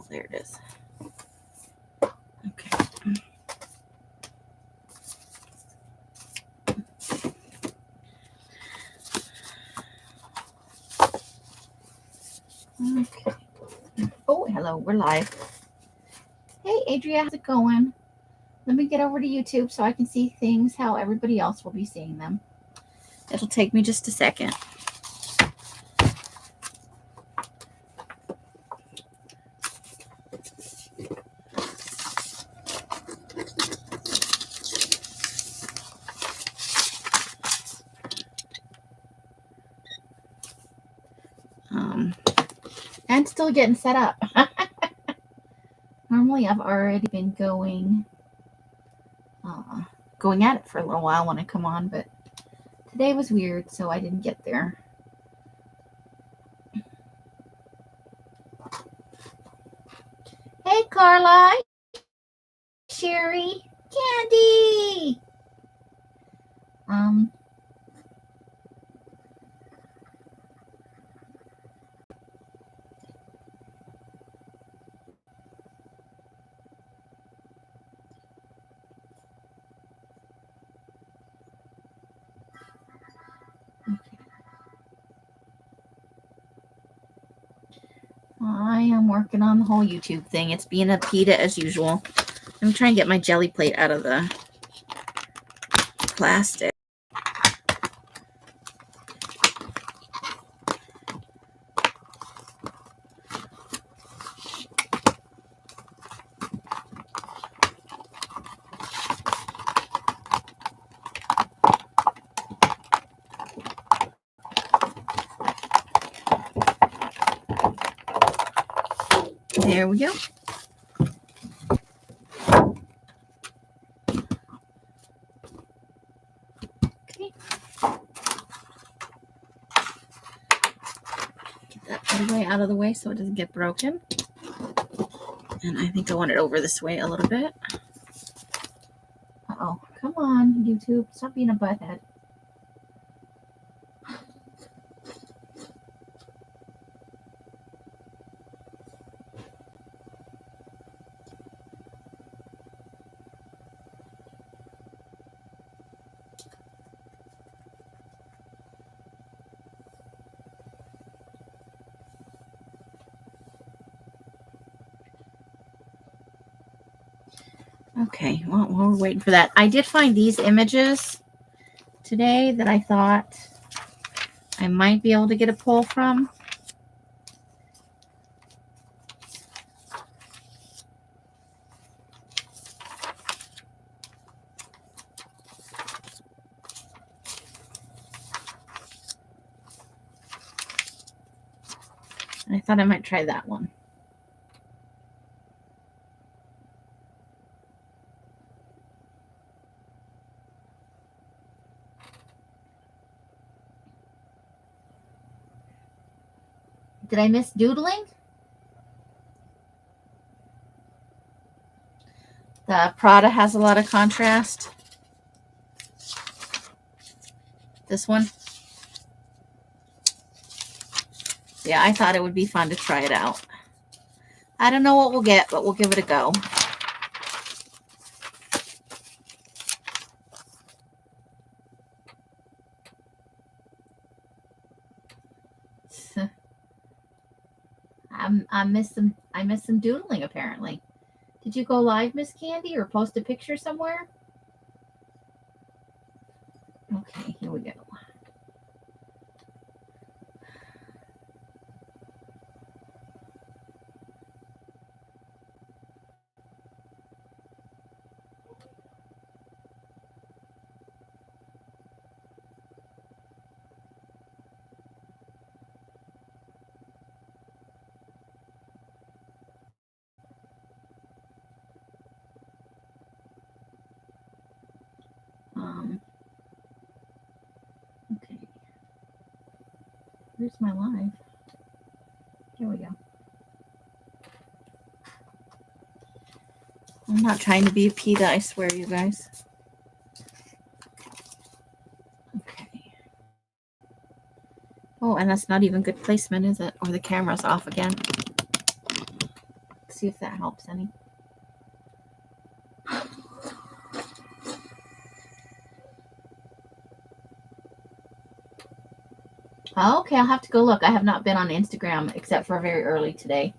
there it is. Okay. Okay. Oh, hello, we're live. Hey, Adria, how's it going? Let me get over to YouTube so I can see things how everybody else will be seeing them. It'll take me just a second. And still getting set up. Normally I've already been going at it for a little while when I come on, but today was weird, so I didn't get there. Hey, Carla, Sherry, Candy. I am working on the whole YouTube thing. It's being a pita as usual. I'm trying to get my jelly plate out of the plastic. There we go. Okay. Get that other way out of the way so it doesn't get broken. And I think I want it over this way a little bit. Uh-oh. Come on, YouTube. Stop being a butthead. Okay, well, while we're waiting for that, I did find these images today that I thought I might be able to get a pull from. I thought I might try that one. Did I miss doodling? The Prada has a lot of contrast. This one. Yeah, I thought it would be fun to try it out. I don't know what we'll get, but we'll give it a go. I missed some doodling apparently. Did you go live, Miss Candy, or post a picture somewhere? Okay, here we go. Okay. Where's my live? Here we go. I'm not trying to be a pita, I swear, you guys. Okay. Oh, and that's not even good placement, is it? Or the camera's off again. see if that helps any. Okay, I'll have to go look. I have not been on Instagram except for very early today.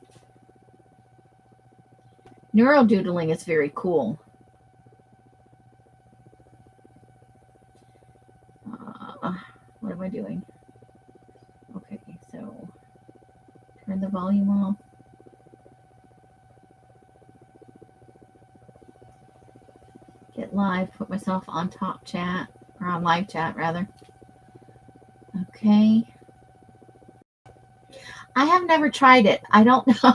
Neurodoodling is very cool. What am I doing? Okay, so turn the volume off. Get live, put myself on top chat, or on live chat rather. Okay. I have never tried it. I don't know.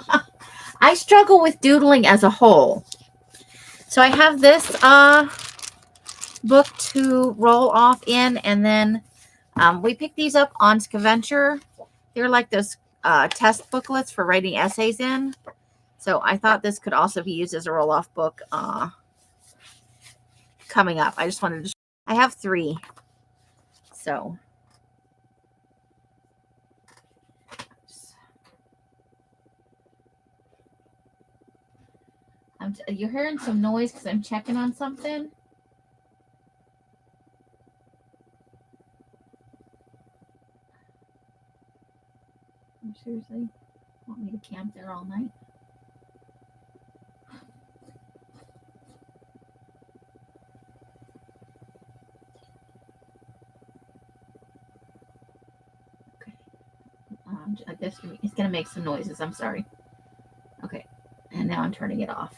I struggle with doodling as a whole. So I have this book to roll off in, and then we picked these up on Scaventure. They're like those test booklets for writing essays in. So I thought this could also be used as a roll-off book coming up. I just wanted to I have 3. So you're hearing some noise because I'm checking on something. You seriously want me to camp there all night? Okay. I guess it's going to make some noises. I'm sorry. Okay. And now I'm turning it off.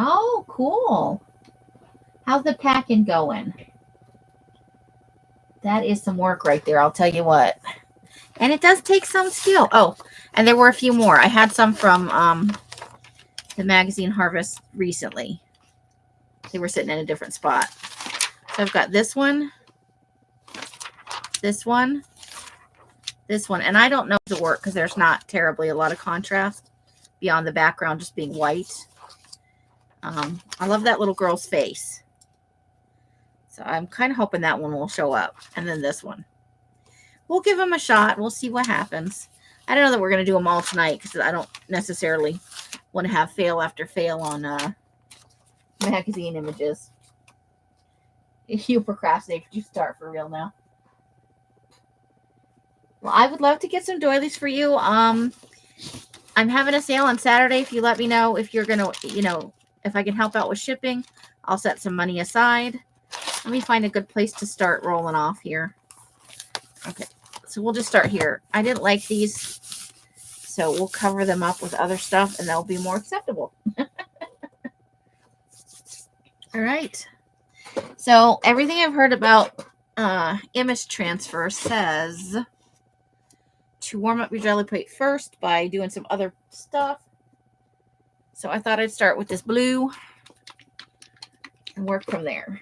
Oh, cool. How's the packing going? That is some work right there, I'll tell you what. And it does take some skill. Oh, and there were a few more. I had some from the magazine Harvest recently. They were sitting in a different spot. So I've got this one, this one, this one. And I don't know if it'll work because there's not terribly a lot of contrast beyond the background just being white. I love that little girl's face. So I'm kind of hoping that one will show up. And then this one. We'll give them a shot. We'll see what happens. I don't know that we're going to do them all tonight because I don't necessarily want to have fail after fail on magazine images. If you procrastinate, could you start for real now? Well, I would love to get some doilies for you. I'm having a sale on Saturday. If you let me know if you're going to, if I can help out with shipping, I'll set some money aside. Let me find a good place to start rolling off here. Okay, so we'll just start here. I didn't like these, so we'll cover them up with other stuff, and they'll be more acceptable. All right. So everything I've heard about image transfer says to warm up your jelly plate first by doing some other stuff. So I thought I'd start with this blue and work from there.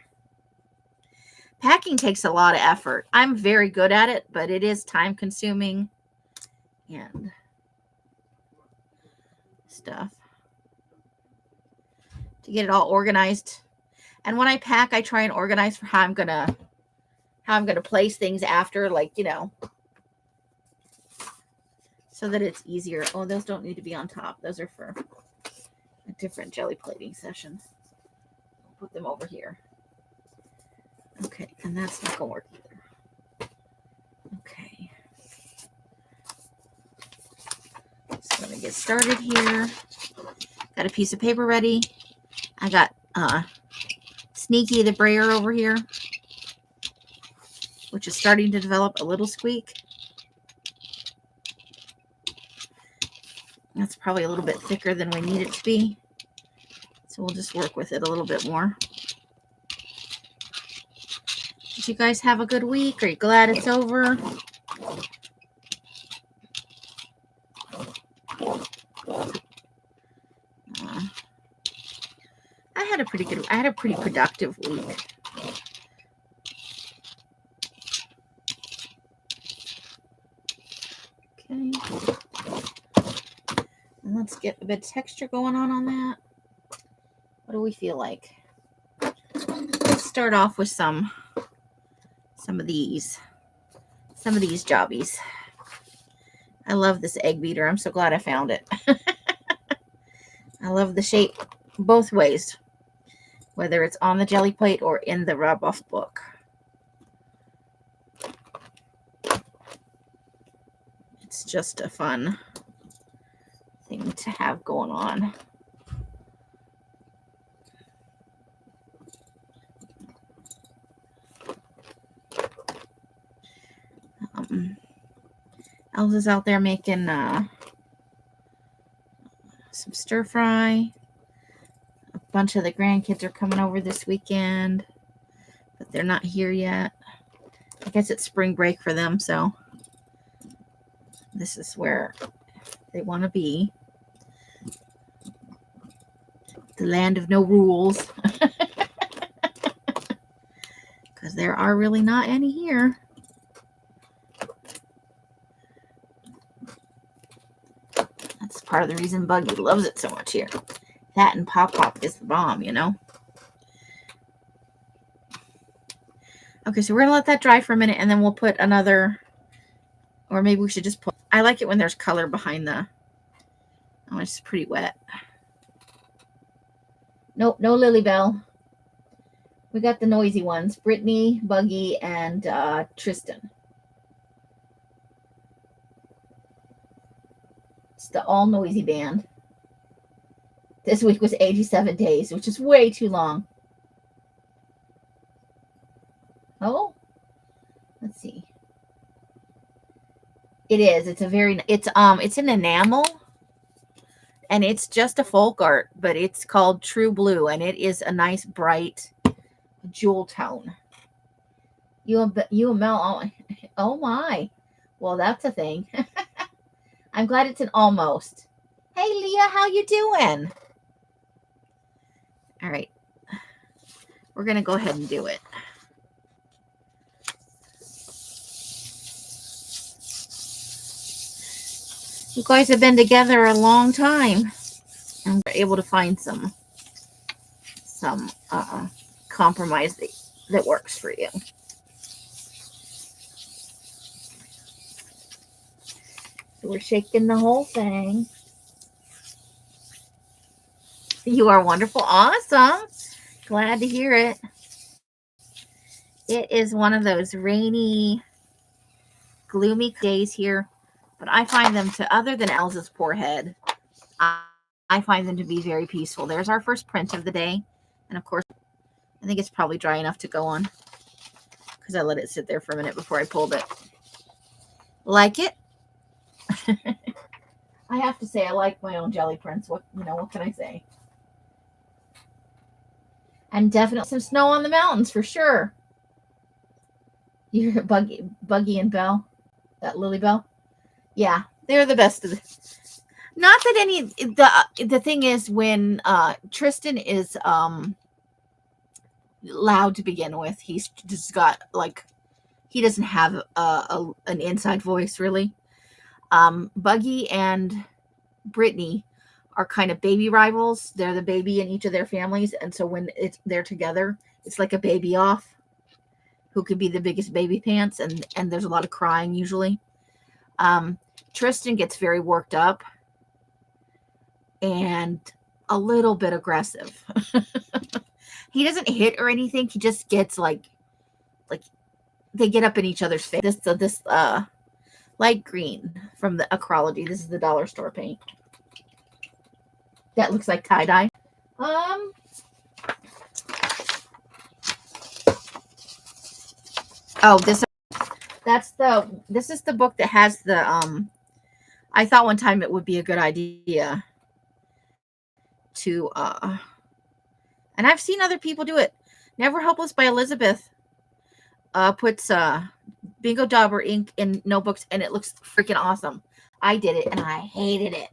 Packing takes a lot of effort. I'm very good at it, but it is time consuming and stuff to get it all organized. And when I pack, I try and organize for how I'm gonna place things after, like, so that it's easier. Oh, those don't need to be on top. Those are for a different jelly plating session. I'll put them over here. Okay, and that's not gonna work either. Okay. So I'm gonna get started here. Got a piece of paper ready. I got Sneaky the brayer over here, which is starting to develop a little squeak. That's probably a little bit thicker than we need it to be. So we'll just work with it a little bit more. Did you guys have a good week? Are you glad it's over? I had a pretty productive week. Okay. And let's get a bit of texture going on that. What do we feel like? Let's start off with some of these jobbies. I love this egg beater. I'm so glad I found it. I love the shape both ways, whether it's on the jelly plate or in the rub-off book. It's just a fun thing to have going on. Elsa's out there making some stir fry. A bunch of the grandkids are coming over this weekend, but they're not here yet. I guess it's spring break for them, so this is where they want to be. The land of no rules. Because there are really not any here. That's part of the reason Buggy loves it so much here. That and Pop Pop is the bomb, you know. Okay, so we're going to let that dry for a minute, and then we'll put another, or maybe we should just put, I like it when there's color behind the, oh, it's pretty wet. Nope, no Lily Bell. We got the noisy ones, Brittany, Buggy, and Tristan. It's the all noisy band. This week was 87 days, which is way too long. Oh, let's see. It is. It's a very. It's an enamel, and it's just a folk art, but it's called True Blue, and it is a nice bright jewel tone. UML. Oh my. Well, that's a thing. I'm glad it's an almost. Hey, Leah, how you doing? All right. We're going to go ahead and do it. You guys have been together a long time, and we're able to find some compromise that works for you. So we're shaking the whole thing. You are wonderful. Awesome. Glad to hear it. It is one of those rainy, gloomy days here, but I find them to, other than Elsa's poor head, I find them to be very peaceful. There's our first print of the day. And of course, I think it's probably dry enough to go on because I let it sit there for a minute before I pulled it. Like it? I have to say I like my own jelly prints. What can I say? And definitely some snow on the mountains for sure. You hear Buggy and Belle, that Lily Bell. Yeah, they're the best of the. Not that any the thing is when Tristan is loud to begin with. He's just got like he doesn't have an inside voice really. Buggy and Brittany are kind of baby rivals. They're the baby in each of their families, and so when they're together, it's like a baby off. Who could be the biggest baby pants, and there's a lot of crying usually. Tristan gets very worked up and a little bit aggressive. He doesn't hit or anything. He just gets like they get up in each other's face. This light green from the Acrology. This is the dollar store paint. That looks like tie-dye. Oh, this is the book that has the I thought one time it would be a good idea to and I've seen other people do it. Never Hopeless by Elizabeth puts Bingo Dauber ink in notebooks, and it looks freaking awesome. I did it and I hated it.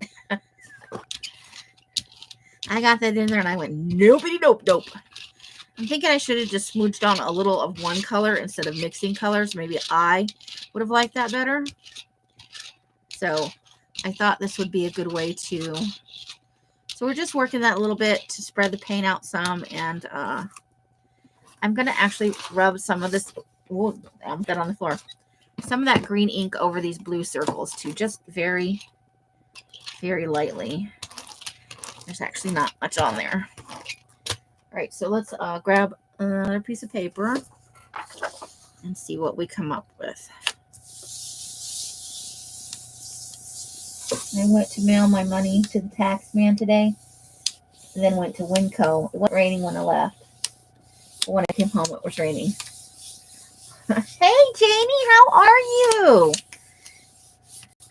I got that in there and I went nope. I'm thinking I should have just smooched on a little of one color instead of mixing colors. Maybe I would have liked that better. So I thought this would be a good way to. So we're just working that a little bit to spread the paint out some. And I'm going to actually rub some of this. Whoa, I almost got on the floor. some of that green ink over these blue circles too, just very, very lightly. There's actually not much on there. All right, so let's grab another piece of paper and see what we come up with. I went to mail my money to the tax man today, and then went to Winco. It wasn't raining when I left. But when I came home, it was raining. Hey, Janie, how are you?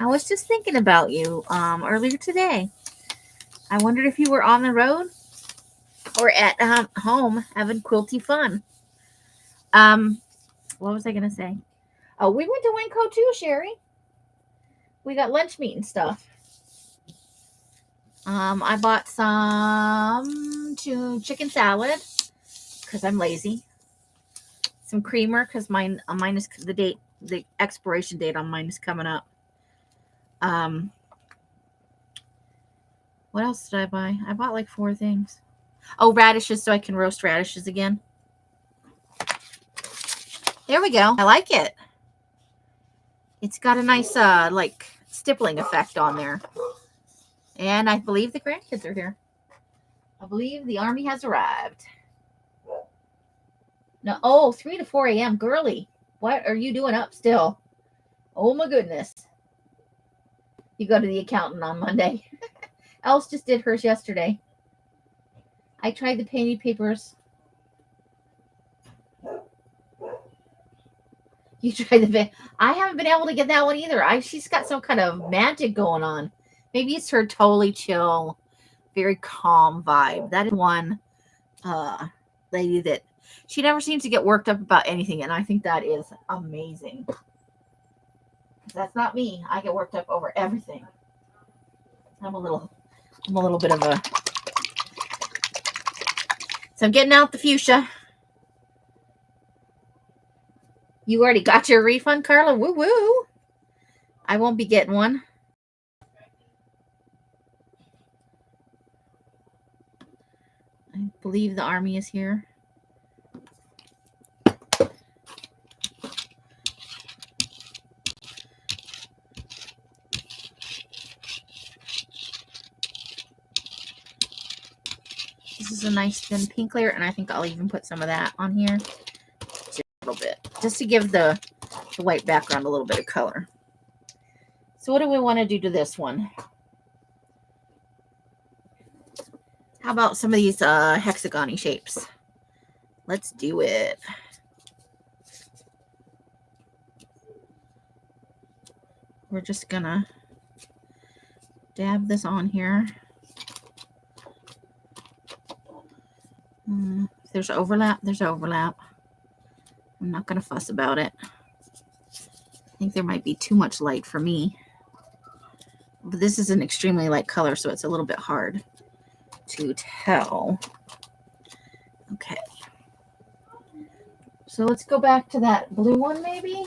I was just thinking about you earlier today. I wondered if you were on the road or at home having quilty fun. What was I going to say? Oh, we went to Winco too, Sherry. We got lunch meat and stuff. I bought some chicken salad because I'm lazy. Some creamer because mine is the expiration date on mine is coming up. What else did I buy? I bought like 4 things. Oh, radishes so I can roast radishes again. There we go. I like it. It's got a nice like stippling effect on there. And I believe the grandkids are here. I believe the army has arrived. No, oh, 3 to 4 a.m. Girly, what are you doing up still? Oh my goodness. You go to the accountant on Monday. Else just did hers yesterday. I tried the penny papers. You tried the I haven't been able to get that one either. She's got some kind of magic going on. Maybe it's her totally chill, very calm vibe. That is one lady that she never seems to get worked up about anything, and I think that is amazing. That's not me. I get worked up over everything. I'm a little bit of a. So I'm getting out the fuchsia. You already got your refund, Carla? Woo woo. I won't be getting one. I believe the army is here. This is a nice thin pink layer, and I think I'll even put some of that on here. Just a little bit. Just to give the white background a little bit of color. So what do we want to do to this one? How about some of these hexagon-y shapes? Let's do it. We're just gonna dab this on here. If there's overlap, there's overlap. I'm not gonna fuss about it. I think there might be too much light for me. But this is an extremely light color, so it's a little bit hard to tell. Okay. So let's go back to that blue one maybe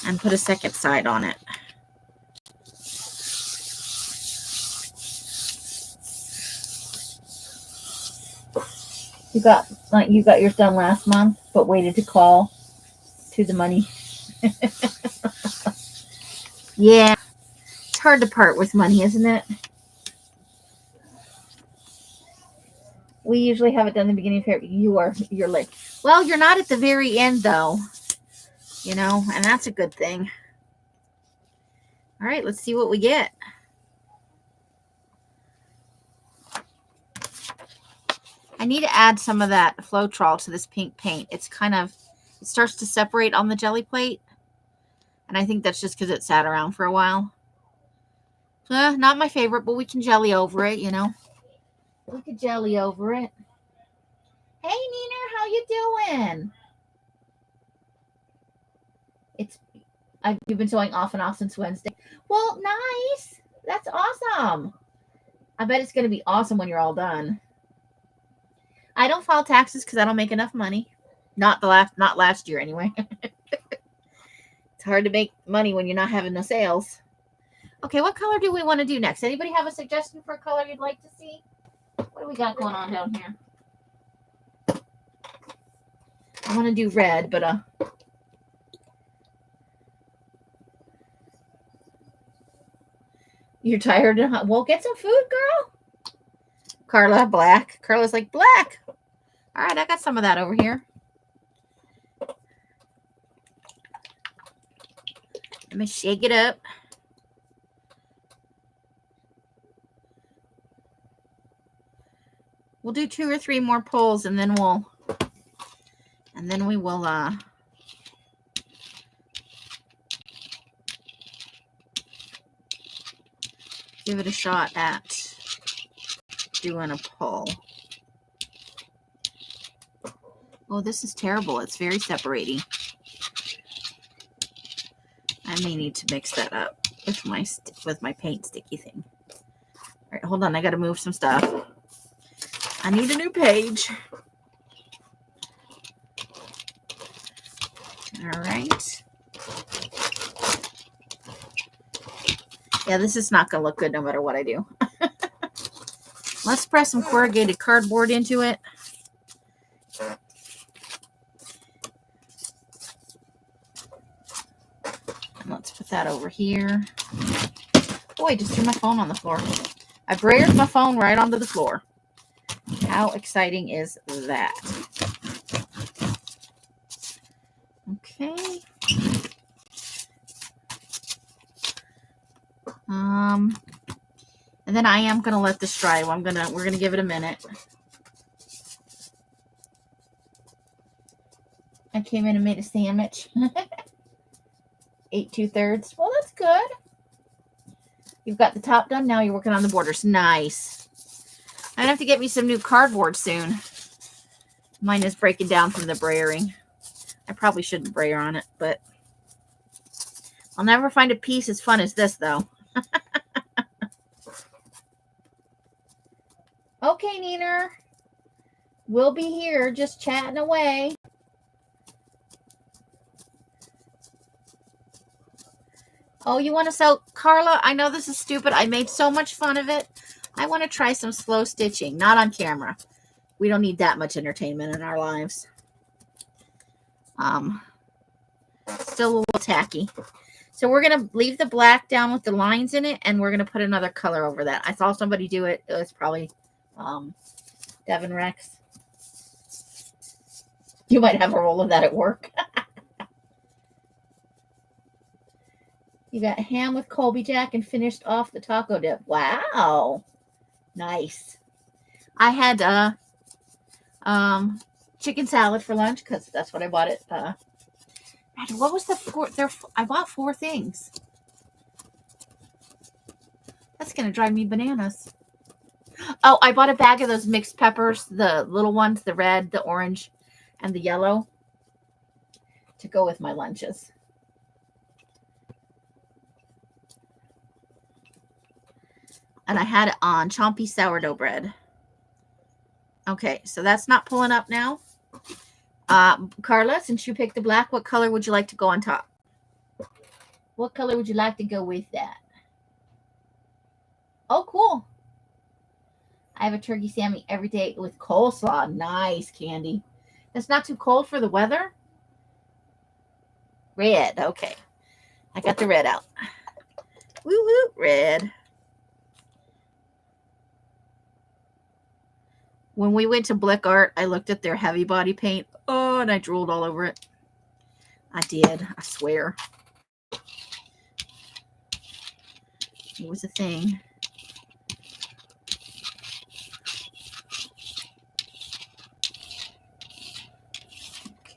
and put a second side on it. You got yours done last month, but waited to call to the money. Yeah. It's hard to part with money, isn't it? We usually have it done in the beginning of February. You're late. Well, you're not at the very end though. You know, and that's a good thing. All right, let's see what we get. I need to add some of that Floetrol to this pink paint. It starts to separate on the jelly plate. And I think that's just because it sat around for a while. Not my favorite, but we can jelly over it, you know. We could jelly over it. Hey, Nina, how you doing? You've been sewing off and off since Wednesday. Well, nice. That's awesome. I bet it's going to be awesome when you're all done. I don't file taxes because I don't make enough money. Not last year anyway. It's hard to make money when you're not having no sales. Okay, what color do we want to do next? Anybody have a suggestion for a color you'd like to see? What do we got going on down here? I want to do red, but You're tired? Well, get some food, girl. Carla, black. Carla's like, black. All right, I got some of that over here. Let me shake it up. We'll do 2 or 3 more pulls, and then we will give it a shot at doing a pull. Oh, this is terrible. It's very separating. I may need to mix that up with my paint sticky thing. All right, hold on. I got to move some stuff. I need a new page. All right. Yeah, this is not going to look good no matter what I do. Let's press some corrugated cardboard into it. Let's put that over here. Oh, I just threw my phone on the floor. I brayered my phone right onto the floor. How exciting is that? Okay. And then I am gonna let this dry. We're gonna give it a minute. I came in and made a sandwich. 8 2/3. Well, that's good. You've got the top done. Now you're working on the borders. Nice. I'm gonna have to get me some new cardboard soon. Mine is breaking down from the brayering. I probably shouldn't brayer on it, but I'll never find a piece as fun as this, though. Okay, Neener. We'll be here just chatting away. Oh, you want to sell? Carla, I know this is stupid. I made so much fun of it. I want to try some slow stitching. Not on camera. We don't need that much entertainment in our lives. Still a little tacky. So we're going to leave the black down with the lines in it, and we're going to put another color over that. I saw somebody do it. It was probably Devin Rex. You might have a roll of that at work. You got ham with Colby Jack and finished off the taco dip. Wow. Nice. I had chicken salad for lunch because that's what I bought it. What was the 4? I bought 4 things. That's going to drive me bananas. Oh, I bought a bag of those mixed peppers, the little ones, the red, the orange, and the yellow to go with my lunches. And I had it on chompy sourdough bread. Okay, so that's not pulling up now. Carla, since you picked the black, what color would you like to go on top? What color would you like to go with that? Oh, cool. I have a turkey sandwich every day with coleslaw. Nice, Candy. That's not too cold for the weather? Red, okay. I got the red out. Woo woo, red. When we went to Blick Art, I looked at their heavy body paint. Oh, and I drooled all over it. I did, I swear. It was a thing.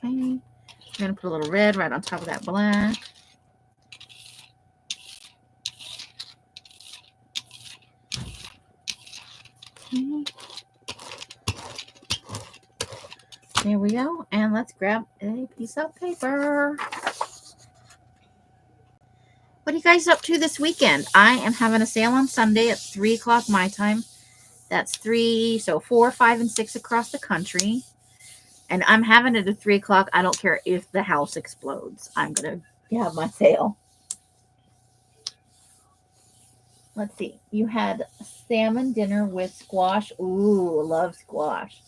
Okay, I'm going to put a little red right on top of that black. Okay. There we go. And let's grab a piece of paper. What are you guys up to this weekend? I am having a sale on Sunday at 3 o'clock my time. That's 3, so 4, 5, and 6 across the country. And I'm having it at 3 o'clock. I don't care if the house explodes. I'm going to have my sale. Let's see. You had salmon dinner with squash. Ooh, love squash.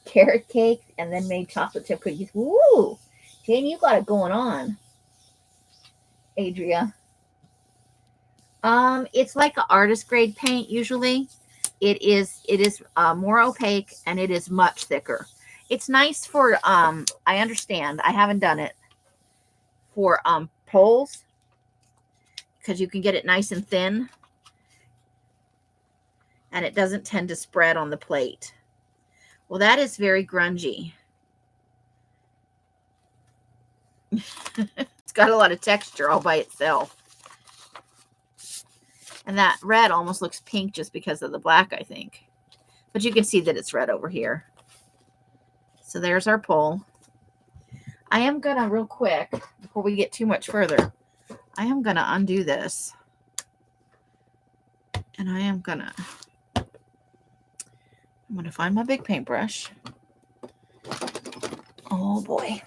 Carrot cake, and then made chocolate chip cookies. Ooh, Jane, you got it going on. Adria. It's like an artist grade paint usually. It is more opaque and it is much thicker. It's nice for I understand. I haven't done it for poles because you can get it nice and thin and it doesn't tend to spread on the plate. Well, that is very grungy. It's got a lot of texture all by itself. And that red almost looks pink just because of the black, I think. But you can see that it's red over here. So there's our pole. I am going to, real quick, before we get too much further, I am going to undo this. And I'm going to find my big paintbrush. Oh, boy.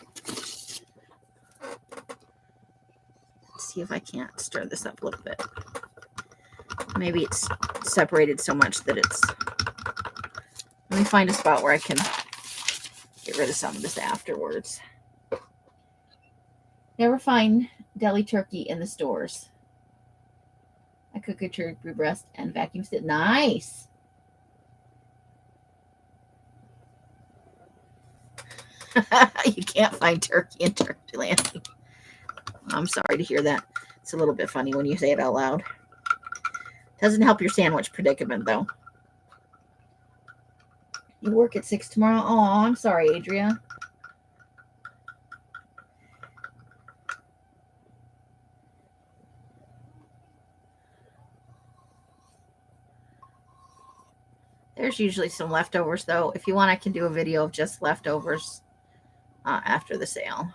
Let's see if I can't stir this up a little bit. Maybe it's separated so much that it's... Let me find a spot where I can get rid of some of this afterwards. Never find deli turkey in the stores. I cook a turkey breast and vacuum it. Nice. You can't find turkey in Turkey Land. I'm sorry to hear that. It's a little bit funny when you say it out loud. Doesn't help your sandwich predicament, though. You work at 6 tomorrow? Oh, I'm sorry, Adria. There's usually some leftovers, though. If you want, I can do a video of just leftovers after the sale.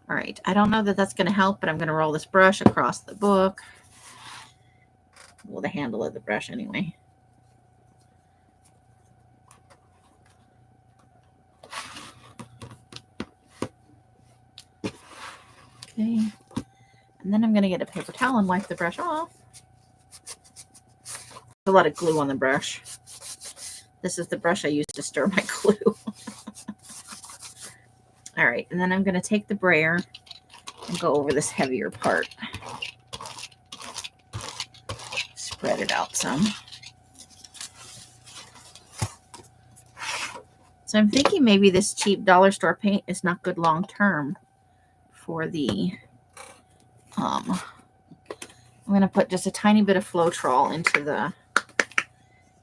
All right. I don't know that that's going to help, but I'm going to roll this brush across the book. Well, the handle of the brush anyway. Okay. And then I'm going to get a paper towel and wipe the brush off. A lot of glue on the brush. This is the brush I use to stir my glue. All right, and then I'm going to take the brayer and go over this heavier part. Spread it out some. So I'm thinking maybe this cheap dollar store paint is not good long term for the I'm going to put just a tiny bit of Floetrol into the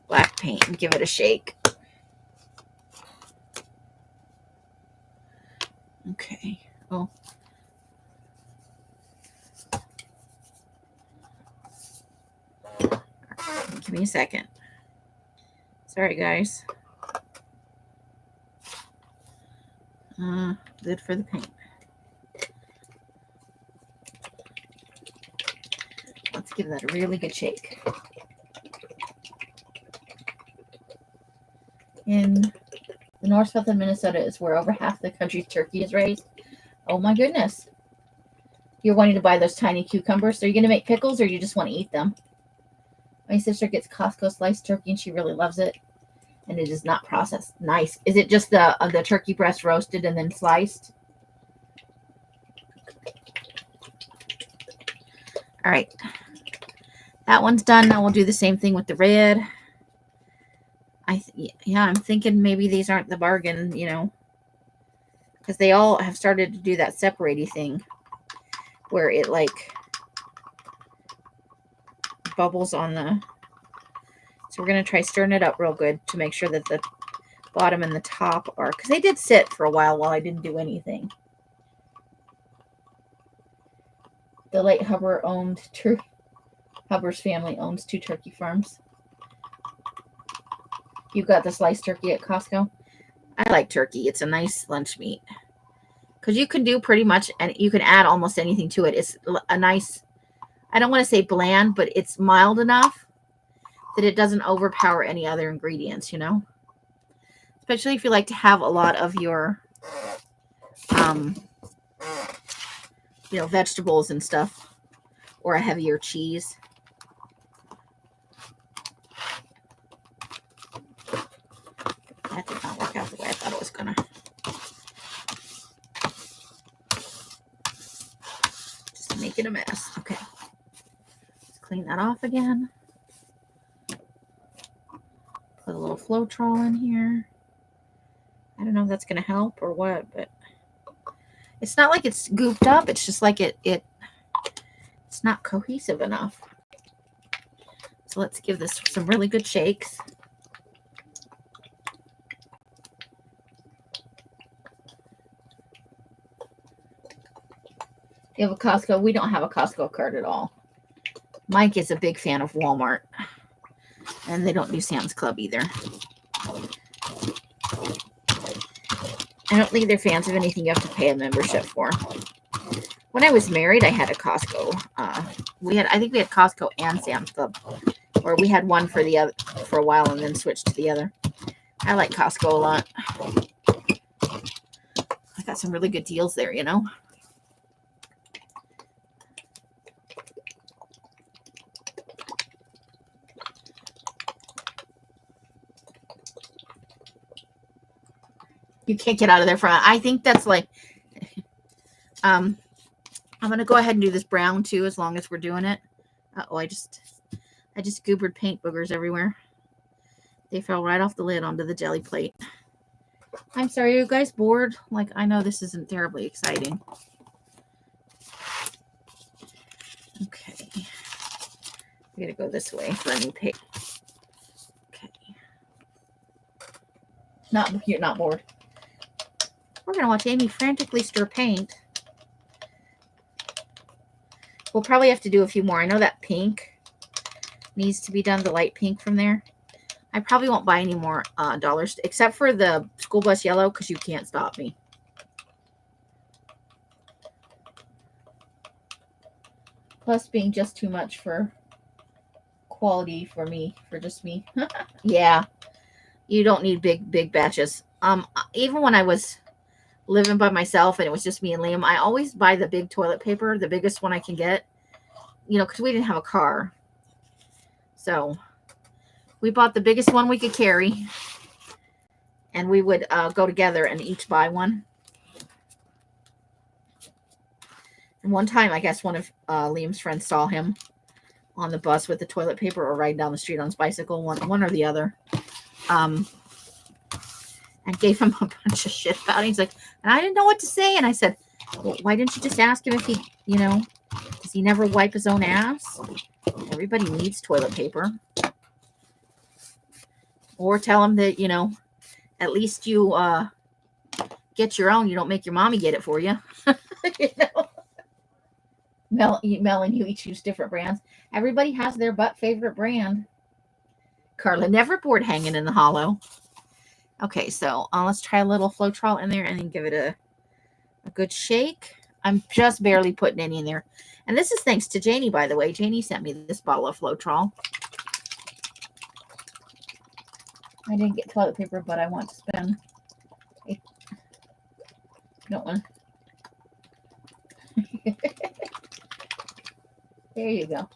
black paint and give it a shake. Okay. Oh. Right. Give me a second. Sorry, guys. Good for the paint. Let's give that a really good shake. In the north south of Minnesota is where over half the country's turkey is raised. Oh my goodness. You're wanting to buy those tiny cucumbers. Are you going to make pickles or you just want to eat them? My sister gets Costco sliced turkey and she really loves it. And it is not processed. Nice. Is it just the turkey breast roasted and then sliced? All right. That one's done. Now we'll do the same thing with the red. Yeah, I'm thinking maybe these aren't the bargain, you know, because they all have started to do that separating thing where it like bubbles on the... So we're going to try stirring it up real good to make sure that the bottom and the top are... Because they did sit for a while I didn't do anything. The late Hubbard's family owns 2 turkey farms. You got the sliced turkey at Costco? I like turkey. It's a nice lunch meat. Because you can do pretty much... And you can add almost anything to it. It's a nice... I don't want to say bland, but it's mild enough that it doesn't overpower any other ingredients, you know? Especially if you like to have a lot of your, you know, vegetables and stuff, or a heavier cheese. That did not work out the way I thought it was gonna. making a mess. Okay. Let's clean that off again. Put a little Floetrol in here. I don't know if that's going to help or what, but it's not like it's gooped up. It's just like it's not cohesive enough. So let's give this some really good shakes. You have a Costco? We don't have a Costco card at all. Mike is a big fan of Walmart. And they don't do Sam's Club either. I don't think they're fans of anything you have to pay a membership for. When I was married, I had a Costco. I think we had Costco and Sam's Club. Or we had one for the other for a while and then switched to the other. I like Costco a lot. I got some really good deals there, you know. You can't get out of there front. I think that's like, I'm going to go ahead and do this brown too, as long as we're doing it. Uh-oh, I just goobered paint boogers everywhere. They fell right off the lid onto the jelly plate. I'm sorry, are you guys bored? Like, I know this isn't terribly exciting. Okay. We gotta go this way for any paint. Okay. You're not bored. We're going to watch Amy frantically stir paint. We'll probably have to do a few more. I know that pink needs to be done, the light pink from there. I probably won't buy any more dollars, except for the school bus yellow, because you can't stop me. Plus being just too much for quality for me, for just me. Yeah, you don't need big batches. Even when I was living by myself and it was just me and Liam, I always buy the big toilet paper, the biggest one I can get, you know, because we didn't have a car. So we bought the biggest one we could carry, and we would go together and each buy one. And one time, I guess one of Liam's friends saw him on the bus with the toilet paper or riding down the street on his bicycle, one or the other. And gave him a bunch of shit about it. He's like, and I didn't know what to say. And I said, well, why didn't you just ask him if he, you know, does he never wipe his own ass? Everybody needs toilet paper. Or tell him that, you know, at least you get your own. You don't make your mommy get it for you. You know? Mel and you each use different brands. Everybody has their favorite brand. Carla, never bored hanging in the hollow. Okay, so let's try a little Floetrol in there and then give it a good shake. I'm just barely putting any in there. And this is thanks to Janie, by the way. Janie sent me this bottle of Floetrol. I didn't get toilet paper, but I want to spend a... Don't want to... There you go.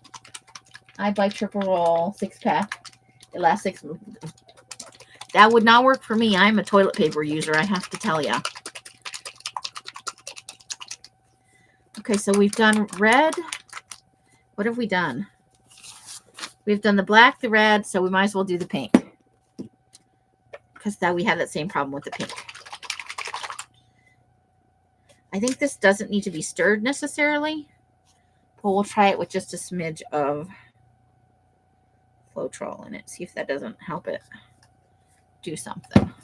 I buy triple roll 6-pack. It lasts 6 months. That would not work for me. I'm a toilet paper user, I have to tell you. Okay, so we've done red. What have we done? We've done the black, the red, so we might as well do the pink. Because that we had that same problem with the pink. I think this doesn't need to be stirred necessarily. But we'll try it with just a smidge of Floetrol in it. See if that doesn't help it do something.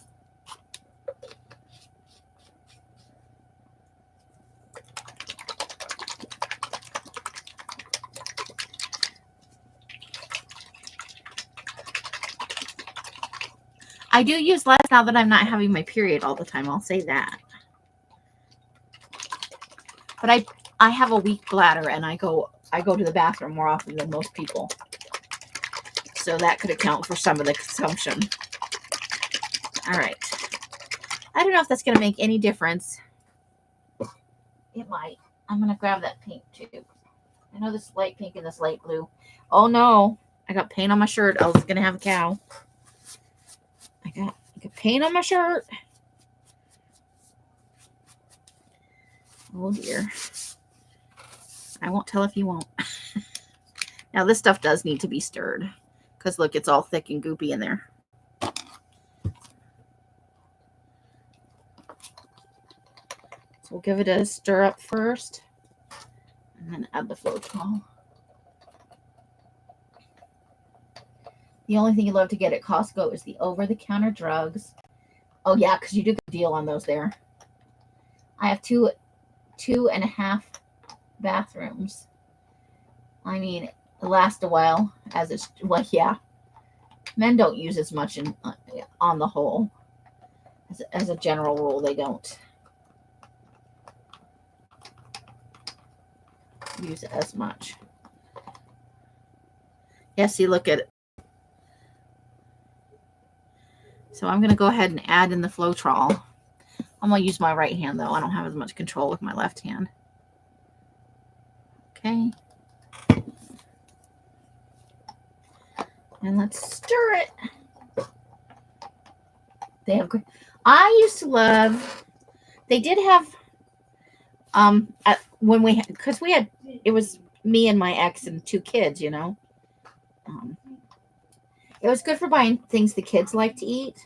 I do use less now that I'm not having my period all the time. I'll say that. But I have a weak bladder and I go to the bathroom more often than most people. So that could account for some of the consumption. All right. I don't know if that's going to make any difference. It might. I'm going to grab that pink too. I know this light pink and this light blue. Oh no. I got paint on my shirt. I was going to have a cow. I got paint on my shirt. Oh dear. I won't tell if you won't. Now this stuff does need to be stirred because look, it's all thick and goopy in there. So we'll give it a stir up first and then add the Floetrol. The only thing you love to get at Costco is the over-the-counter drugs. Oh yeah, because you do get a deal on those there. I have two and a half bathrooms. I mean, it lasts a while as it's, well, yeah. Men don't use as much on the whole. As a general rule, they don't use it as much. Yeah, see, look at it. So I'm going to go ahead and add in the Floetrol. I'm going to use my right hand, though. I don't have as much control with my left hand. Okay. And let's stir it. They have. I used to love. They did have. When we, because we had, it was me and my ex and 2 kids. You know. It was good for buying things the kids like to eat.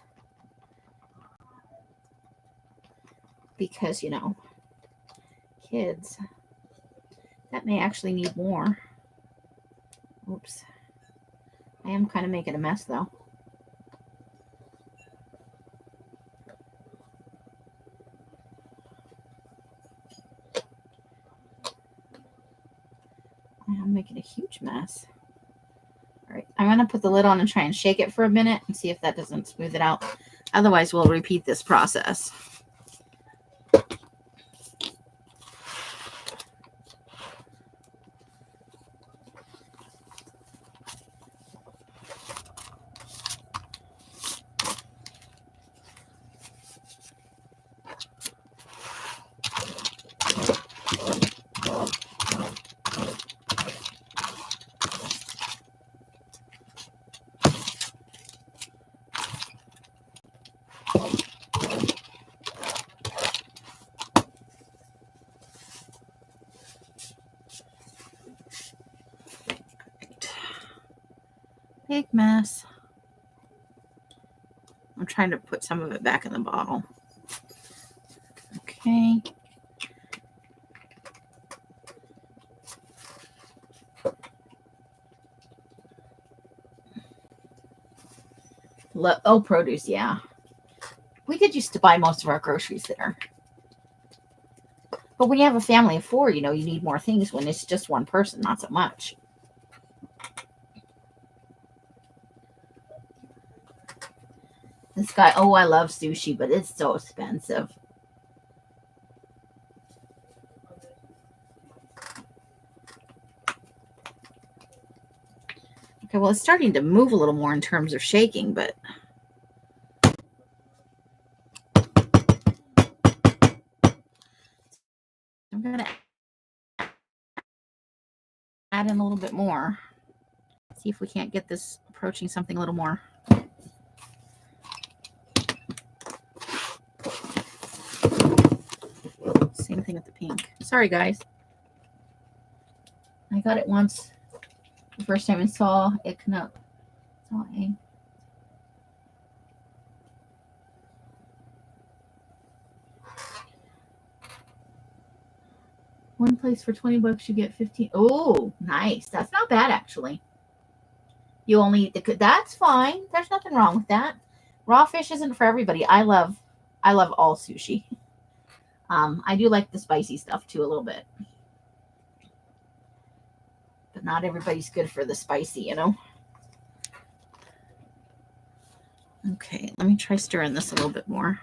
Because, you know, kids, that may actually need more. Oops. I am kind of making a mess, though. I am making a huge mess. All right, I'm going to put the lid on and try and shake it for a minute and see if that doesn't smooth it out. Otherwise, we'll repeat this process. Big mess. I'm trying to put some of it back in the bottle. Okay. Oh, produce, yeah. We did used to buy most of our groceries there. But when you have a family of 4, you know, you need more things. When it's just one person, not so much. This guy, oh, I love sushi, but it's so expensive. Okay, well, it's starting to move a little more in terms of shaking, but I'm going to add in a little bit more. See if we can't get this approaching something a little more. Same thing with the pink. Sorry, guys. I got it once. The first time I saw it come up. One place for $20 you get 15. Oh, nice. That's not bad, actually. You only eat the, that's fine. There's nothing wrong with that. Raw fish isn't for everybody. I love all sushi. I do like the spicy stuff too a little bit. But not everybody's good for the spicy, you know. Okay, let me try stirring this a little bit more.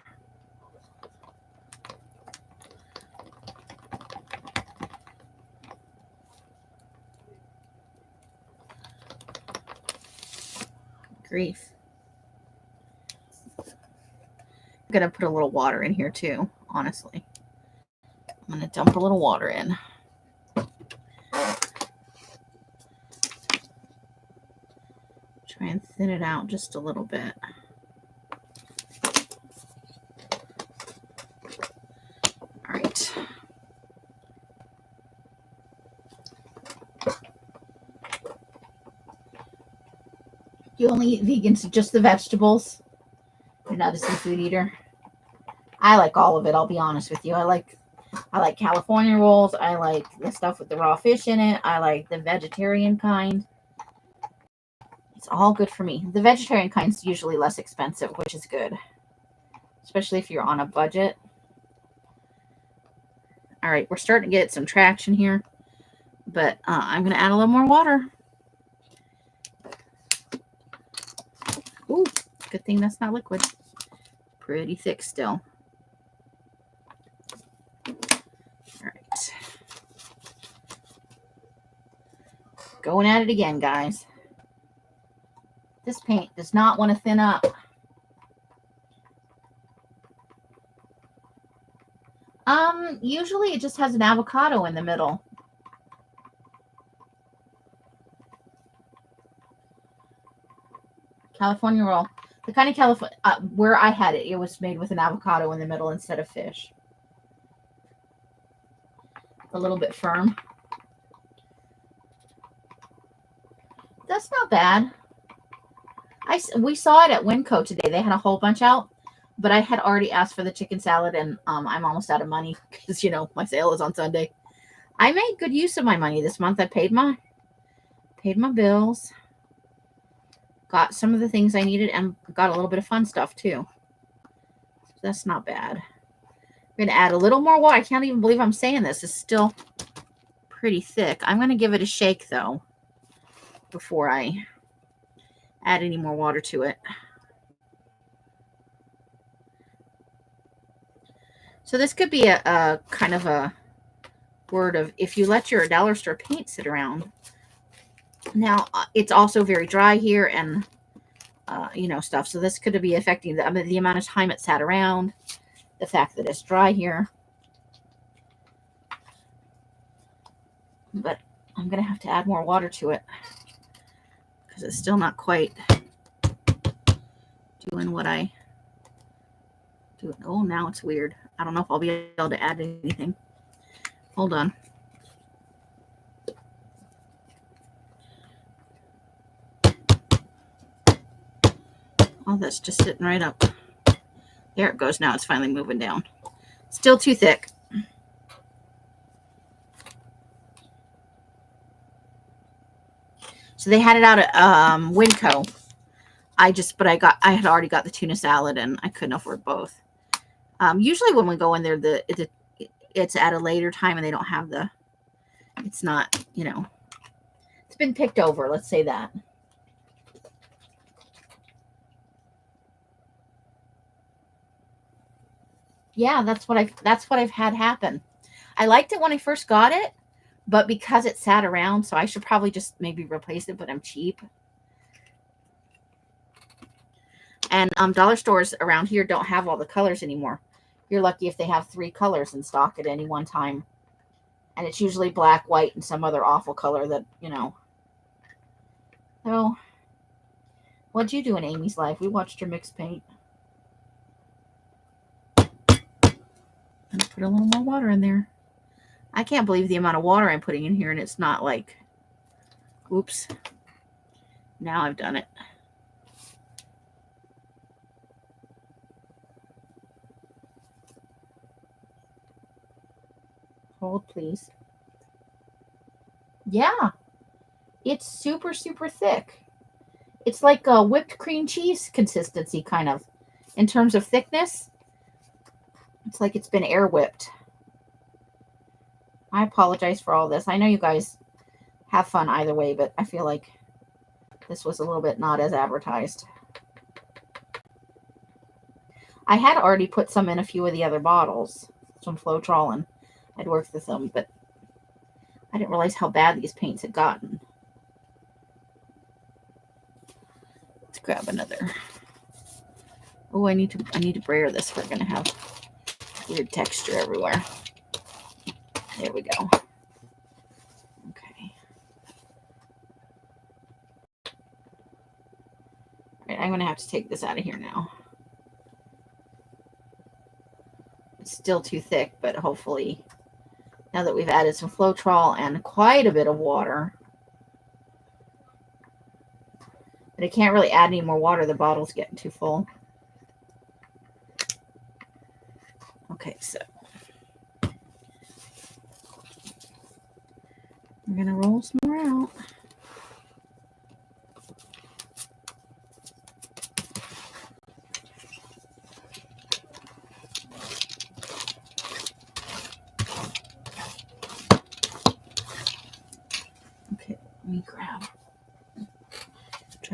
Grief. I'm going to put a little water in here too, honestly. I'm going to dump a little water in. Try and thin it out just a little bit. All right. You only eat vegans, just the vegetables. You're not a seafood eater. I like all of it, I'll be honest with you. I like California rolls. I like the stuff with the raw fish in it. I like the vegetarian kind. It's all good for me. The vegetarian kind's usually less expensive, which is good, especially if you're on a budget. All right, we're starting to get some traction here, but I'm going to add a little more water. Ooh, good thing that's not liquid. Pretty thick still. All right. Going at it again, guys. This paint does not want to thin up. Usually it just has an avocado in the middle. California roll. The kind of California, where I had it, it was made with an avocado in the middle instead of fish. A little bit firm. That's not bad. We saw it at Winco today. They had a whole bunch out, but I had already asked for the chicken salad, and I'm almost out of money because, you know, my sale is on Sunday. I made good use of my money this month. I paid my bills, got some of the things I needed, and got a little bit of fun stuff too. So that's not bad. I'm going to add a little more water. I can't even believe I'm saying this. It's still pretty thick. I'm going to give it a shake, though, before I add any more water to it. So this could be a kind of a word of, if you let your dollar store paint sit around. Now, it's also very dry here and, you know, stuff. So this could be affecting the amount of time it sat around, the fact that it's dry here. But I'm going to have to add more water to it because it's still not quite doing what I do. Oh, now it's weird. I don't know if I'll be able to add anything. Hold on. Oh, that's just sitting right up. There it goes. Now it's finally moving down. Still too thick. So they had it out at Winco. I had already got the tuna salad and I couldn't afford both. Usually when we go in there, it's at a later time and they don't have it's not, you know, it's been picked over. Let's say that. Yeah, that's what I've had happen. I liked it when I first got it, but because it sat around, so I should probably just maybe replace it, but I'm cheap. And dollar stores around here don't have all the colors anymore. You're lucky if they have 3 colors in stock at any one time. And it's usually black, white, and some other awful color that, you know. So, what'd you do in Amy's life? We watched her mix paint. And put a little more water in there. I can't believe the amount of water I'm putting in here, and it's not like, oops. Now I've done it. Hold, please. Yeah. It's super, super thick. It's like a whipped cream cheese consistency, kind of. In terms of thickness, it's like it's been air whipped. I apologize for all this. I know you guys have fun either way, but I feel like this was a little bit not as advertised. I had already put some in a few of the other bottles, some Floetrol, and I'd worked with them, but I didn't realize how bad these paints had gotten. Let's grab another. Oh, I need to brayer this. We're gonna have weird texture everywhere. There we go. Okay. All right, I'm gonna have to take this out of here now. It's still too thick, but hopefully, now that we've added some Floetrol and quite a bit of water, But I can't really add any more water. The bottle's getting too full. Okay, so we're going to roll some more out. Okay, let me dry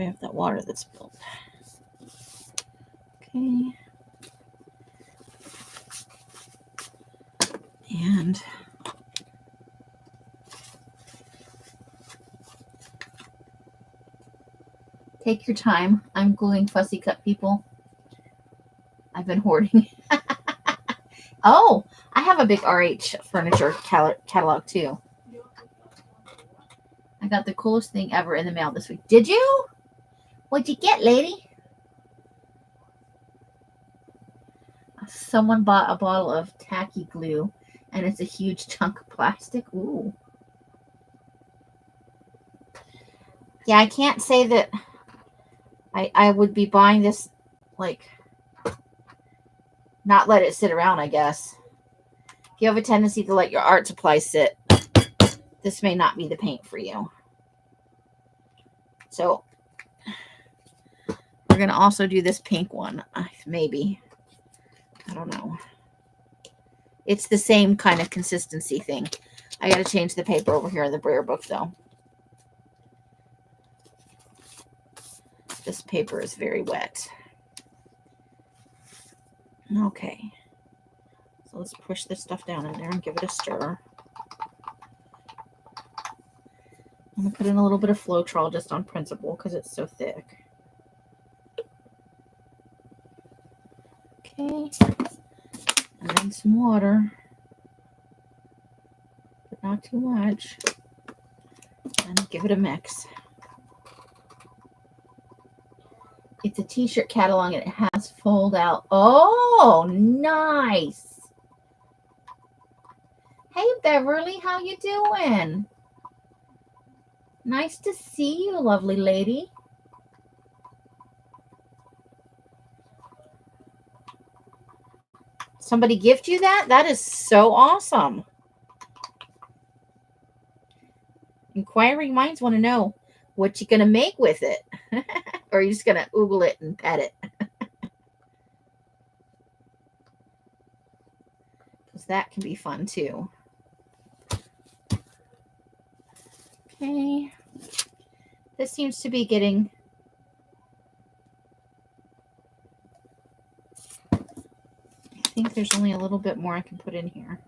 off that water that's spilled. Okay. And take your time. I'm gluing fussy cut, people. I've been hoarding. Oh, I have a big RH furniture catalog too. I got the coolest thing ever in the mail this week. Did you? What'd you get, lady? Someone bought a bottle of tacky glue, and it's a huge chunk of plastic. Ooh. Yeah, I can't say that I would be buying this, like, not let it sit around, I guess. If you have a tendency to let your art supplies sit, this may not be the paint for you. So we're going to also do this pink one. Maybe. I don't know. It's the same kind of consistency thing. I got to change the paper over here in the Braille book, though. This paper is very wet. Okay. So let's push this stuff down in there and give it a stir. I'm going to put in a little bit of Floetrol just on principle because it's so thick. Okay. And then some water. But not too much. And give it a mix. It's a t-shirt catalog and it has fold out. Oh, nice. Hey, Beverly, how you doing? Nice to see you, lovely lady. Somebody gift you that? That is so awesome. Inquiring minds want to know what you gonna make with it. Or are you just gonna oogle it and pet it? Because that can be fun too. Okay. This seems to be getting... I think there's only a little bit more I can put in here.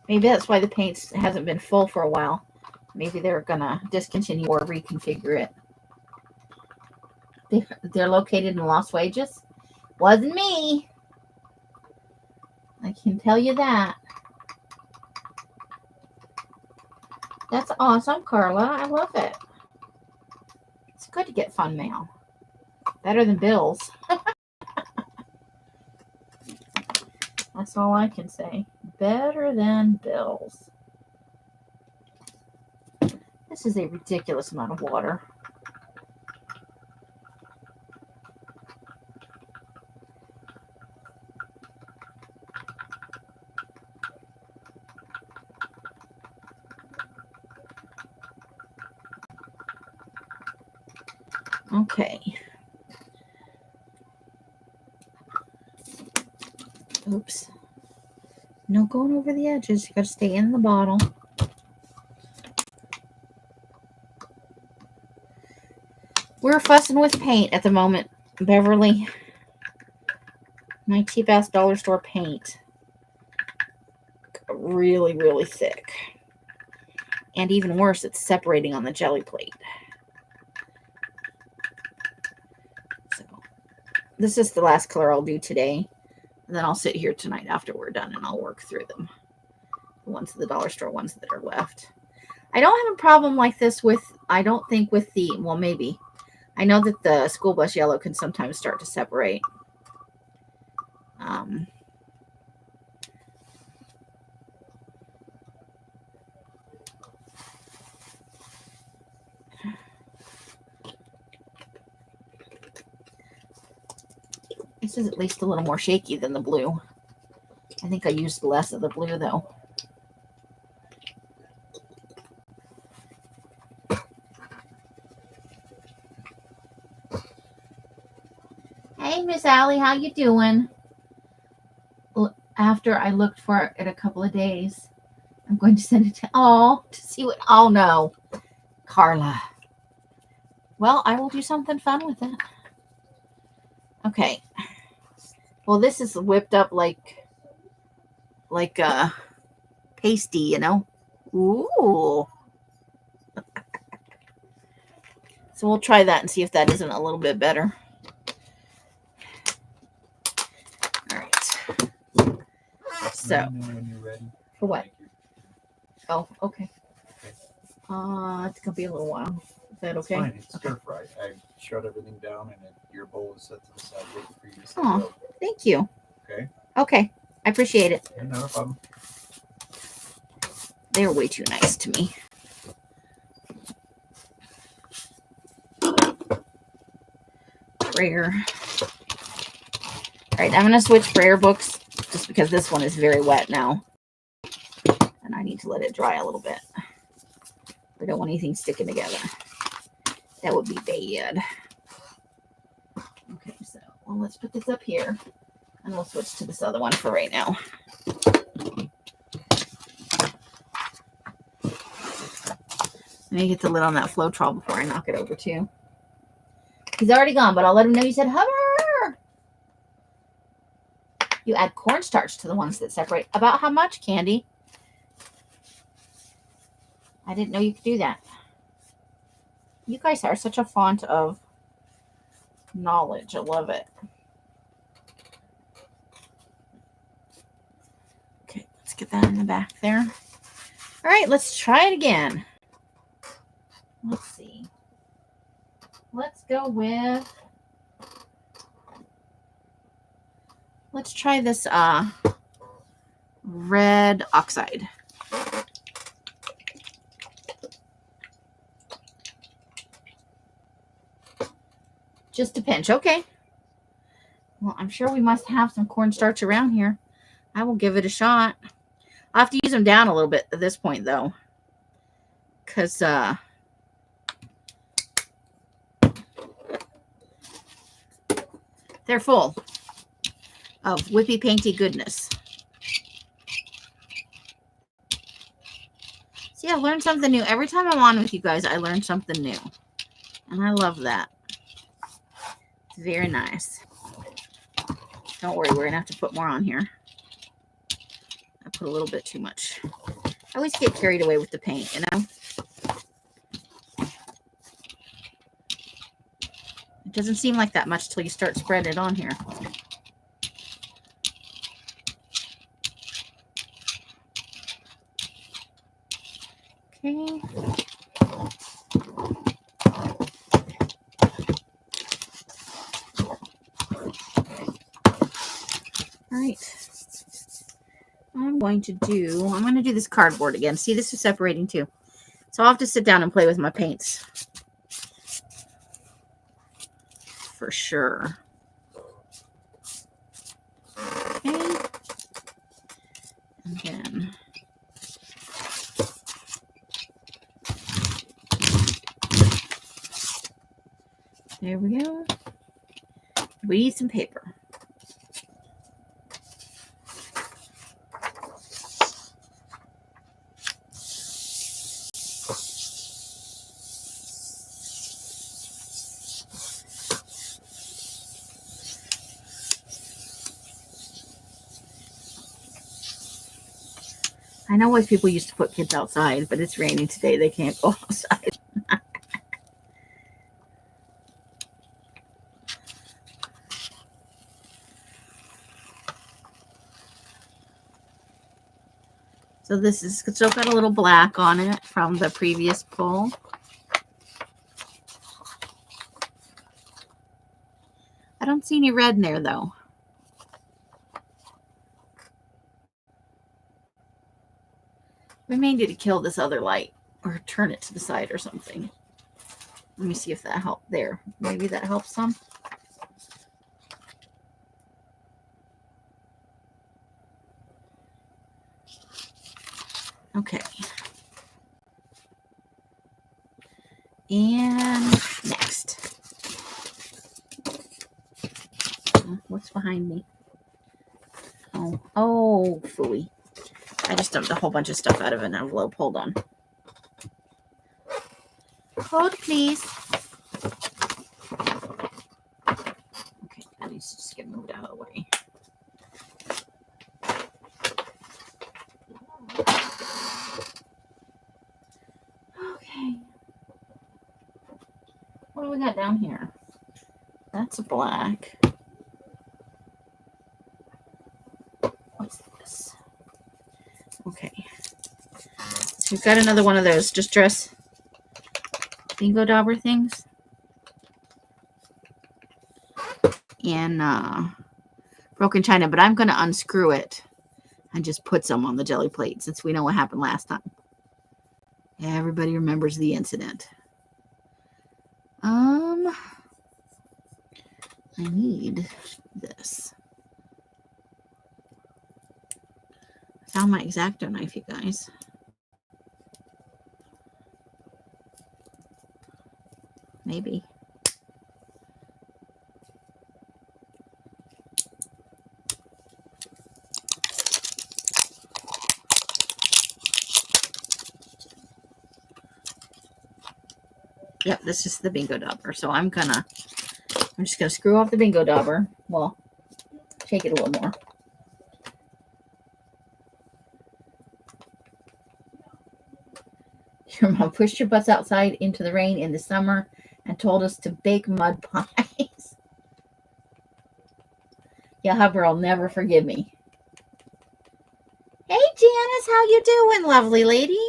Maybe that's why the paint hasn't been full for a while. Maybe they're going to discontinue or reconfigure it. They're located in Las Vegas. Wasn't me. I can tell you that. That's awesome, Carla. I love it. It's good to get fun mail. Better than bills. That's all I can say. Better than bills. This is a ridiculous amount of water. Okay. Oops. No going over the edges. You got to stay in the bottle. We're fussing with paint at the moment, Beverly. My cheap-ass dollar store paint. Really, really thick. And even worse, it's separating on the jelly plate. So, this is the last color I'll do today. And then I'll sit here tonight after we're done and I'll work through them. The ones at the dollar store, ones that are left. I don't have a problem like this with, I don't think with the, well, maybe. I know that the school bus yellow can sometimes start to separate. This is at least a little more shaky than the blue. I think I used less of the blue though. Hey, Miss Allie, how you doing? After I looked for it a couple of days, I'm going to send it to see what. Oh no, Carla. Well, I will do something fun with it. Okay. Well, this is whipped up like pasty, you know. Ooh. So we'll try that and see if that isn't a little bit better. All right. So. When you're ready. For what? Oh, okay. It's gonna be a little while. Is that okay? Fine. It's stir fry. I shut everything down, and your bowl is set to the side, waiting for you to set Oh, thank you. Okay. Okay, I appreciate it. Yeah, not a problem. They're way too nice to me. Prayer. All right, I'm gonna switch prayer books just because this one is very wet now, and I need to let it dry a little bit. I don't want anything sticking together. That would be bad. Okay, so let's put this up here, and we'll switch to this other one for right now. Let me get the lid on that Floetrol before I knock it over too. He's already gone, but I'll let him know you said hover. You add cornstarch to the ones that separate. About how much, Candy? I didn't know you could do that. You guys are such a font of knowledge. I love it. Okay, let's get that in the back there. All right, let's try it again. Let's see. Let's go with, let's try this red oxide. Just a pinch. Okay. Well, I'm sure we must have some cornstarch around here. I will give it a shot. I'll have to use them down a little bit at this point, though. Because, they're full of whippy painty goodness. See, I learned something new. Every time I'm on with you guys, I learn something new. And I love that. It's very nice. Don't worry, we're going to have to put more on here. I put a little bit too much. I always get carried away with the paint, you know? It doesn't seem like that much till you start spreading it on here. Okay. All right. I'm going to do this cardboard again. See, this is separating too. So I'll have to sit down and play with my paints. For sure. Okay. And then there we go. We need some paper. I know why people used to put kids outside, but it's raining today. They can't go outside. So this is still got a little black on it from the previous pull. I don't see any red in there though. We may need to kill this other light or turn it to the side or something. Let me see if that helped there. Maybe that helps some. Okay. And next. What's behind me? Oh, phooey. I just dumped a whole bunch of stuff out of an envelope. Hold on. Hold, please. Okay, that needs to just get moved out of the way. Okay. What do we got down here? That's a black. What's this? Okay. So we've got another one of those distress bingo dauber things. In broken china, but I'm going to unscrew it and just put some on the jelly plate since we know what happened last time. Everybody remembers the incident. I need this. I found my X-Acto knife, you guys. Maybe. Yep, this is the bingo dauber. So I'm just gonna screw off the bingo dauber. Well, shake it a little more. Your mom pushed your butts outside into the rain in the summer and told us to bake mud pies. Yeah, Hubbard will never forgive me. Hey, Janice, how you doing, lovely lady?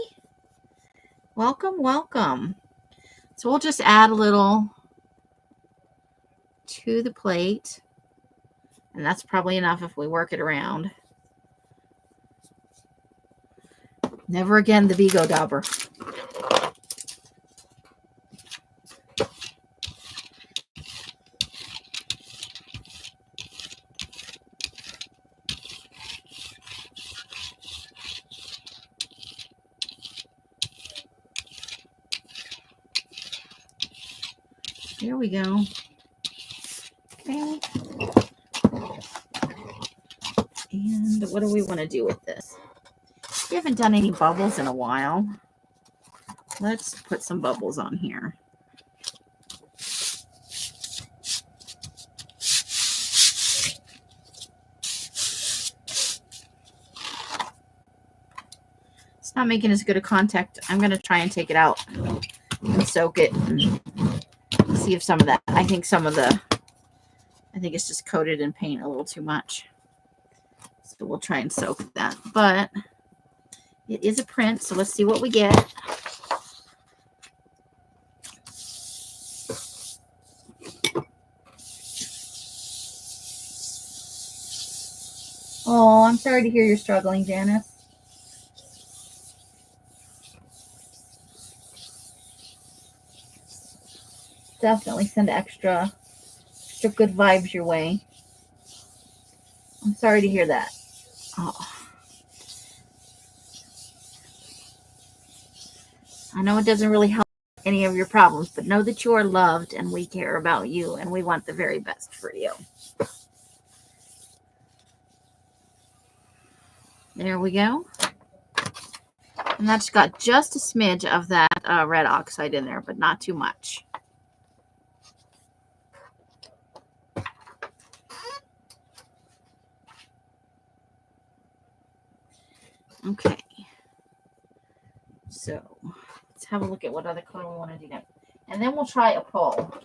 Welcome, welcome. So we'll just add a little to the plate. And that's probably enough if we work it around. Never again the bingo dauber. There we go. Okay. And what do we want to do with this? We haven't done any bubbles in a while. Let's put some bubbles on here. It's not making as good a contact. I'm going to try and take it out and soak it and see if some of that, I think it's just coated in paint a little too much. So we'll try and soak that. But it is a print, so let's see what we get. Oh, I'm sorry to hear you're struggling, Janice. Definitely send extra good vibes your way. I'm sorry to hear that. Oh. I know it doesn't really help any of your problems, but know that you are loved and we care about you and we want the very best for you. There we go. And that's got just a smidge of that red oxide in there, but not too much. Okay. So let's have a look at what other color we want to do next. And then we'll try a pull.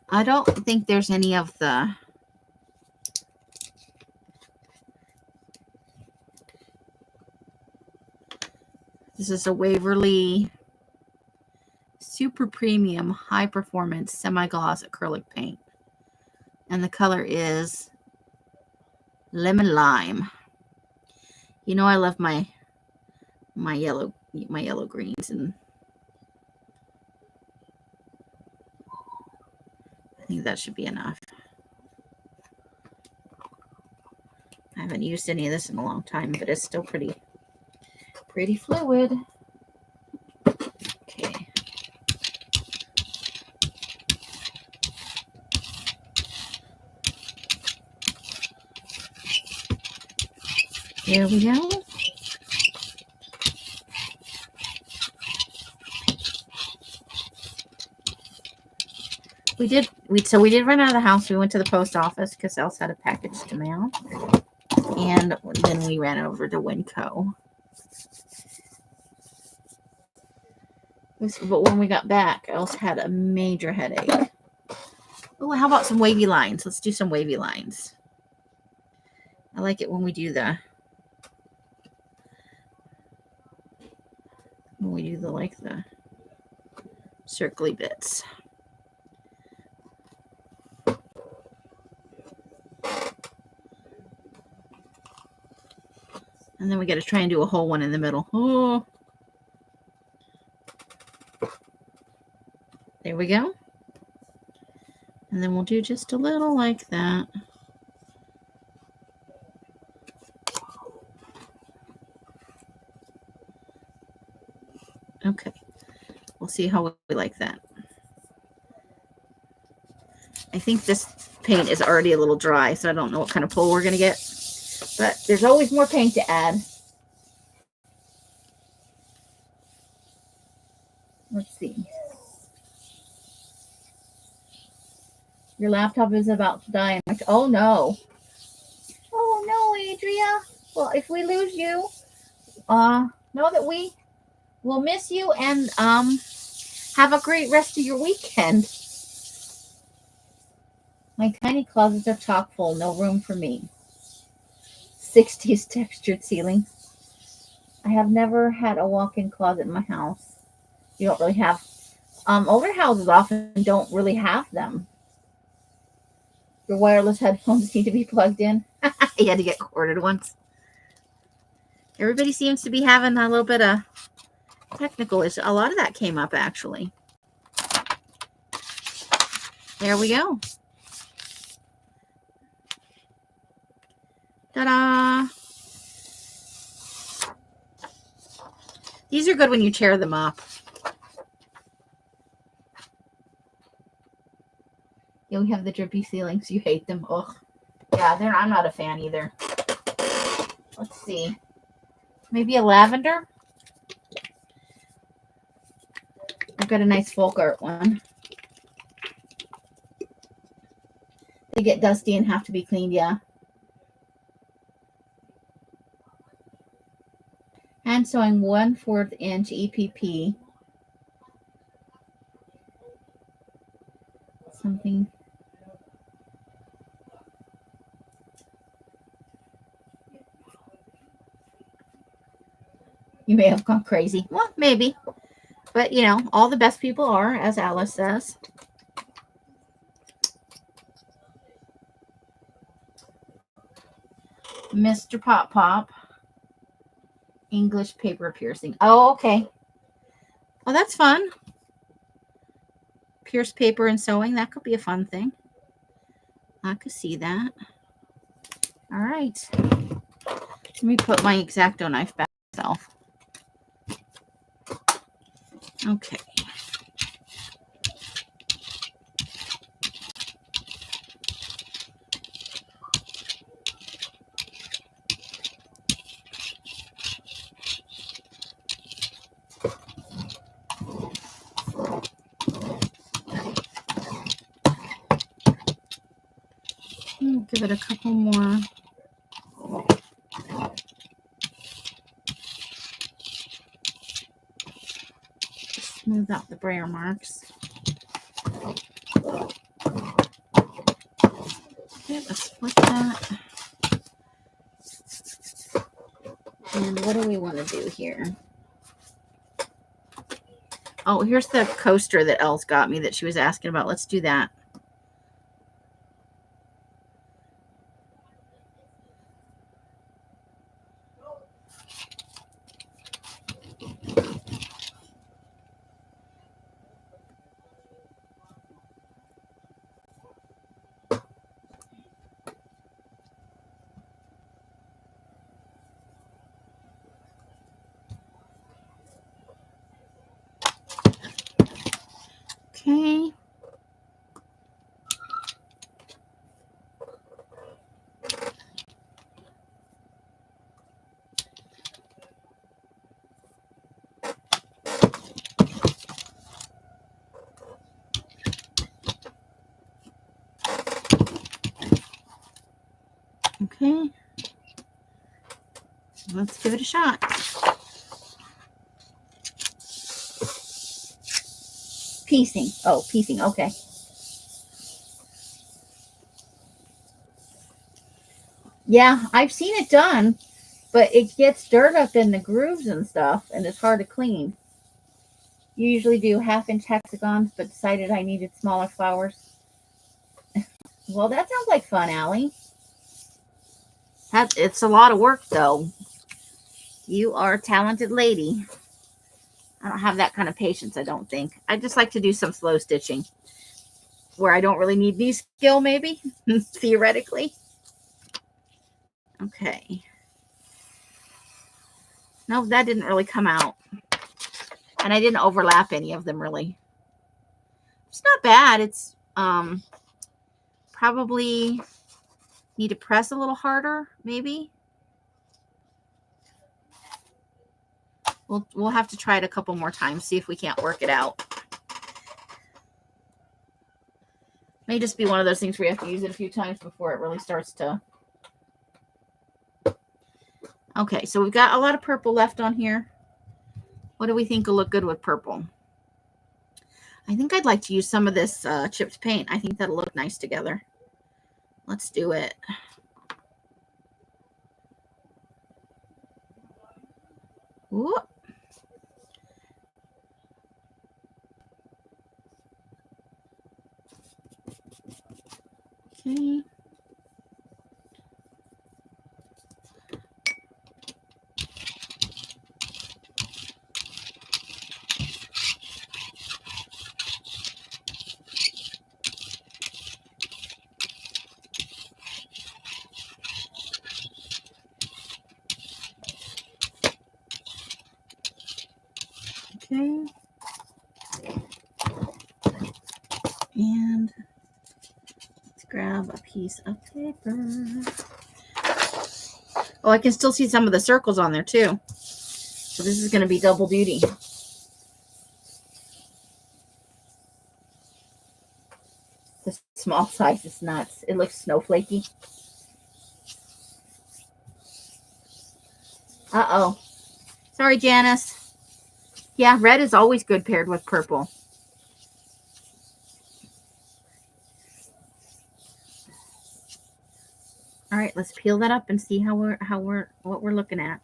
I don't think there's any of the this is a Waverly Super Premium High Performance Semi-Gloss Acrylic Paint. And the color is Lemon Lime. You know I love my yellow greens, and I think that should be enough. I haven't used any of this in a long time, but it's still pretty fluid. Okay. There we go. We did run out of the house. We went to the post office because Else had a package to mail. And then we ran over to Winco. But when we got back, Else had a major headache. Oh, how about some wavy lines? Let's do some wavy lines. I like it when we do the circly bits. And then we got to try and do a whole one in the middle. Oh, there we go. And then we'll do just a little like that. Okay. We'll see how we like that. I think this paint is already a little dry, so I don't know what kind of pull we're going to get. But there's always more paint to add. Let's see. Your laptop is about to die. Oh, no. Oh, no, Adria. Well, if we lose you, know that we will miss you and have a great rest of your weekend. My tiny closets are chock full. No room for me. 60s textured ceiling. I have never had a walk-in closet in my house. You don't really have. Older houses often don't really have them. Your wireless headphones need to be plugged in. You had to get corded once. Everybody seems to be having a little bit of technical issue. A lot of that came up, actually. There we go. Ta-da! These are good when you tear them up. Yeah, we have the drippy ceilings. You hate them. Ugh. Yeah, I'm not a fan either. Let's see. Maybe a lavender? I've got a nice folk art one. They get dusty and have to be cleaned, yeah. Hand sewing 1/4 inch EPP. Something. You may have gone crazy. Well, maybe. But, you know, all the best people are, as Alice says. Mr. Pop Pop. English paper piercing. Oh, okay. Well, that's fun. Pierce paper and sewing. That could be a fun thing. I could see that. All right. Let me put my X-Acto knife back myself. Okay. Give it a couple more. Smooth out the brayer marks. Okay, let's flip that. And what do we want to do here? Oh, here's the coaster that Elle's got me that she was asking about. Let's do that. Okay. Let's give it a shot. Piecing. Oh, piecing. Okay. Yeah, I've seen it done, but it gets dirt up in the grooves and stuff, and it's hard to clean. You usually do 1/2-inch hexagons, but decided I needed smaller flowers. Well, that sounds like fun, Allie. It's a lot of work, though. You are a talented lady. I don't have that kind of patience, I don't think. I just like to do some slow stitching where I don't really need any skill, maybe, theoretically. Okay. No, that didn't really come out. And I didn't overlap any of them, really. It's not bad. It's probably need to press a little harder, maybe. We'll have to try it a couple more times, see if we can't work it out. May just be one of those things where you have to use it a few times before it really starts to. Okay, so we've got a lot of purple left on here. What do we think will look good with purple? I think I'd like to use some of this chipped paint. I think that'll look nice together. Let's do it. Ooh. Okay. Okay. And let's grab a piece of paper. Oh, I can still see some of the circles on there too. So this is going to be double duty. The small size is nuts. It looks snowflakey. Uh-oh. Sorry, Janice. Yeah, red is always good paired with purple. All right, let's peel that up and see what we're looking at.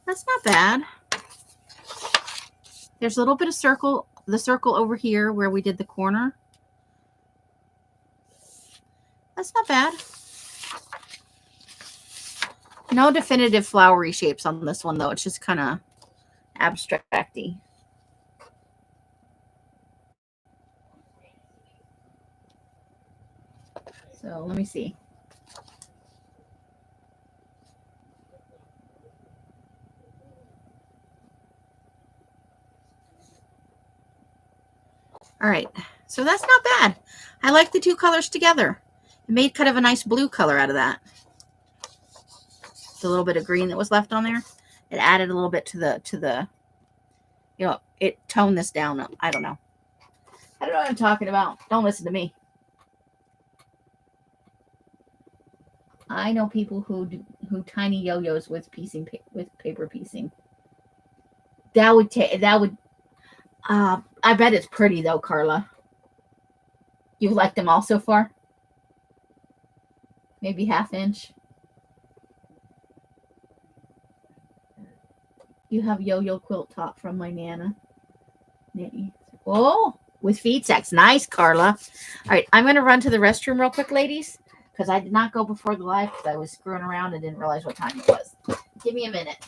That's not bad. There's a little bit of the circle over here where we did the corner. That's not bad. No definitive flowery shapes on this one, though. It's just kind of abstract-y. So let me see. All right, so that's not bad. I like the two colors together. It made kind of a nice blue color out of that. The little bit of green that was left on there, it added a little bit to the, you know, it toned this down. I don't know. I don't know what I'm talking about. Don't listen to me. I know people who tiny yo-yos with paper piecing. That would take. That would. I bet it's pretty though, Carla. You've liked them all so far? Maybe 1/2 inch. You have yo-yo quilt top from my Nana. Oh, with feed sacks. Nice, Carla. All right, I'm going to run to the restroom real quick, ladies, because I did not go before the live because I was screwing around and didn't realize what time it was. Give me a minute.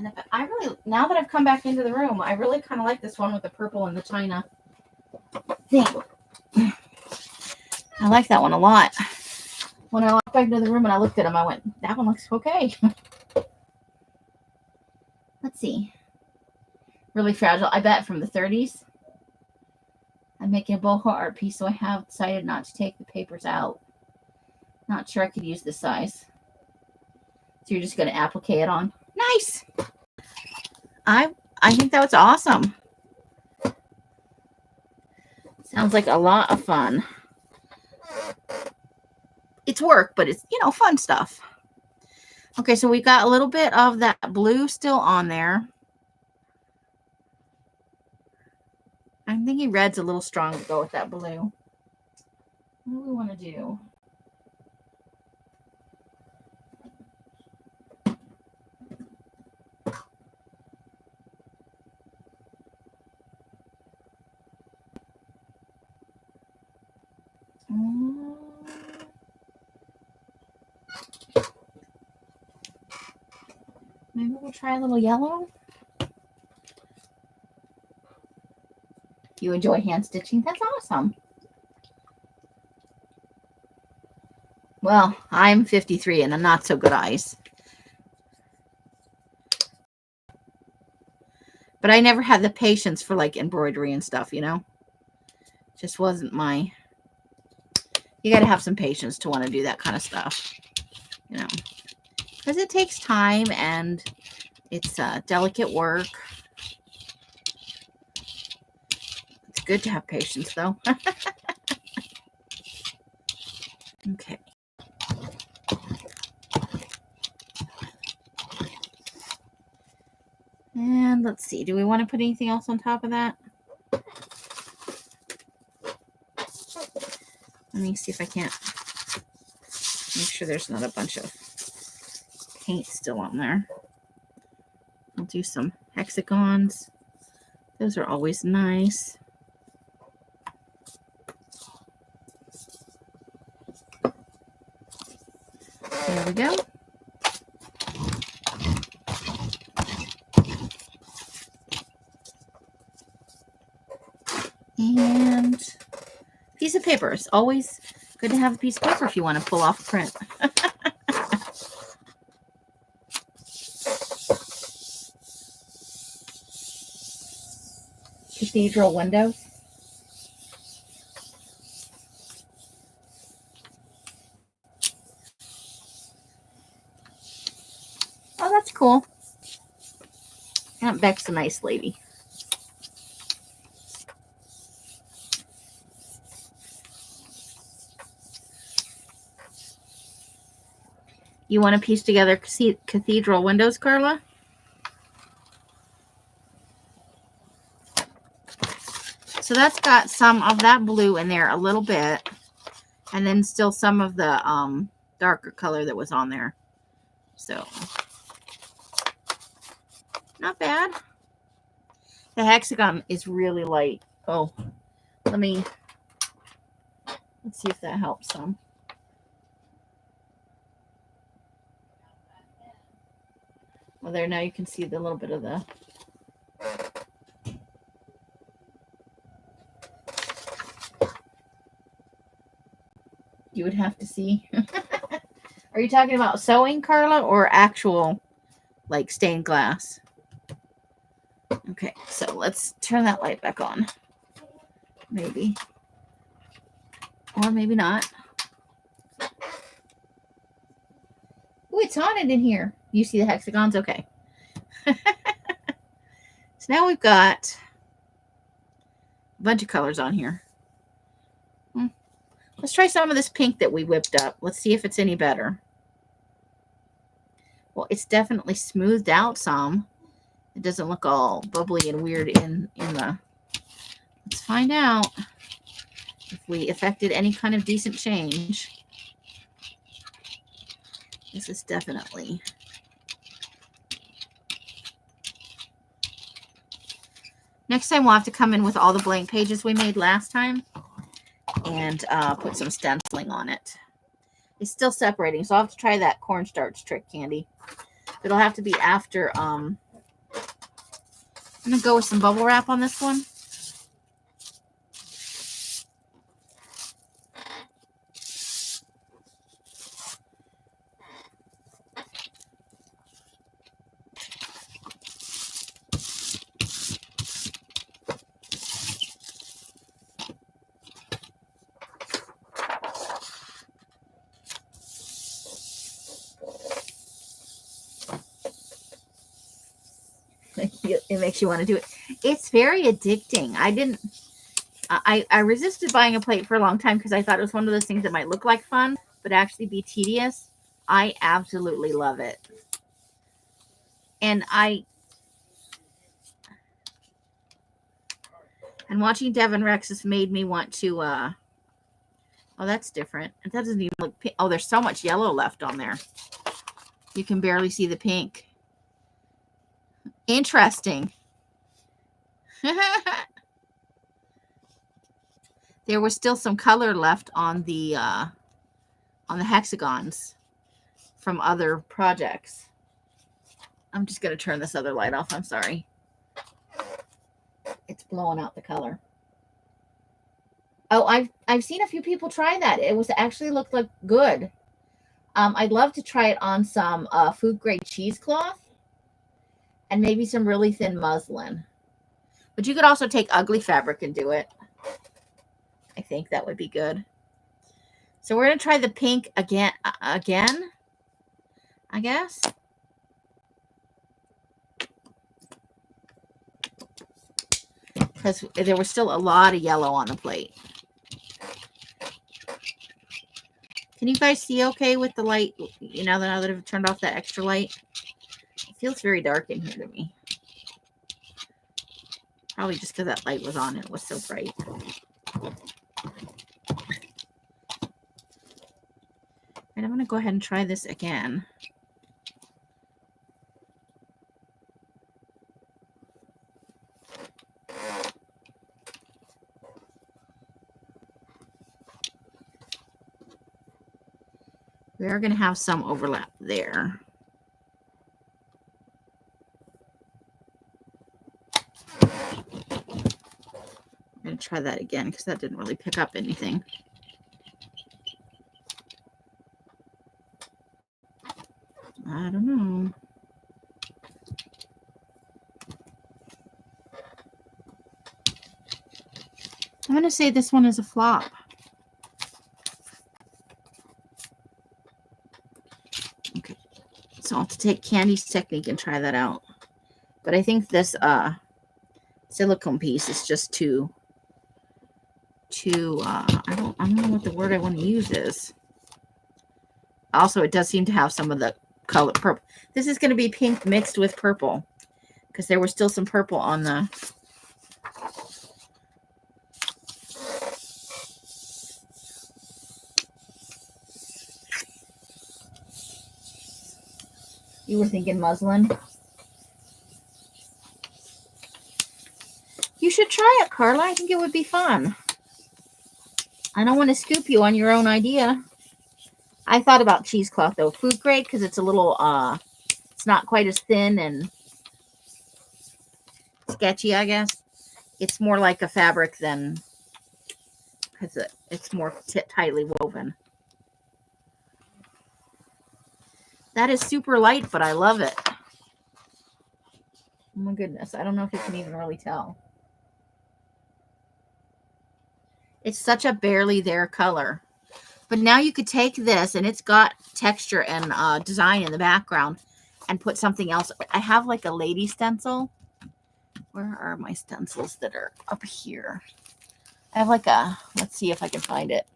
And I really, now that I've come back into the room, I really kind of like this one with the purple and the china thing. I like that one a lot. When I walked back into the room and I looked at them, I went, that one looks okay. Let's see. Really fragile. I bet from the 30s. I'm making a boho art piece, so I have decided not to take the papers out. Not sure I could use this size. So you're just going to applique it on. Nice. I think that was awesome. Sounds like a lot of fun. It's work, but it's, you know, fun stuff. Okay, so we got a little bit of that blue still on there. I'm thinking red's a little strong to go with that blue. What do we want to do? Maybe we'll try a little yellow. You enjoy hand stitching? That's awesome. Well, I'm 53 and I'm not so good eyes. But I never had the patience for like embroidery and stuff, you know? Just wasn't my... You got to have some patience to want to do that kind of stuff, you know? Because it takes time and it's delicate work. It's good to have patience, though. Okay. And let's see. Do we want to put anything else on top of that? Let me see if I can't make sure there's not a bunch of paint still on there. I'll do some hexagons. Those are always nice. There we go. And piece of paper. It's always good to have a piece of paper if you want to pull off a print. Cathedral windows. Oh, that's cool. Aunt Beck's a nice lady. You want to piece together cathedral windows, Carla? So that's got some of that blue in there a little bit. And then still some of the darker color that was on there. So, not bad. The hexagon is really light. Oh, let's see if that helps some. Well, there, now you can see the little bit of the... You would have to see. Are you talking about sewing, Carla, or actual, like, stained glass? Okay, so let's turn that light back on. Maybe. Or maybe not. Oh, it's haunted in here. You see the hexagons? Okay. So now we've got a bunch of colors on here. Let's try some of this pink that we whipped up. Let's see if it's any better. Well, it's definitely smoothed out some. It doesn't look all bubbly and weird in the... Let's find out if we affected any kind of decent change. This is definitely... Next time we'll have to come in with all the blank pages we made last time and put some stenciling on it. It's still separating, so I'll have to try that cornstarch trick, Candy. It'll have to be after I'm going to go with some bubble wrap on this one. It makes you want to do it. It's very addicting. I resisted buying a plate for a long time because I thought it was one of those things that might look like fun, but actually be tedious. I absolutely love it. And watching Devon Rex has made me want to, oh, that's different. It doesn't even look pink. Oh, there's so much yellow left on there. You can barely see the pink. Interesting. There was still some color left on the hexagons from other projects. I'm just going to turn this other light off. I'm sorry. It's blowing out the color. Oh, I've seen a few people try that. It was actually looked like good. I'd love to try it on some food grade cheesecloth and maybe some really thin muslin. But you could also take ugly fabric and do it. I think that would be good. So we're going to try the pink again, I guess. Because there was still a lot of yellow on the plate. Can you guys see okay with the light? You know, now that I've turned off that extra light? It feels very dark in here to me. Probably just because that light was on and it was so bright. And I'm going to go ahead and try this again. We are going to have some overlap there. I'm going to try that again because that didn't really pick up anything. I don't know. I'm going to say this one is a flop. Okay. So I'll have to take Candy's technique and try that out. But I think this silicone piece is just too I don't know what the word I want to use is. Also, it does seem to have some of the color purple. This is going to be pink mixed with purple because there was still some purple on the. You were thinking muslin? You should try it, Carla. I think it would be fun. I don't want to scoop you on your own idea. I thought about cheesecloth, though. Food grade, because it's a little, it's not quite as thin and sketchy, I guess. It's more like a fabric than, because it's more tightly woven. That is super light, but I love it. Oh my goodness. I don't know if you can even really tell. It's such a barely there color. But now you could take this, and it's got texture and design in the background, and put something else. I have like a lady stencil. Where are my stencils that are up here? I have like a, let's see if I can find it.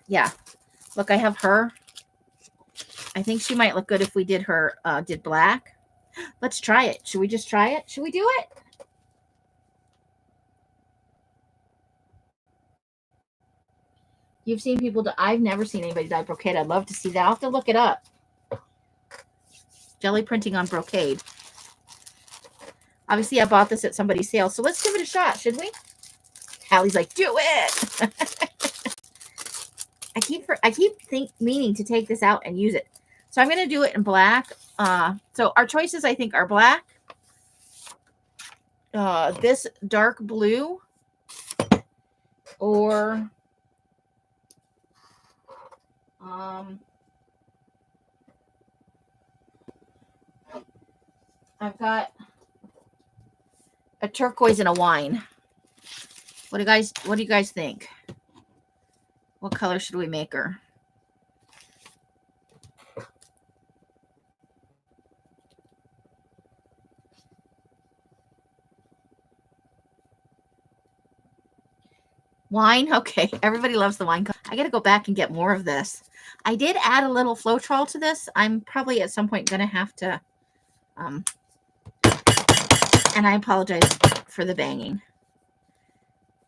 Yeah. Look, I have her. I think she might look good if we did her, did black. Let's try it. Should we just try it? Should we do it? You've seen people do, I've never seen anybody dye brocade. I'd love to see that. I'll have to look it up. Jelly printing on brocade. Obviously, I bought this at somebody's sale, so let's give it a shot, should we? Hallie's like, do it. I keep meaning to take this out and use it. So I'm going to do it in black. So our choices, I think, are black, this dark blue or I've got a turquoise and a wine. What do you guys think? What color should we make her? Wine? Okay. Everybody loves the wine. I got to go back and get more of this. I did add a little Floetrol to this. I'm probably at some point going to have to, and I apologize for the banging.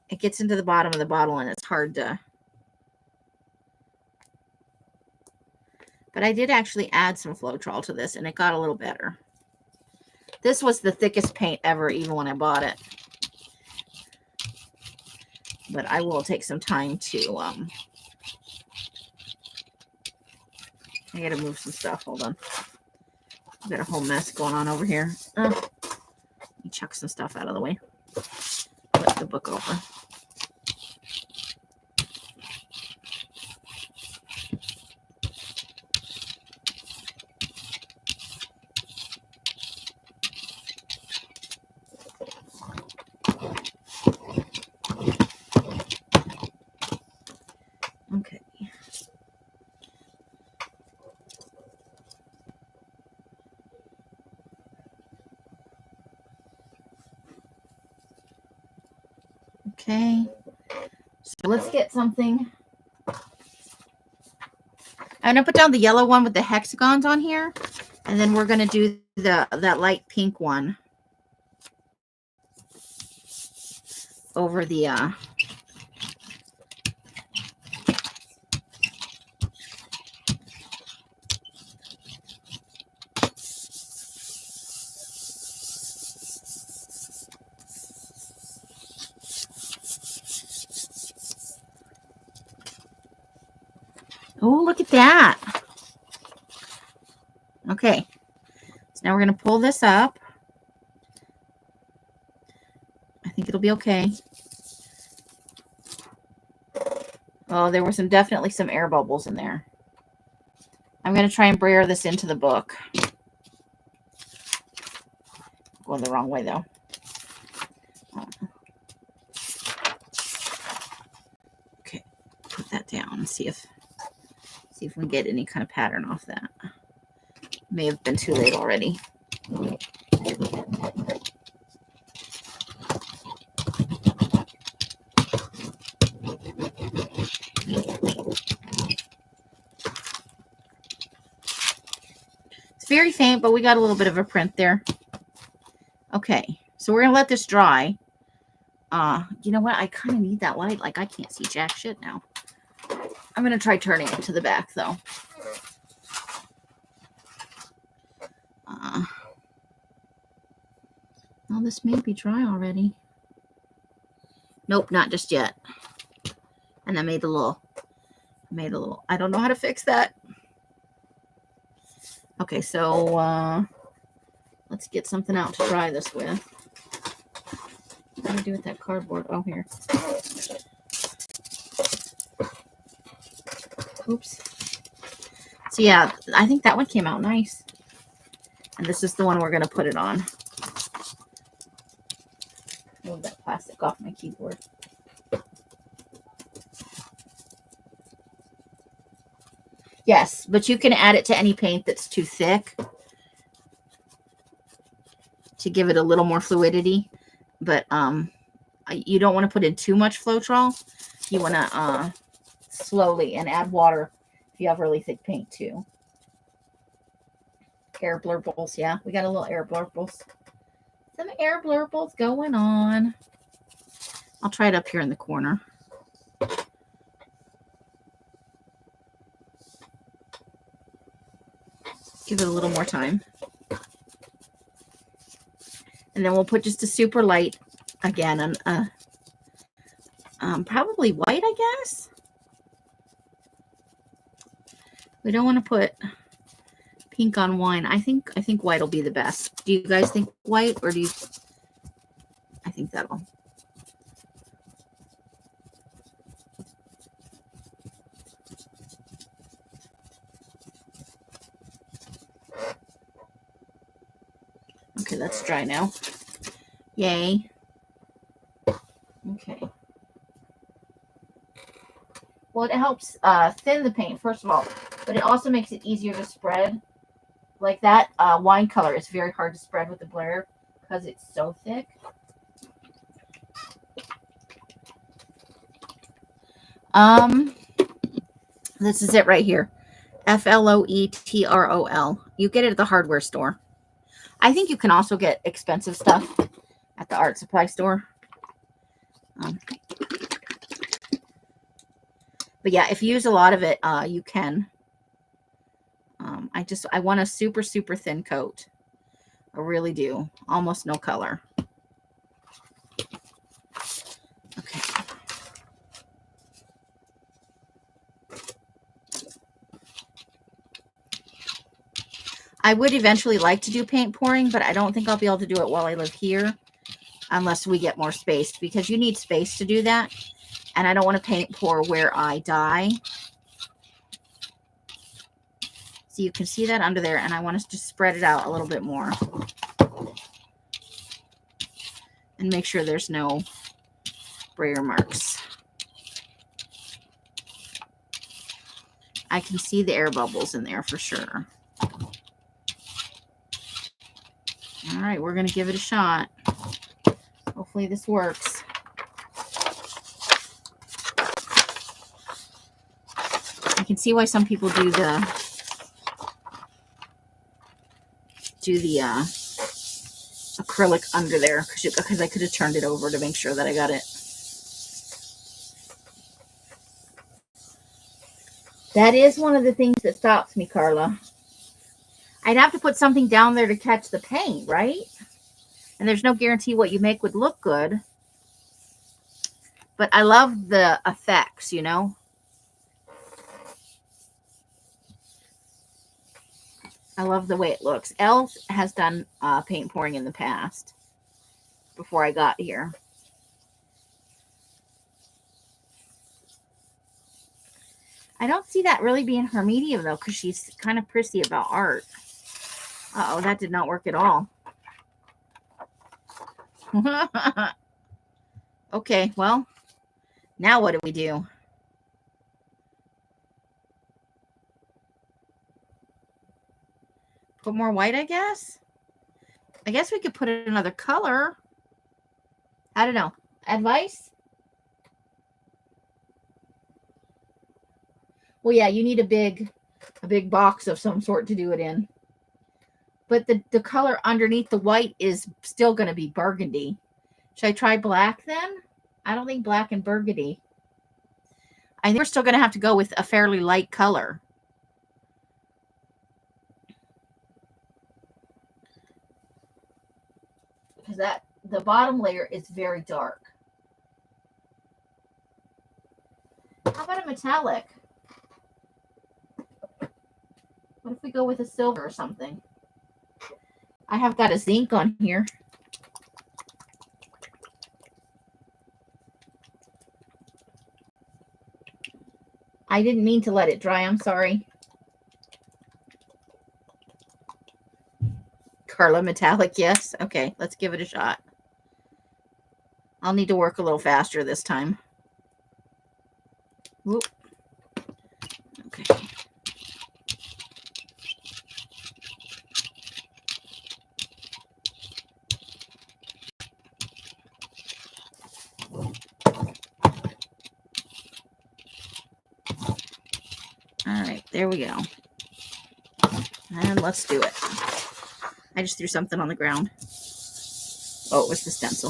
It gets into the bottom of the bottle and it's hard to, but I did actually add some Floetrol to this and it got a little better. This was the thickest paint ever, even when I bought it. But I will take some time to, I gotta move some stuff. Hold on. I've got a whole mess going on over here. Let me chuck some stuff out of the way. Flip the book over. Okay. Okay. So let's get something. I'm gonna put down the yellow one with the hexagons on here, and then we're gonna do that light pink one over the oh, look at that. Okay, so now we're going to pull this up. I think it'll be okay. Oh, there were definitely some air bubbles in there. I'm going to try and brayer this into the book. Going the wrong way, though. Okay, put that down and see if we can get any kind of pattern off that. May have been too late already. It's very faint, but we got a little bit of a print there. Okay, so we're gonna let this dry. You know what? I kind of need that light. Like, I can't see jack shit now. I'm gonna try turning it to the back, though. Well, this may be dry already. Nope, not just yet. And I made a little, I don't know how to fix that. Okay, so let's get something out to dry this with. What do I do with that cardboard? Oh, here. Oops. So yeah, I think that one came out nice. And this is the one we're going to put it on. Move that plastic off my keyboard. Yes, but you can add it to any paint that's too thick to give it a little more fluidity. But you don't want to put in too much Floetrol. You want to slowly and add water if you have really thick paint too. Air blurbles, yeah, we got a little air blurbles. Some air blurbles going on. I'll try it up here in the corner. Give it a little more time. And then we'll put just a super light again on probably white, I guess. We don't want to put pink on wine. I think white will be the best. Do you guys think white, or do you? think that'll... Okay, that's dry now. Yay. Okay. Well, it helps thin the paint, first of all, but it also makes it easier to spread. Like that wine color is very hard to spread with the Blair because it's so thick. This is it right here. Floetrol. You get it at the hardware store. I think you can also get expensive stuff at the art supply store. But yeah, if you use a lot of it, you can. I want a super, super thin coat. I really do. Almost no color. Okay. I would eventually like to do paint pouring, but I don't think I'll be able to do it while I live here unless we get more space, because you need space to do that. And I don't want to paint pour where I dye. So you can see that under there, and I want to just spread it out a little bit more. And make sure there's no brayer marks. I can see the air bubbles in there for sure. All right, we're going to give it a shot. Hopefully this works. I can see why some people do the acrylic under there, because I could have turned it over to make sure that I got it. That is one of the things that stops me, Carla. I'd have to put something down there to catch the paint, right? And there's no guarantee what you make would look good. But I love the effects, you know? I love the way it looks. Elle has done paint pouring in the past before I got here. I don't see that really being her medium, though, because she's kind of prissy about art. Uh-oh, that did not work at all. Okay, well, now what do we do? Put more white, I guess? I guess we could put another color. I don't know. Advice? Well, yeah, you need a big box of some sort to do it in. But the color underneath the white is still going to be burgundy. Should I try black then? I don't think black and burgundy. I think we're still going to have to go with a fairly light color. Because the bottom layer is very dark. How about a metallic? What if we go with a silver or something? I have got a zinc on here. I didn't mean to let it dry. I'm sorry. Carla, metallic, yes. Okay, let's give it a shot. I'll need to work a little faster this time. Whoop. Okay. All right, there we go. And let's do it. I just threw something on the ground. Oh, it was the stencil.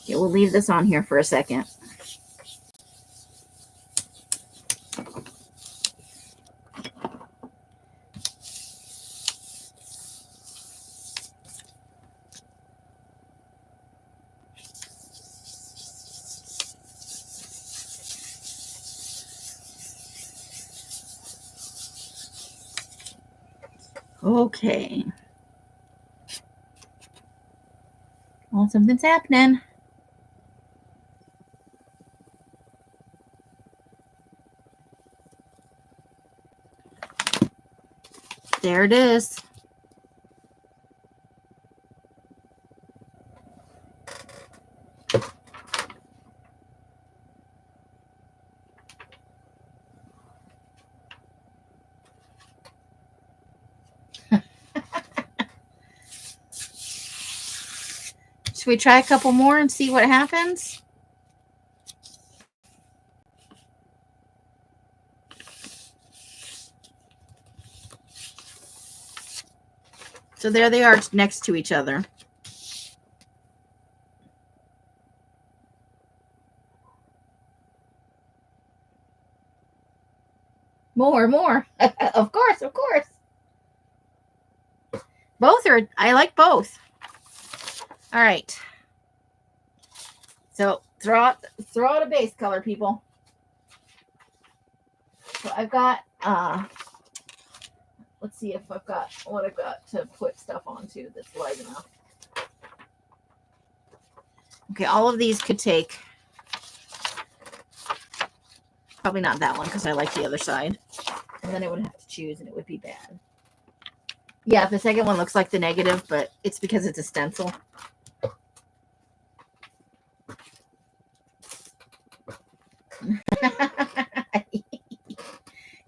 Okay, we'll leave this on here for a second. Okay. Well, something's happening. There it is. Should we try a couple more and see what happens? So there they are next to each other. More. Of course. Both are, I like both. All right. So throw out a base color, people. So I've got, let's see if I've got what I've got to put stuff onto that's light enough. Okay, all of these could take, probably not that one because I like the other side. And then I would have to choose and it would be bad. Yeah, the second one looks like the negative, but it's because it's a stencil.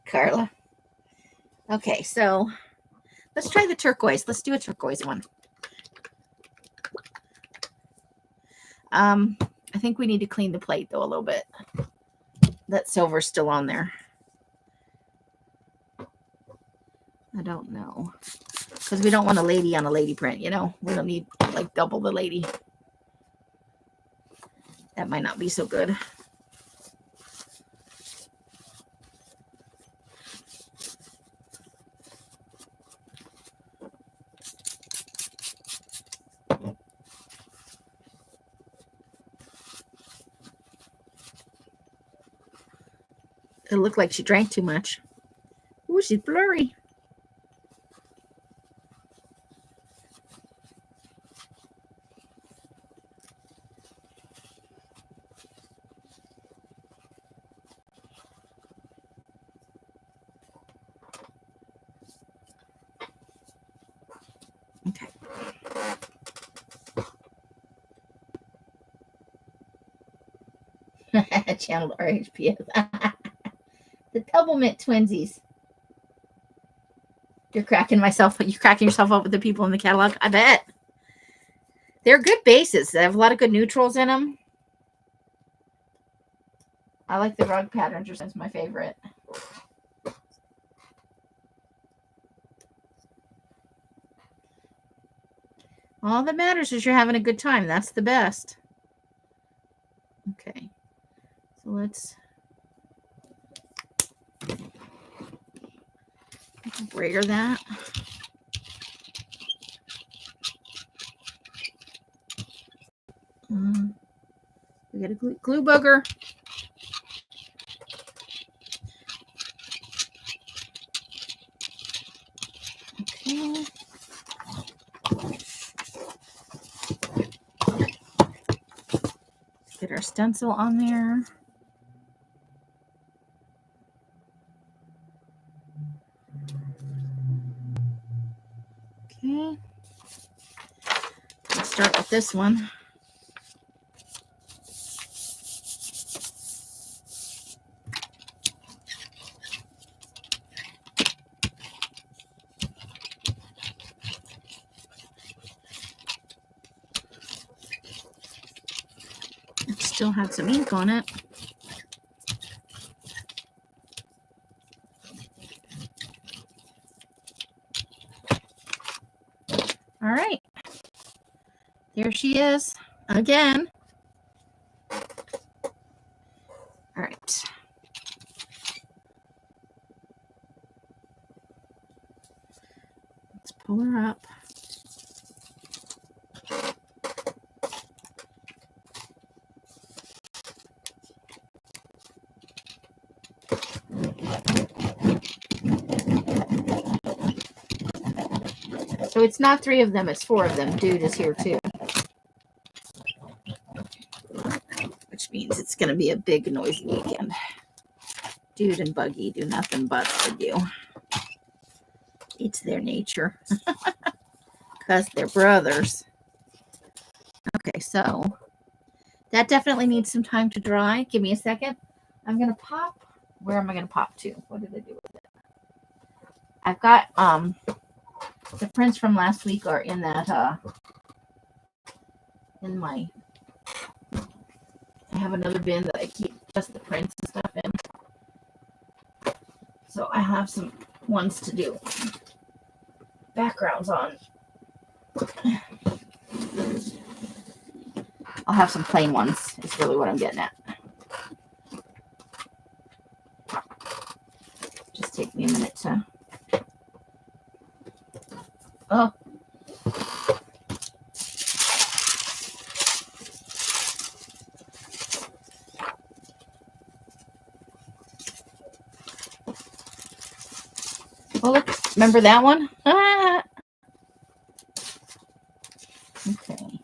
Carla. Okay, so let's try the turquoise. Let's do a turquoise one. I think we need to clean the plate though a little bit. That silver's still on there. I don't know. Because we don't want a lady on a lady print, you know. We don't need like double the lady. That might not be so good. It looked like she drank too much. Ooh, she's blurry. Okay. Channeled RHPS. The Doublemint twinsies. You're cracking yourself up with the people in the catalog. I bet. They're good bases. They have a lot of good neutrals in them. I like the rug patterns. It's my favorite. All that matters is you're having a good time. That's the best. Okay. So let's brayer that. We got a glue booger. Okay. Get our stencil on there. Okay. Let's start with this one. It still had some ink on it. All right. There she is again. All right. Let's pull her up. So it's not 3 of them, it's 4 of them. Dude is here too. Which means it's going to be a big noisy weekend. Dude and Buggy do nothing but argue. It's their nature. Because they're brothers. Okay, so that definitely needs some time to dry. Give me a second. I'm going to pop. Where am I going to pop to? What did I do with it? I've got the prints from last week are in that in my, I have another bin that I keep just the prints and stuff in. So I have some ones to do backgrounds on. I'll have some plain ones is really what I'm getting at. Just take me a minute to, oh. Oh, look, remember that one? Ah. Okay.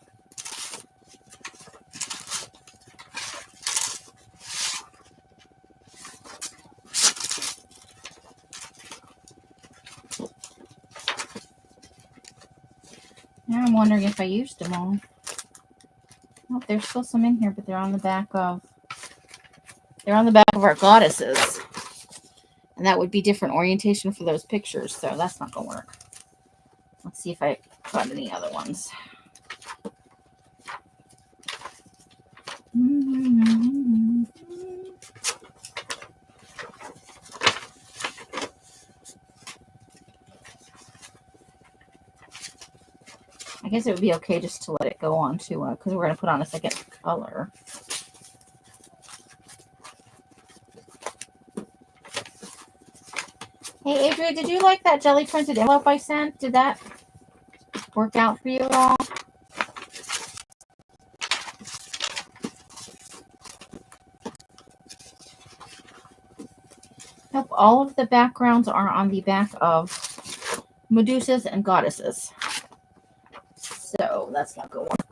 Now I'm wondering if I used them all. Oh, there's still some in here, but they're on the back of our goddesses. And that would be different orientation for those pictures, so that's not going to work. Let's see if I got any other ones. I guess it would be okay just to let it go on to, because we're going to put on a second color. Hey, Adria, did you like that jelly printed envelope I sent? Did that work out for you at all? Nope, all of the backgrounds are on the back of Medusas and Goddesses. So that's not going to work.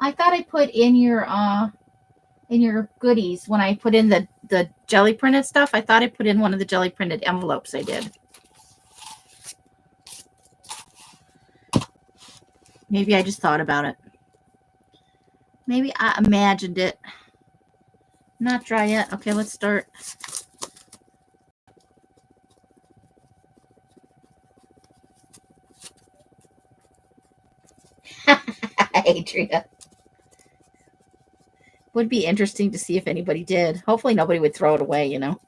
I thought I put in your goodies when I put in the jelly printed stuff. I thought I put in one of the jelly printed envelopes I did. Maybe I just thought about it. Maybe I imagined it. Not dry yet. Okay, let's start. Adria. Would be interesting to see if anybody did. Hopefully nobody would throw it away, you know.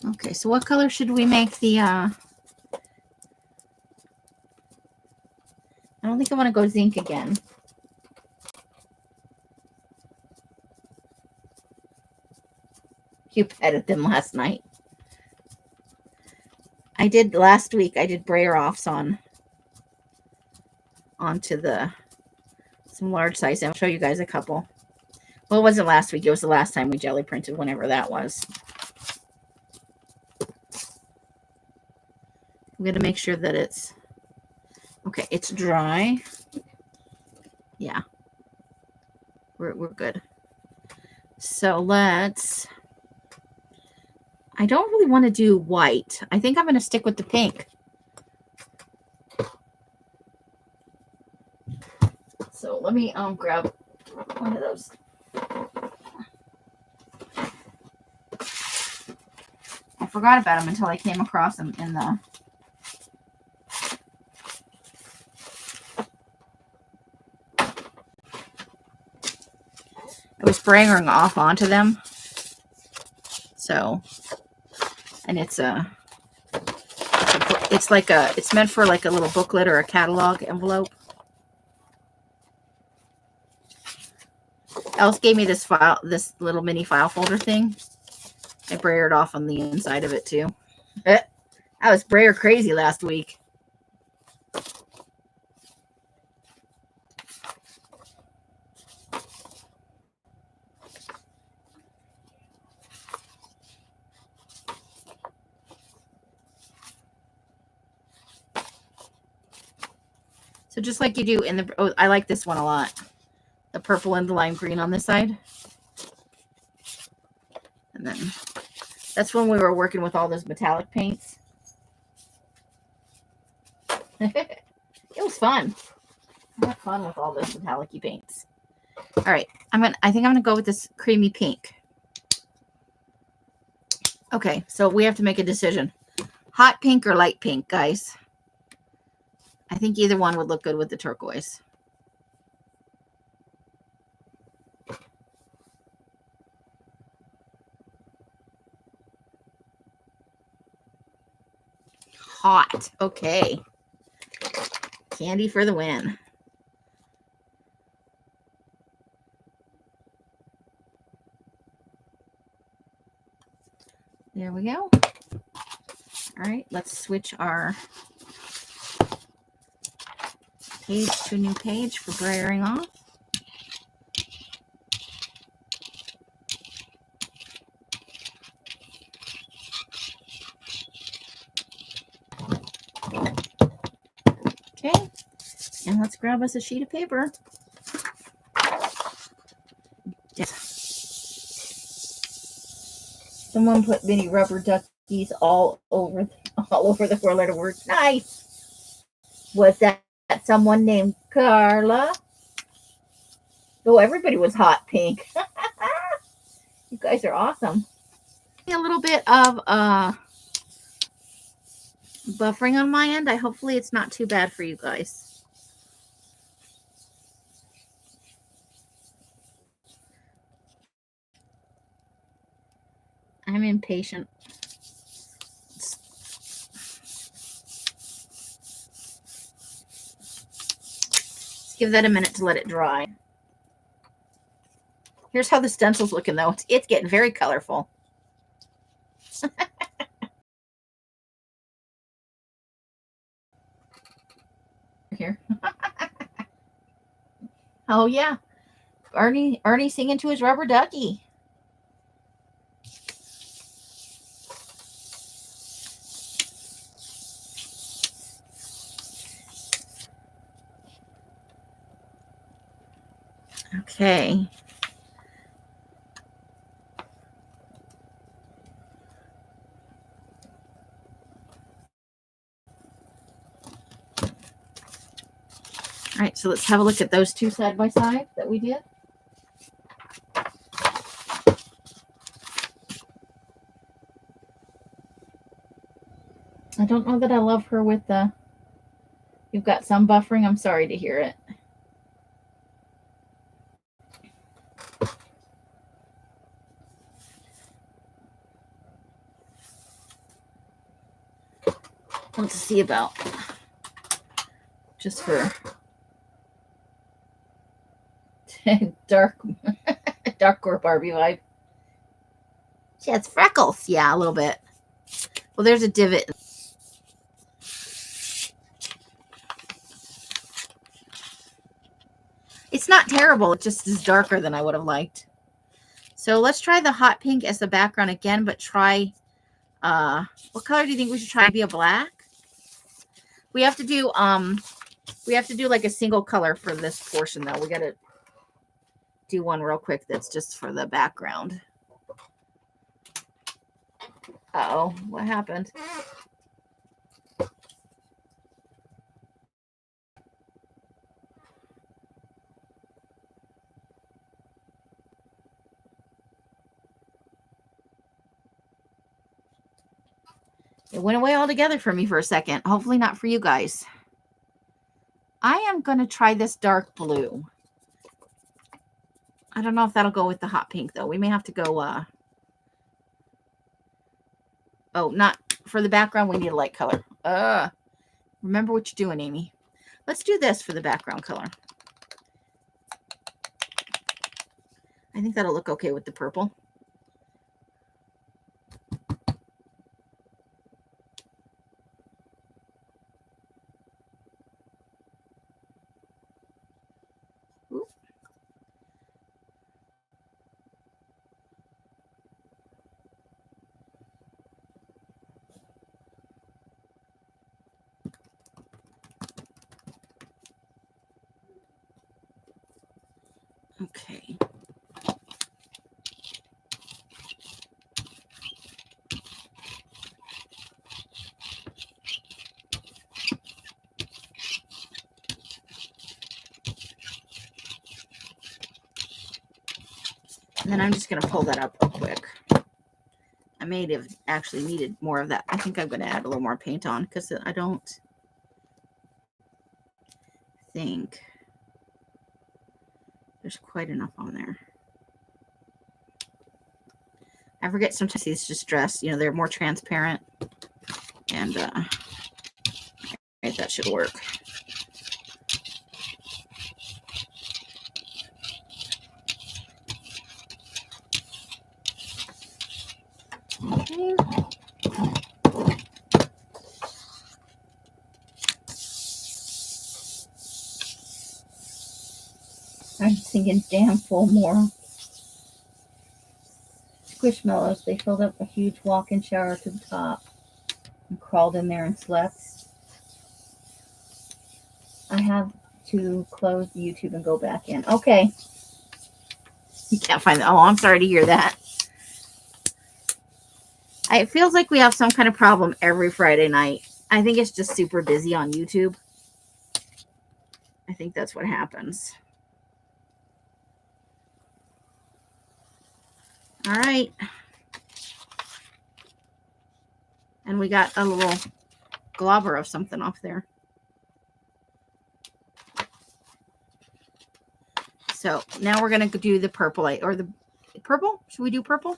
Okay, so what color should we make the I don't think I want to go zinc again. You petted them last night. I did last week. I did brayer offs onto some large size. I'll show you guys a couple. Well, it wasn't last week. It was the last time we jelly printed, whenever that was. I'm going to make sure that it's okay. It's dry. Yeah, we're good. So let's. I don't really want to do white. I think I'm going to stick with the pink. So let me grab one of those. I forgot about them until I came across them in the. I was spraying off onto them. So, and it's meant for like a little booklet or a catalog envelope. Alice gave me this little mini file folder thing. I brayered off on the inside of it too. I was sprayer crazy last week. So just like you do in the, oh, I like this one a lot. The purple and the lime green on this side. And then that's when we were working with all those metallic paints. It was fun. I had fun with all those metallic-y paints. All right, I think I'm gonna go with this creamy pink. Okay, so we have to make a decision. Hot pink or light pink, guys? I think either one would look good with the turquoise. Hot. Okay. Candy for the win. There we go. All right, let's switch our page to a new page for brayering off. Okay, and let's grab us a sheet of paper. Yes. Someone put mini rubber duckies all over the four-letter word. Nice. Was that someone named Carla? Oh, everybody was hot pink. You guys are awesome. A little bit of buffering on my end. Hopefully it's not too bad for you guys. I'm impatient. Let's give that a minute to let it dry. Here's how the stencil's looking, though. It's getting very colorful. Here. Oh, yeah. Ernie singing to his rubber ducky. Okay. All right, so let's have a look at those two side by side that we did. I don't know that I love her with the, you've got some buffering. I'm sorry to hear it. Let's see about just for darkcore Barbie vibe. She has freckles. Yeah, a little bit. Well, there's a divot. It's not terrible. It just is darker than I would have liked. So let's try the hot pink as the background again, but try, what color do you think we should try? Maybe a black? We have to do like a single color for this portion though. We got to do one real quick that's just for the background. Uh-oh, what happened? It went away altogether for me for a second. Hopefully not for you guys. I am going to try this dark blue. I don't know if that'll go with the hot pink, though. We may have to go... Oh, not for the background. We need a light color. Remember what you're doing, Amy. Let's do this for the background color. I think that'll look okay with the purple. Okay. And then I'm just going to pull that up real quick. I may have actually needed more of that. I think I'm going to add a little more paint on because I don't think there's quite enough on there. I forget sometimes these distress, you know, they're more transparent. And right, that should work. Okay. I'm thinking damn full more Squishmallows. They filled up a huge walk-in shower to the top and crawled in there and slept. I have to close the YouTube and go back in. Okay. You can't find that. Oh, I'm sorry to hear that. It feels like we have some kind of problem every Friday night. I think it's just super busy on YouTube. I think that's what happens. All right. And we got a little globber of something off there. So now we're going to do the purple, or the purple. Should we do purple?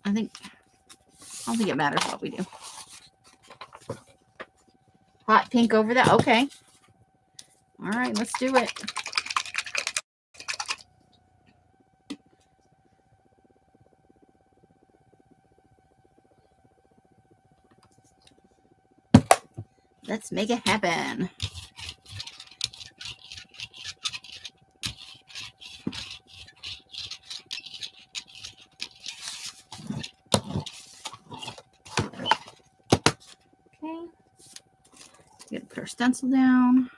I don't think it matters what we do. Hot pink over that. Okay. All right, let's do it. Let's make it happen. Okay. We're going to put our stencil down.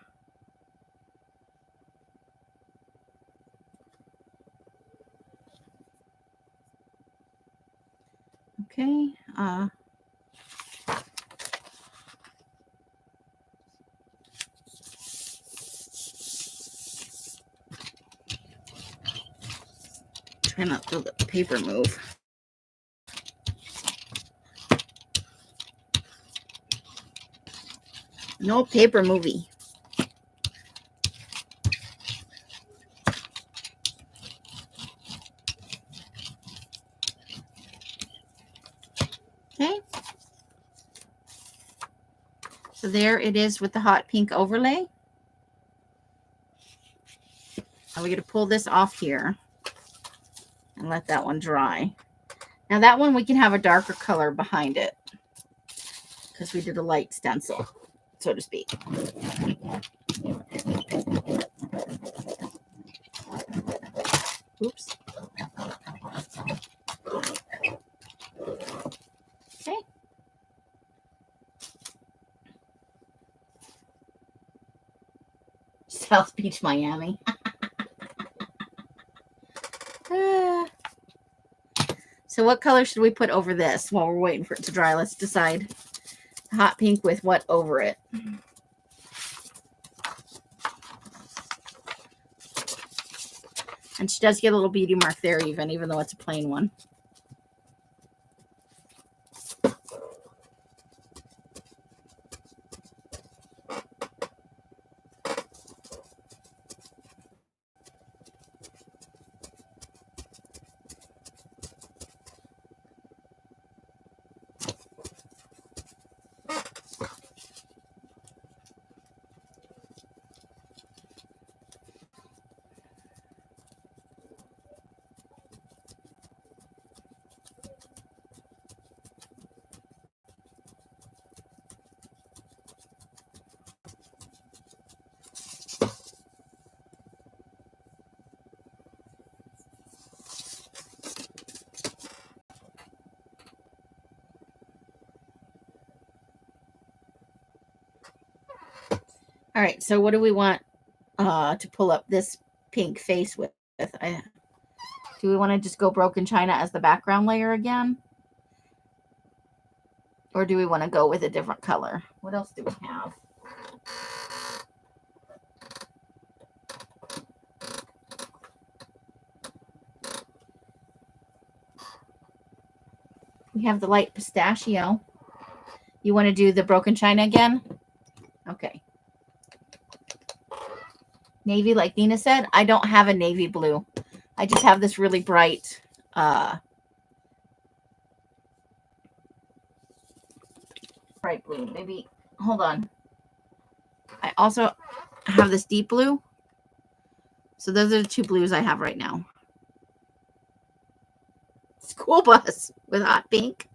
Okay. Try not to let the paper move. No paper movie. Okay. So there it is with the hot pink overlay. Now we're going to pull this off here and let that one dry. Now that one we can have a darker color behind it because we did a light stencil, so to speak. Oops. Okay. South Beach, Miami. So what color should we put over this while we're waiting for it to dry? Let's decide. Hot pink with what over it? And she does get a little beauty mark there even though it's a plain one. All right, so what do we want to pull up this pink face with? Do we want to just go broken china as the background layer again? Or do we want to go with a different color? What else do we have? We have the light pistachio. You want to do the broken china again? Okay. Navy, like Nina said, I don't have a navy blue. I just have this really bright bright blue. Maybe, hold on. I also have this deep blue. So those are the two blues I have right now. School bus with hot pink.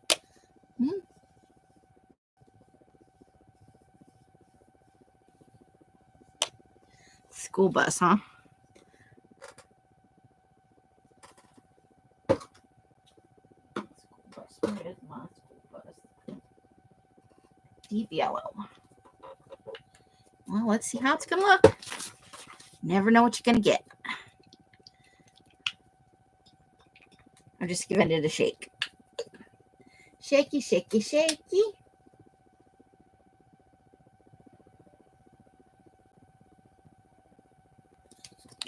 School bus, huh? School bus. Where is my school bus? Deep yellow. Well, let's see how it's going to look. Never know what you're going to get. I'm just giving it a shake. Shaky, shaky, shaky.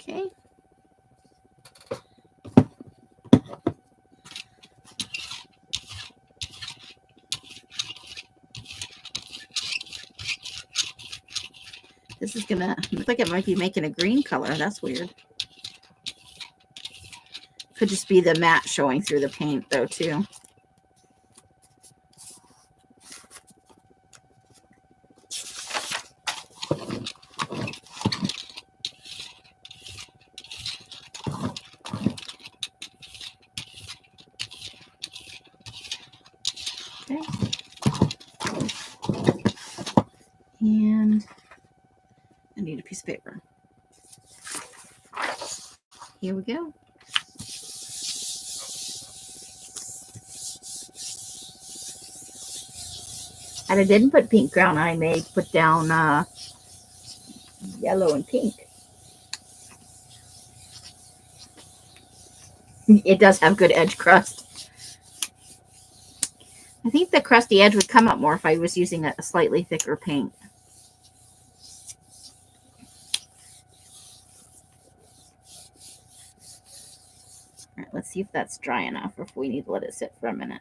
Okay. This is going to look like it might be making a green color. That's weird. Could just be the matte showing through the paint, though, too. Okay. And I need a piece of paper. Here we go. And I didn't put pink ground. I may put down yellow and pink. It does have good edge crust. I think the crusty edge would come up more if I was using a slightly thicker paint. All right, let's see if that's dry enough or if we need to let it sit for a minute.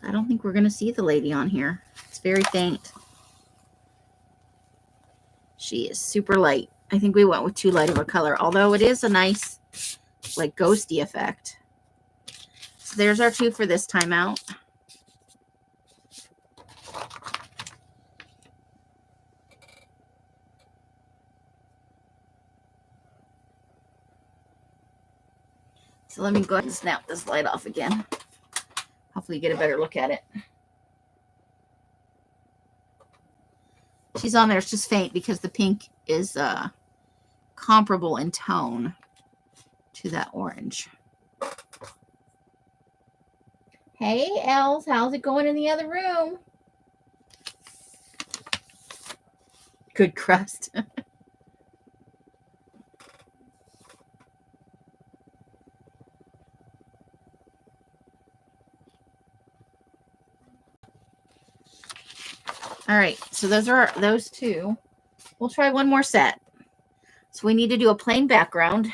I don't think we're going to see the lady on here. It's very faint. She is super light. I think we went with too light of a color, although it is a nice, like, ghosty effect. So there's our two for this time out. So let me go ahead and snap this light off again. Hopefully you get a better look at it. She's on there. It's just faint because the pink is comparable in tone to that orange. Hey, Els. How's it going in the other room? Good crust. All right, so those are those two. We'll try one more set. So we need to do a plain background.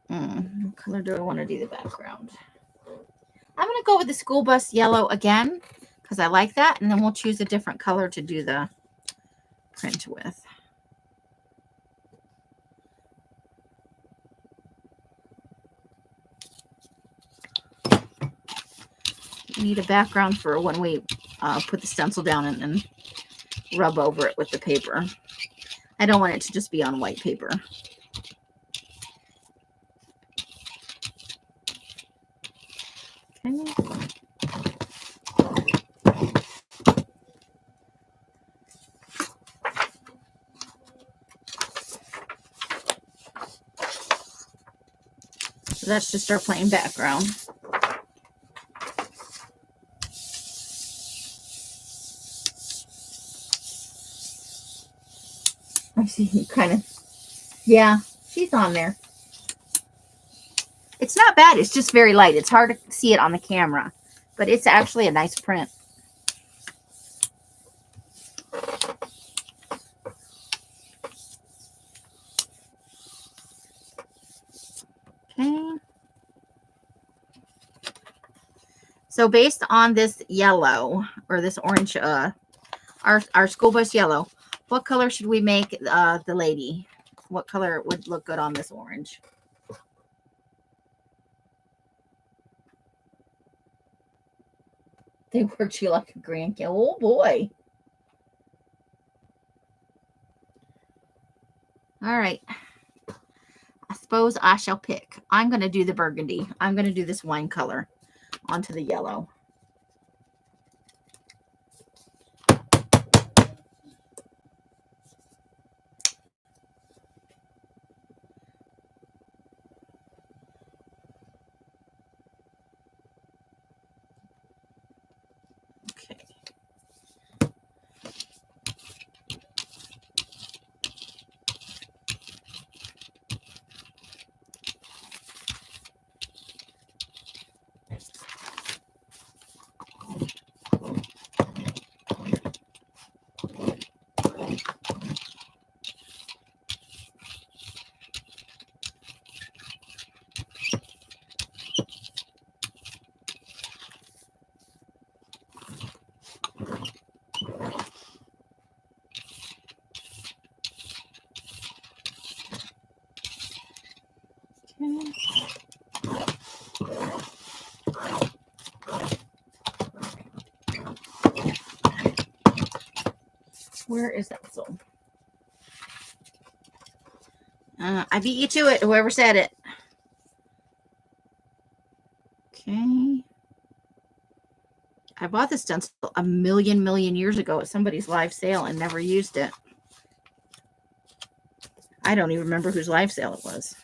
What color do I want to do the background? I'm going to go with the school bus yellow again because I like that. And then we'll choose a different color to do the print with. We need a background for when we put the stencil down and rub over it with the paper. I don't want it to just be on white paper. Okay. So that's just our plain background. I see you kind of, yeah, she's on there. It's not bad. It's just very light. It's hard to see it on the camera, but it's actually a nice print. Okay. So based on this yellow or this orange, our school bus yellow, what color should we make the lady? What color would look good on this orange? They worked you like a grandkid. Oh boy. All right. I suppose I shall pick. I'm going to do the burgundy. I'm going to do this wine color onto the yellow. Okay. Where is that soul? I beat you to it, whoever said it. Okay. I bought this stencil a million years ago at somebody's live sale and never used it. I don't even remember whose live sale it was.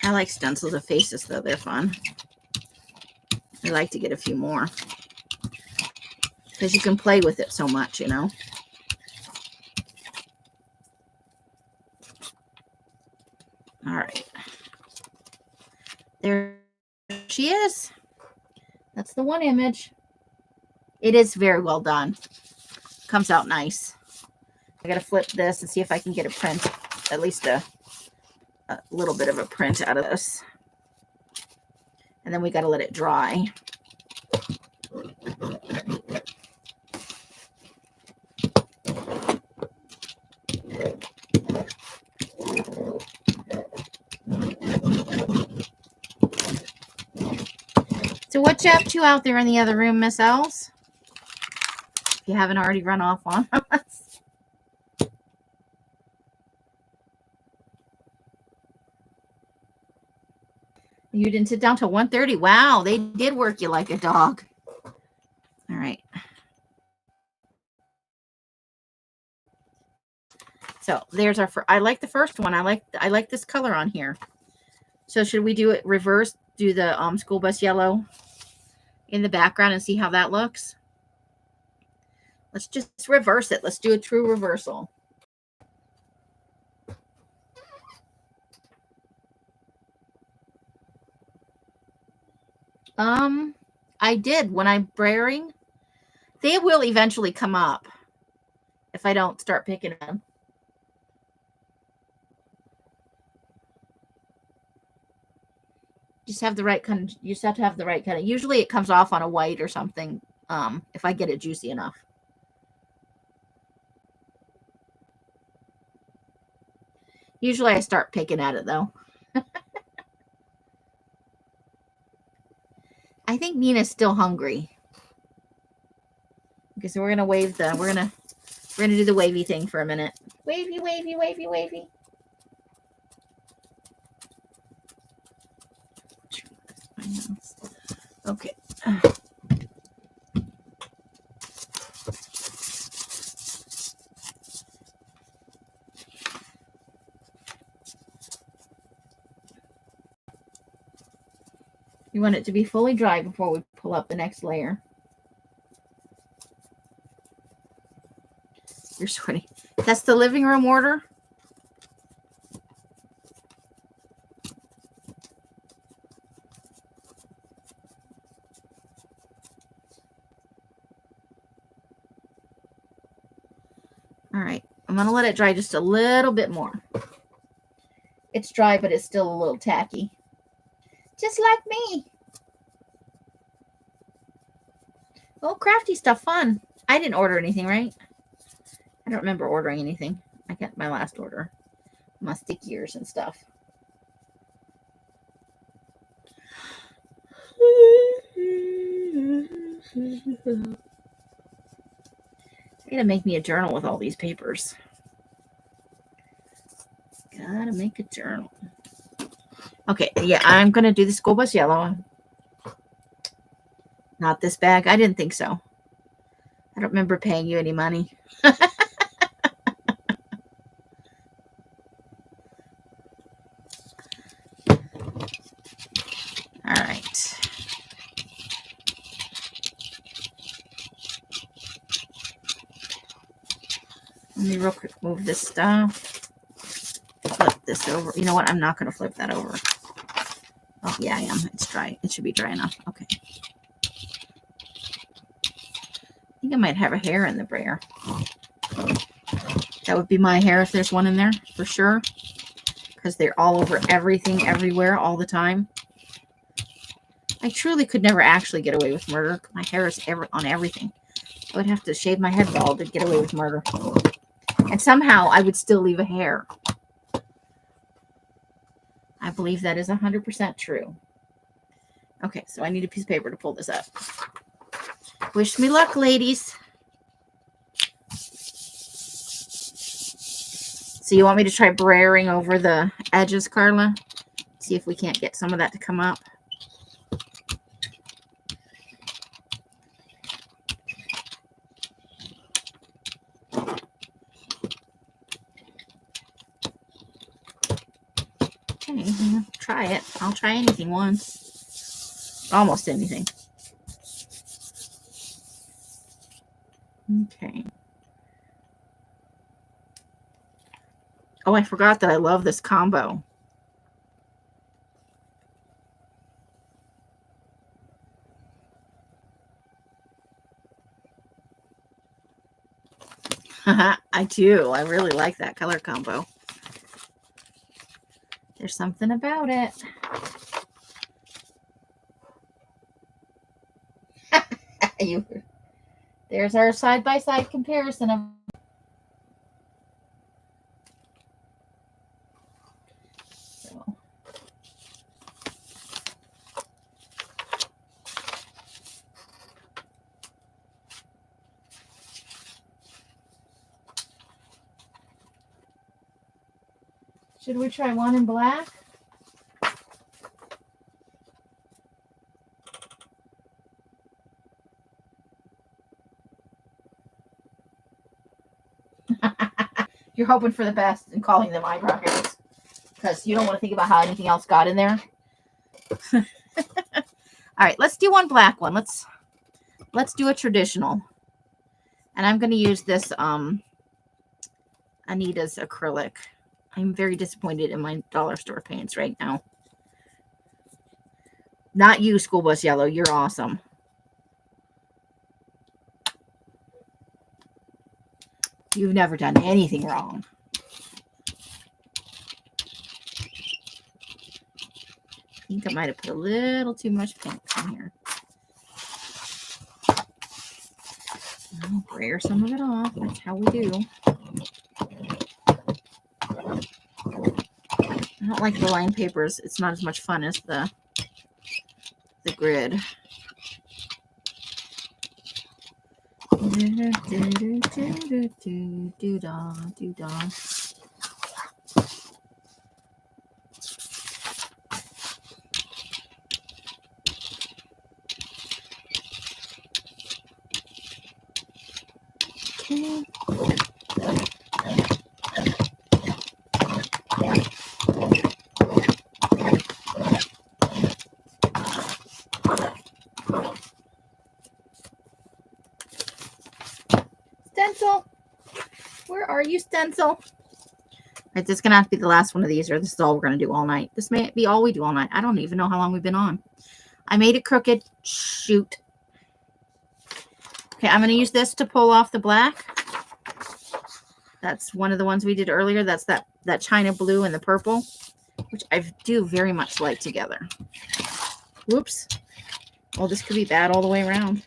I like stencils of faces, though. They're fun. I like to get a few more because you can play with it so much, you know. All right. There she is. That's the one image. It is very well done. Comes out nice. I got to flip this and see if I can get a print, at least a little bit of a print out of this. And then we got to let it dry. So what you up to out there in the other room, Miss Els? If you haven't already run off on us. You didn't sit down till 1:30. Wow, they did work you like a dog. All right. So there's our. I like the first one. I like this color on here. So should we do it reverse? Do the school bus yellow in the background and see how that looks. Let's just reverse it. Let's do a true reversal. I did when I'm brayering. They will eventually come up if I don't start picking them. Just have the right kind of, you just have to have the right kind of, usually it comes off on a white or something, if I get it juicy enough. Usually I start picking at it though. I think Nina's still hungry. Okay, so we're gonna wave the, we're gonna do the wavy thing for a minute. Wavy, wavy, wavy, wavy. Okay. want it to be fully dry before we pull up the next layer. You're sweaty. That's the living room order. All right, I'm going to let it dry just a little bit more. It's dry, but it's still a little tacky. Just like me. Oh, crafty stuff, fun. I didn't order anything, right? I don't remember ordering anything. I got my last order. My stickiers and stuff. I gotta make me a journal with all these papers. Gotta make a journal. Okay, yeah, I'm gonna do the school bus yellow. Not this bag. I didn't think so. I don't remember paying you any money. All right. Let me real quick move this stuff. Flip this over. You know what? I'm not going to flip that over. Oh, yeah, I am. It's dry. It should be dry enough. Okay. I think I might have a hair in the brayer. That would be my hair if there's one in there, for sure. Because they're all over everything, everywhere, all the time. I truly could never actually get away with murder. My hair is on everything. I would have to shave my head bald to get away with murder. And somehow I would still leave a hair. I believe that is 100% true. Okay, so I need a piece of paper to pull this up. Wish me luck, ladies. So you want me to try brayering over the edges, Carla? See if we can't get some of that to come up. Okay, try it. I'll try anything once. Almost anything. Okay. Oh, I forgot that I love this combo. I do. I really like that color combo. There's something about it. There's our side-by-side comparison of. So. Should we try one in black? You're hoping for the best and calling them eyebrow hairs because you don't want to think about how anything else got in there. All right, let's do one black one. Let's do a traditional. And I'm going to use this Anita's acrylic. I'm very disappointed in my dollar store paints right now. Not you, School Bus Yellow. You're awesome. You've never done anything wrong. I think I might have put a little too much pink in here. I'll brayer some of it off. That's how we do. I don't like the line papers. It's not as much fun as the grid. Okay. Stencil. Where are you, Stencil? Right, this is going to have to be the last one of these, or this is all we're going to do all night. This may be all we do all night. I don't even know how long we've been on. I made it crooked. Shoot. Okay, I'm going to use this to pull off the black. That's one of the ones we did earlier. That's that China blue and the purple, which I do very much like together. Whoops. Well, this could be bad all the way around.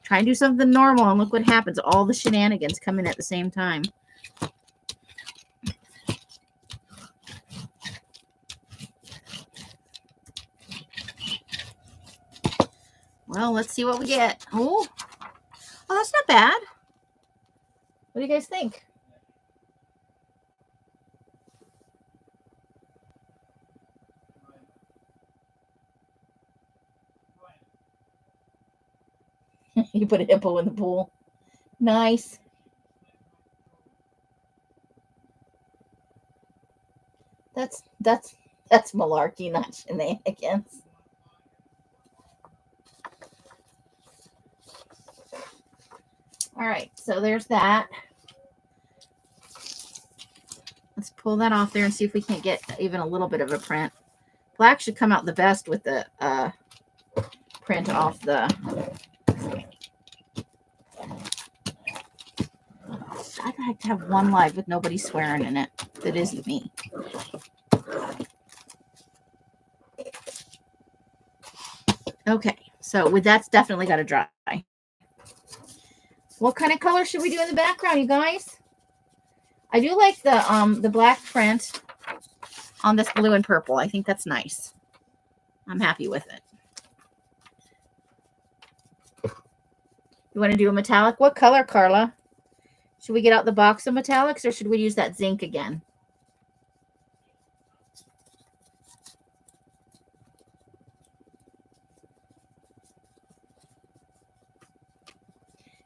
Try and do something normal, and look what happens. All the shenanigans come in at the same time. Well, let's see what we get. Oh, that's not bad. What do you guys think? You put a hippo in the pool. Nice. That's malarkey, not shenanigans. All right, so there's that. Let's pull that off there and see if we can't get even a little bit of a print. Black should come out the best with the print off the... I'd like to have one live with nobody swearing in it. That isn't me. Okay, so with that's definitely got to dry. What kind of color should we do in the background, you guys? I do like the black print on this blue and purple. I think that's nice. I'm happy with it. You want to do a metallic? What color, Carla? Should we get out the box of metallics, or should we use that zinc again?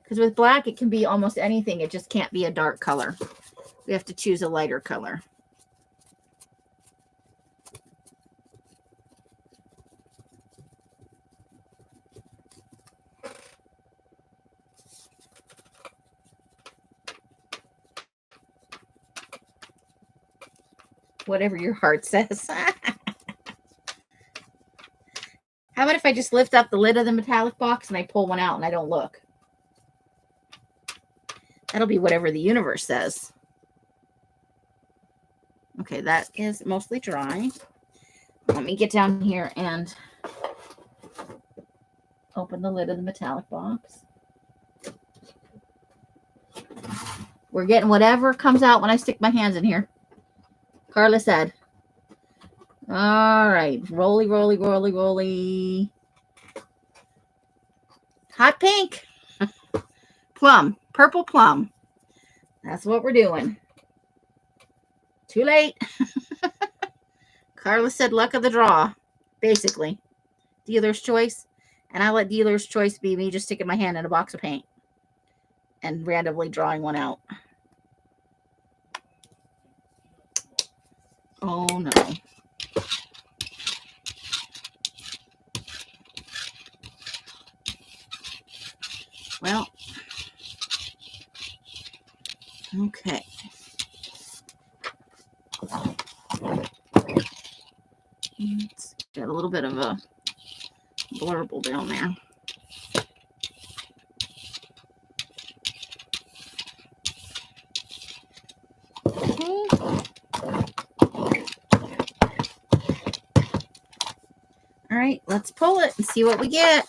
Because with black, it can be almost anything. It just can't be a dark color. We have to choose a lighter color. Whatever your heart says. How about if I just lift up the lid of the metallic box and I pull one out and I don't look? That'll be whatever the universe says. Okay, that is mostly dry. Let me get down here and open the lid of the metallic box. We're getting whatever comes out when I stick my hands in here. Carla said. All right. Roly, roly, roly, roly. Hot pink. Plum. Purple plum. That's what we're doing. Too late. Carla said luck of the draw. Basically. Dealer's choice. And I let dealer's choice be me just sticking my hand in a box of paint and randomly drawing one out. Oh no. Well, okay. It's got a little bit of a blurble down there. All right, let's pull it and see what we get.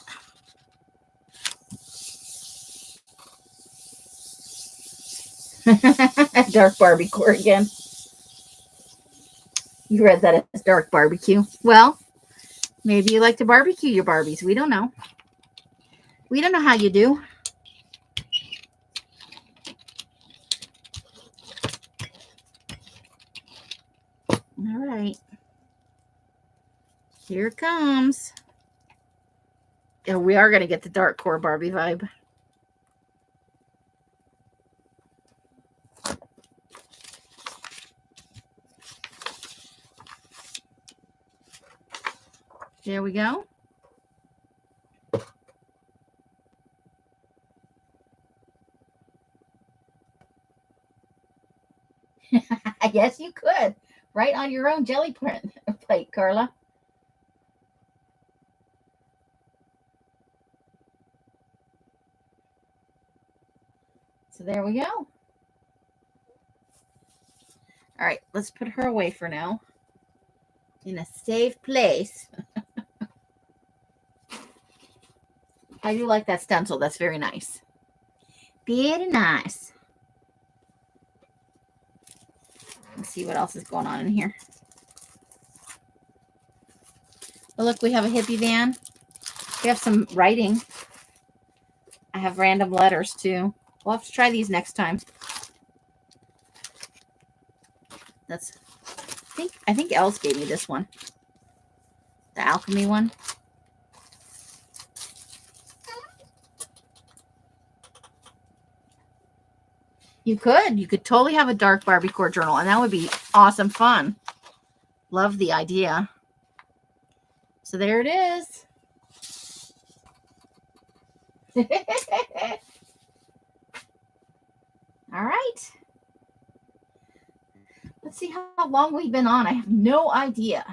Dark barbecue again. You read that as dark barbecue. Well, maybe you like to barbecue your Barbies. We don't know. We don't know how you do. All right. Here it comes. Yeah, we are going to get the dark core Barbie vibe. There we go. Yes, you could. Right on your own jelly print plate, Carla. So there we go. All right, let's put her away for now. In a safe place. I do like that stencil. That's very nice. Very nice. Let's see what else is going on in here. Oh, look, we have a hippie van. We have some writing. I have random letters too. We'll have to try these next time. That's I think Els gave me this one. The alchemy one. You could totally have a dark Barbiecore journal, and that would be awesome fun. Love the idea. So there it is. All right. Let's see how long we've been on. I have no idea.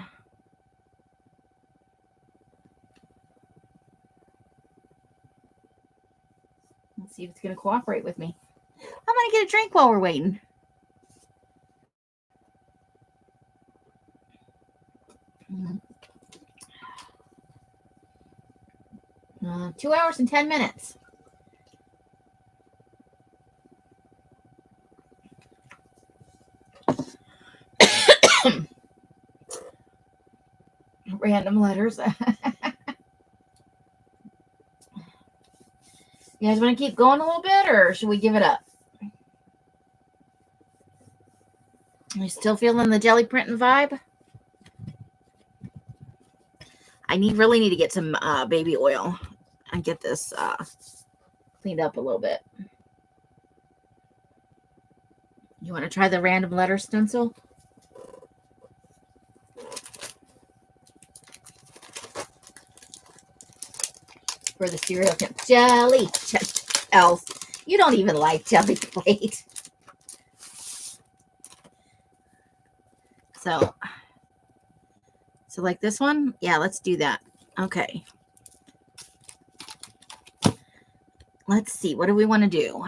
Let's see if it's going to cooperate with me. I'm going to get a drink while we're waiting. Mm-hmm. 2 hours and 10 minutes. Random letters. You guys want to keep going a little bit, or should we give it up? Are you still feeling the jelly printing vibe? I really need to get some baby oil and get this cleaned up a little bit. You want to try the random letter stencil? For the cereal jelly else. You don't even like jelly plate. So like this one? Yeah, let's do that. Okay. Let's see. What do we want to do?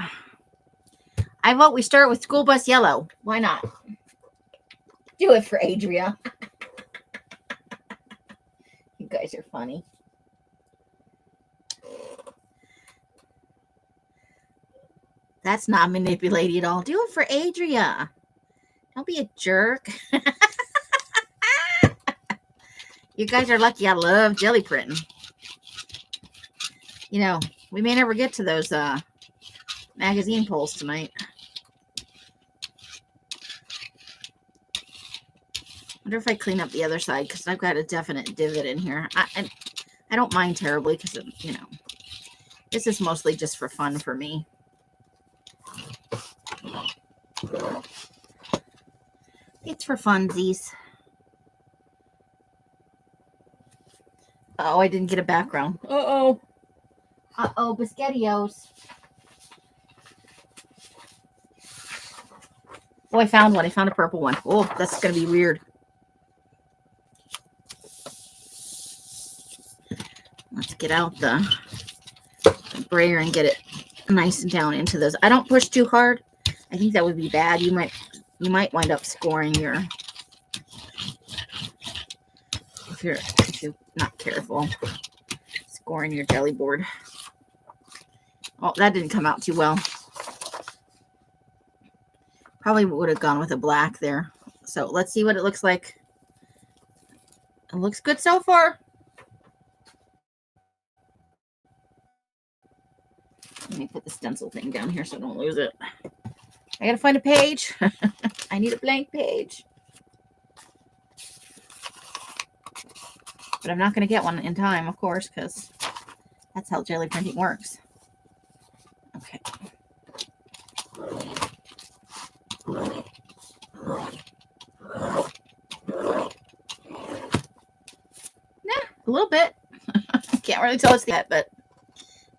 I vote we start with school bus yellow. Why not? Do it for Adria. You guys are funny. That's not manipulating at all. Do it for Adria. Don't be a jerk. You guys are lucky I love jelly printing. You know, we may never get to those magazine polls tonight. Wonder if I clean up the other side, because I've got a definite divot in here. I don't mind terribly, because, you know, this is mostly just for fun for me. It's for funsies. Oh, I didn't get a background. Uh-oh. Uh-oh, Biscottios. Oh, I found one. I found a purple one. Oh, that's going to be weird. Let's get out the brayer and get it nice and down into those. I don't push too hard. I think that would be bad. You might wind up scoring your, if you're not careful, scoring your jelly board. Oh, that didn't come out too well. Probably would have gone with a black there. So let's see what it looks like. It looks good so far. Let me put the stencil thing down here so I don't lose it. I gotta find a page. I need a blank page. But I'm not gonna get one in time, of course, because that's how jelly printing works. Okay. Nah, a little bit. Can't really tell it's that, but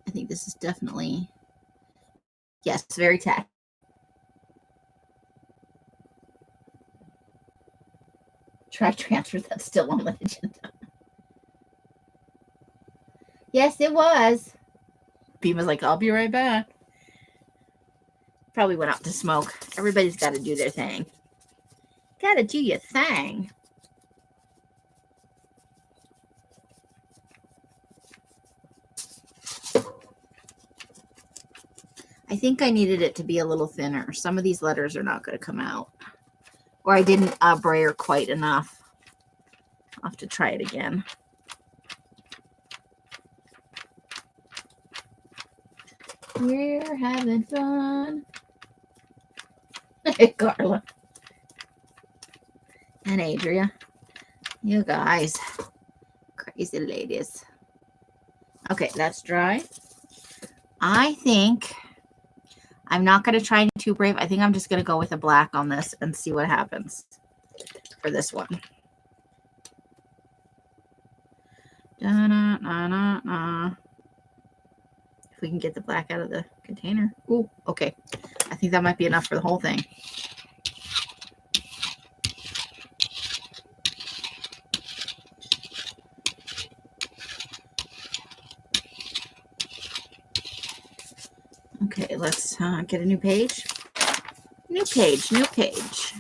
I think this is definitely, yes, very tacky. Try transfer. That's still on the agenda. Yes, it was. Beam was like, I'll be right back. Probably went out to smoke. Everybody's got to do their thing. Got to do your thing. I think I needed it to be a little thinner. Some of these letters are not going to come out. Or I didn't brayer quite enough. I'll have to try it again. We're having fun. Carla. And Adria. You guys. Crazy ladies. Okay, that's dry. I think I'm not going to try Too Brave. I think I'm just going to go with a black on this and see what happens for this one. Da-na-na-na-na. If we can get the black out of the container. Ooh, okay. I think that might be enough for the whole thing. Okay, let's get a new page. New page, new page.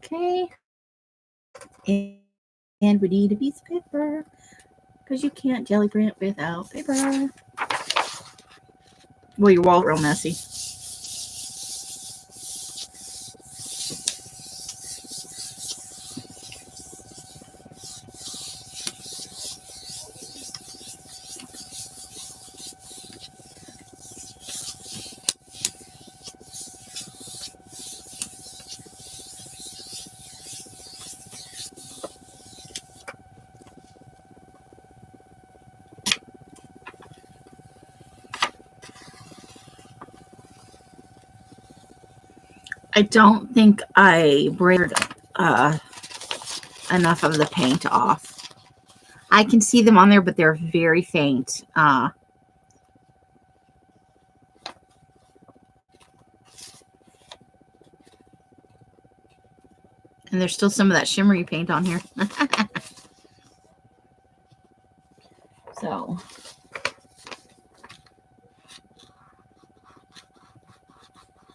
Okay. And we need a piece of paper because you can't jelly print without paper. Well, your wall's real messy. I don't think I braided enough of the paint off. I can see them on there, but they're very faint. And there's still some of that shimmery paint on here. So,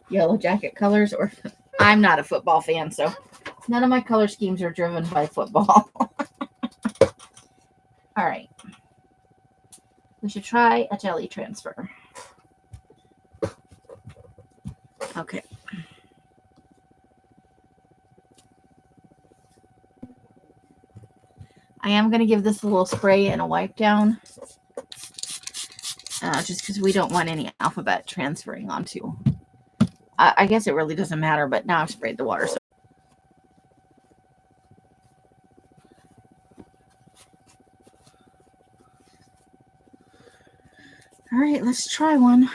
Yellow Jacket colors, or I'm not a football fan, so none of my color schemes are driven by football. All right. We should try a jelly transfer. Okay. I am going to give this a little spray and a wipe down. Just because we don't want any alphabet transferring onto. I guess it really doesn't matter, but now I've sprayed the water. So. All right, let's try one.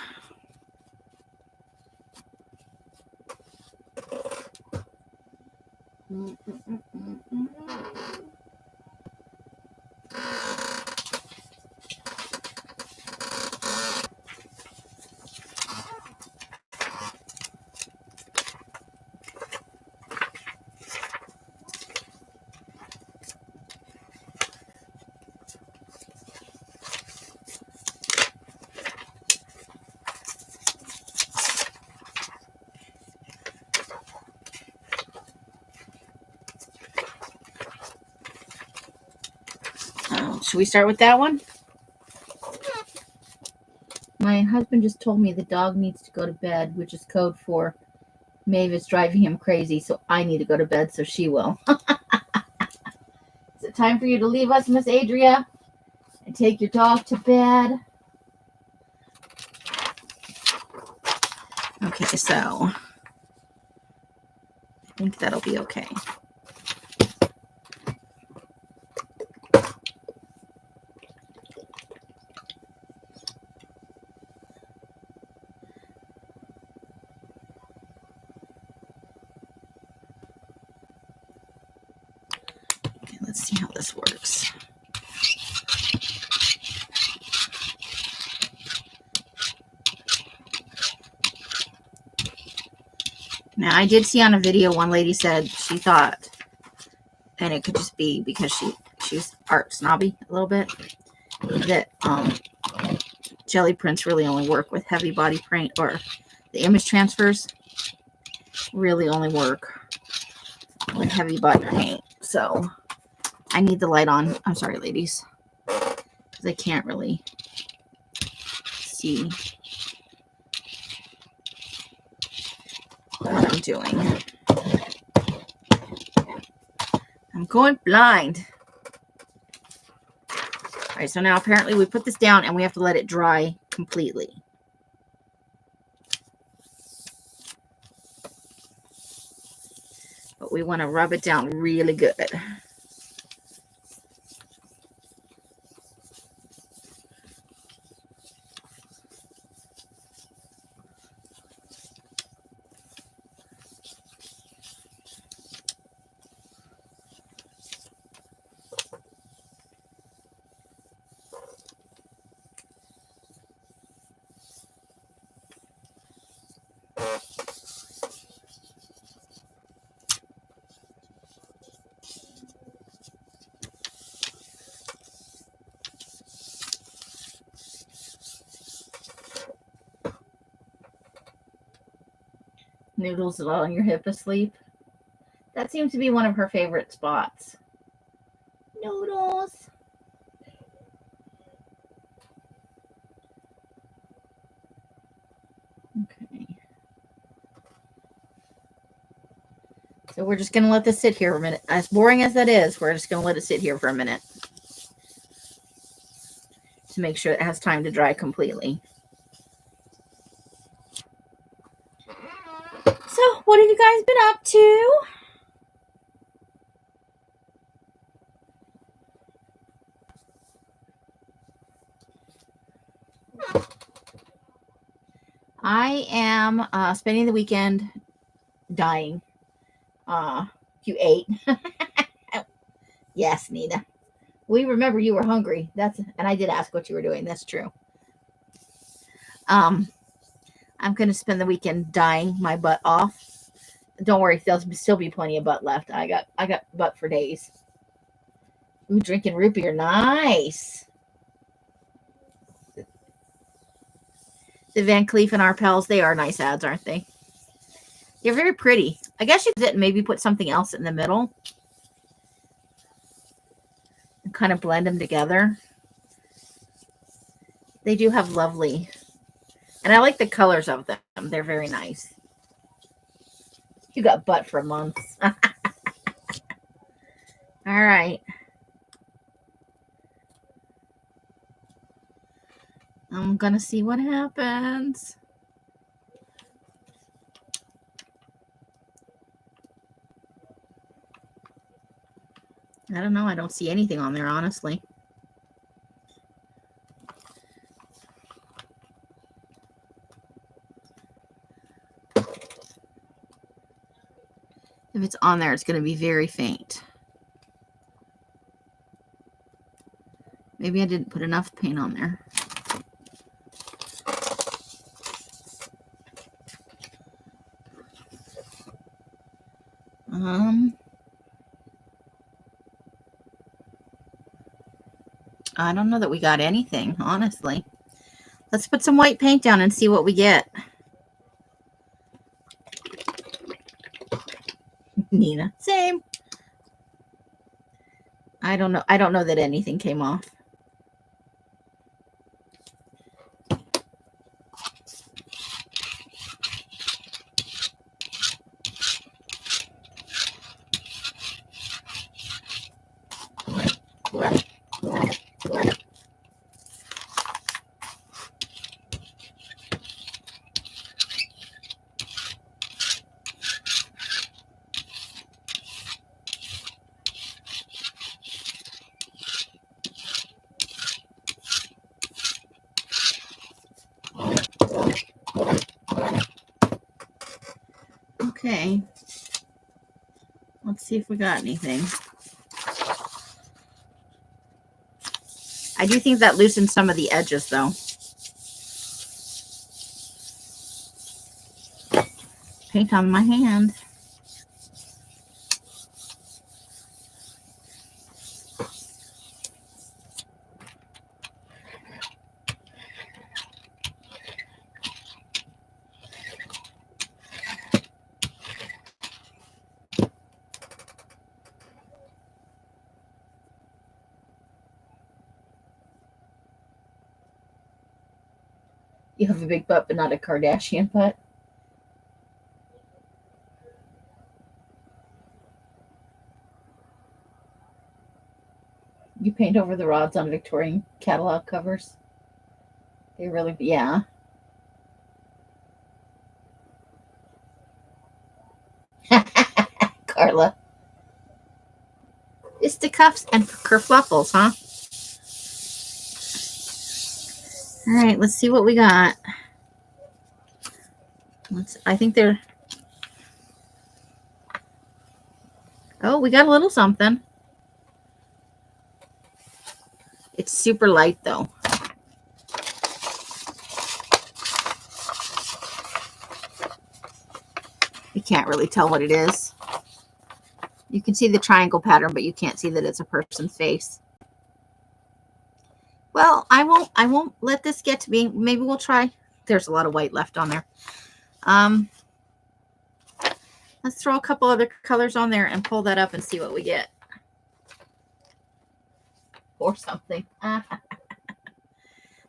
Should we start with that one? My husband just told me the dog needs to go to bed, which is code for Maeve is driving him crazy, so I need to go to bed, so she will. Is it time for you to leave us, Miss Adria, and take your dog to bed? Okay, so I think that'll be okay. let's see how this works. Now, I did see on a video one lady said she thought, and it could just be because she's art snobby a little bit, that jelly prints really only work with heavy body paint, or the image transfers really only work with heavy body paint. So I need the light on. I'm sorry, ladies, because I can't really see what I'm doing. I'm going blind. All right, so now apparently we put this down and we have to let it dry completely. But we want to rub it down really good. Noodles on your hip asleep. That seems to be one of her favorite spots. Noodles. Okay. So we're just going to let this sit here for a minute. As boring as that is, we're just going to let it sit here for a minute to make sure it has time to dry completely. So, what have you guys been up to? I am spending the weekend dying. You ate. Yes, Nina. We remember you were hungry. And I did ask what you were doing. That's true. I'm going to spend the weekend dying my butt off. Don't worry, there'll still be plenty of butt left. I got butt for days. Ooh, drinking root beer. Nice. The Van Cleef and Arpels, they are nice ads, aren't they? They're very pretty. I guess you could maybe put something else in the middle and kind of blend them together. They do have lovely, and I like the colors of them. They're very nice. You got butt for months. All right. I'm going to see what happens. I don't know. I don't see anything on there, honestly. If it's on there, it's going to be very faint. Maybe I didn't put enough paint on there. I don't know that we got anything, honestly. Let's put some white paint down and see what we get. Nina, same. I don't know. I don't know that anything came off. Okay. Let's see if we got anything. I do think that loosens some of the edges, though. Paint on my hand. You have a big butt, but not a Kardashian butt. You paint over the rods on Victorian catalog covers. They really, yeah. Carla. Fisticuffs and kerfluffles, huh? All right, let's see what we got. I think they're... Oh, we got a little something. It's super light, though. You can't really tell what it is. You can see the triangle pattern, but you can't see that it's a person's face. Well, I won't let this get to me. Maybe we'll try. There's a lot of white left on there. Let's throw a couple other colors on there and pull that up and see what we get. Or something.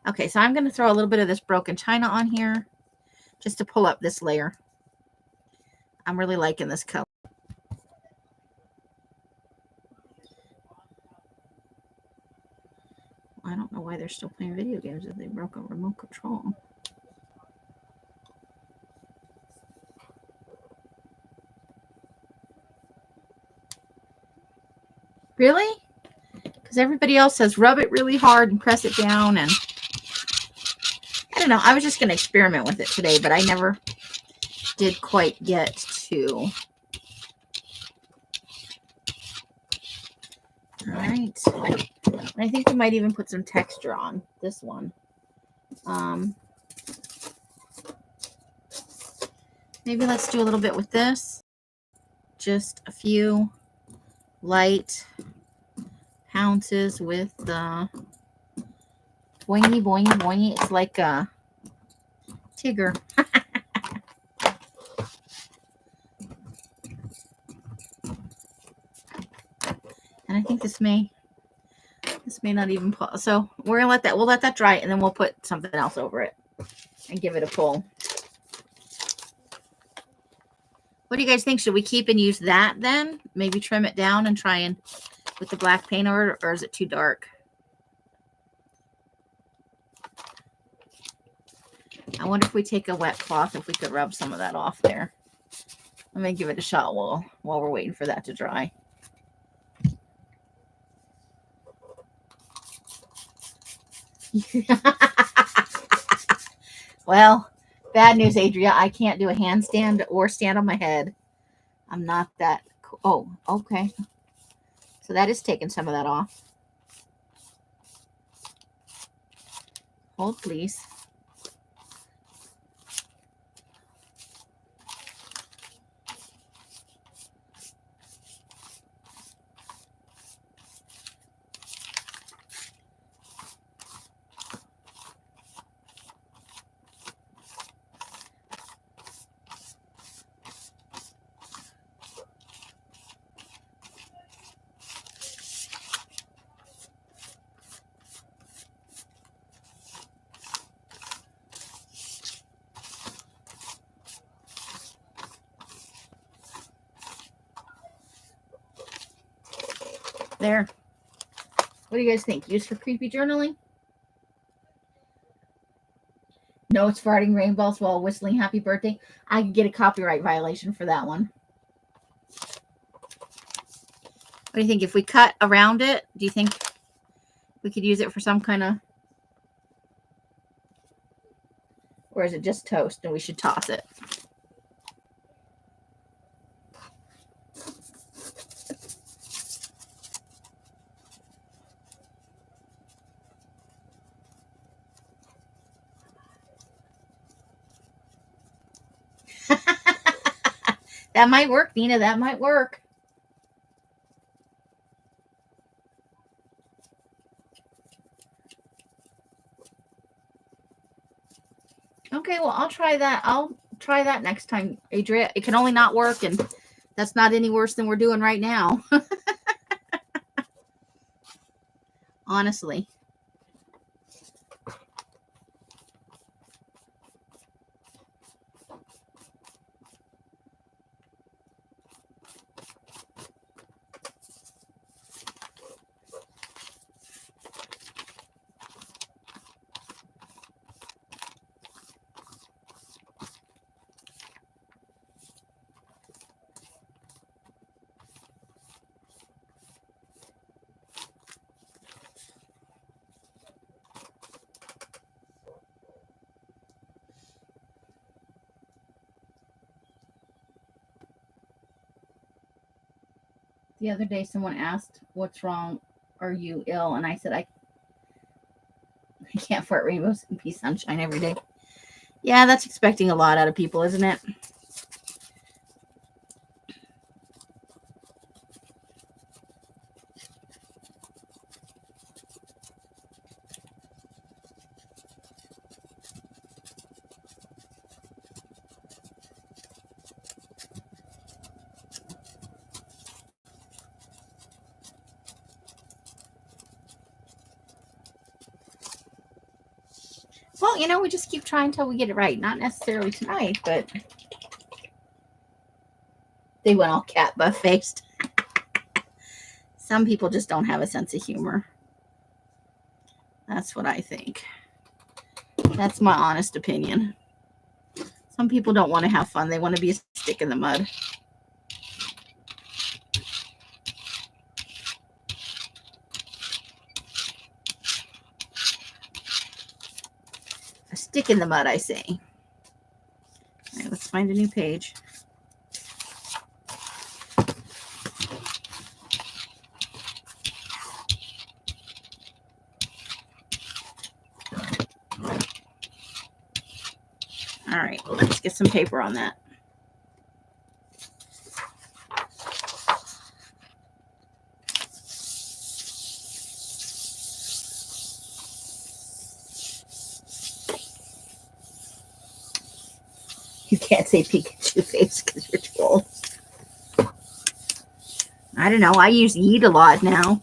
Okay, so I'm going to throw a little bit of this broken china on here just to pull up this layer. I'm really liking this color. I don't know why they're still playing video games if they broke a remote control. Really? Because everybody else says rub it really hard and press it down. And I don't know. I was just going to experiment with it today, but I never did quite get to. All right. I think we might even put some texture on this one. Maybe let's do a little bit with this. Just a few light pounces with the boingy, boingy, boingy. It's like a Tigger. And I think this may not even pull. So we're gonna we'll let that dry, and then we'll put something else over it and give it a pull. What do you guys think? Should we keep and use that then? Maybe trim it down and try and with the black paint over it, or is it too dark? I wonder if we take a wet cloth, if we could rub some of that off there. Let me give it a shot while we're waiting for that to dry. Well, bad news, Adria. I can't do a handstand or stand on my head. I'm not that cool. Oh, okay. So that is taking some of that off. Hold, please. There. What do you guys think? Used for creepy journaling? No, it's farting rainbows while whistling happy birthday. I could get a copyright violation for that one. What do you think? If we cut around it, do you think we could use it for some kind of... Or is it just toast and we should toss it? That might work, Nina. That might work. Okay, well, I'll try that. I'll try that next time, Adria. It can only not work, and that's not any worse than we're doing right now. Honestly. The other day, someone asked, "What's wrong? Are you ill?" And I said, I can't fart rainbows and be sunshine every day. Yeah, that's expecting a lot out of people, isn't it? Well, we just keep trying until we get it right. Not necessarily tonight, but they went all cat butt faced. Some people just don't have a sense of humor. That's what I think. That's my honest opinion. Some people don't want to have fun. They want to be a stick in the mud. A stick in the mud, I say. All right, let's find a new page. All right, let's get some paper on that. You can't say Pikachu face because you're too old. I don't know. I use yeet a lot now.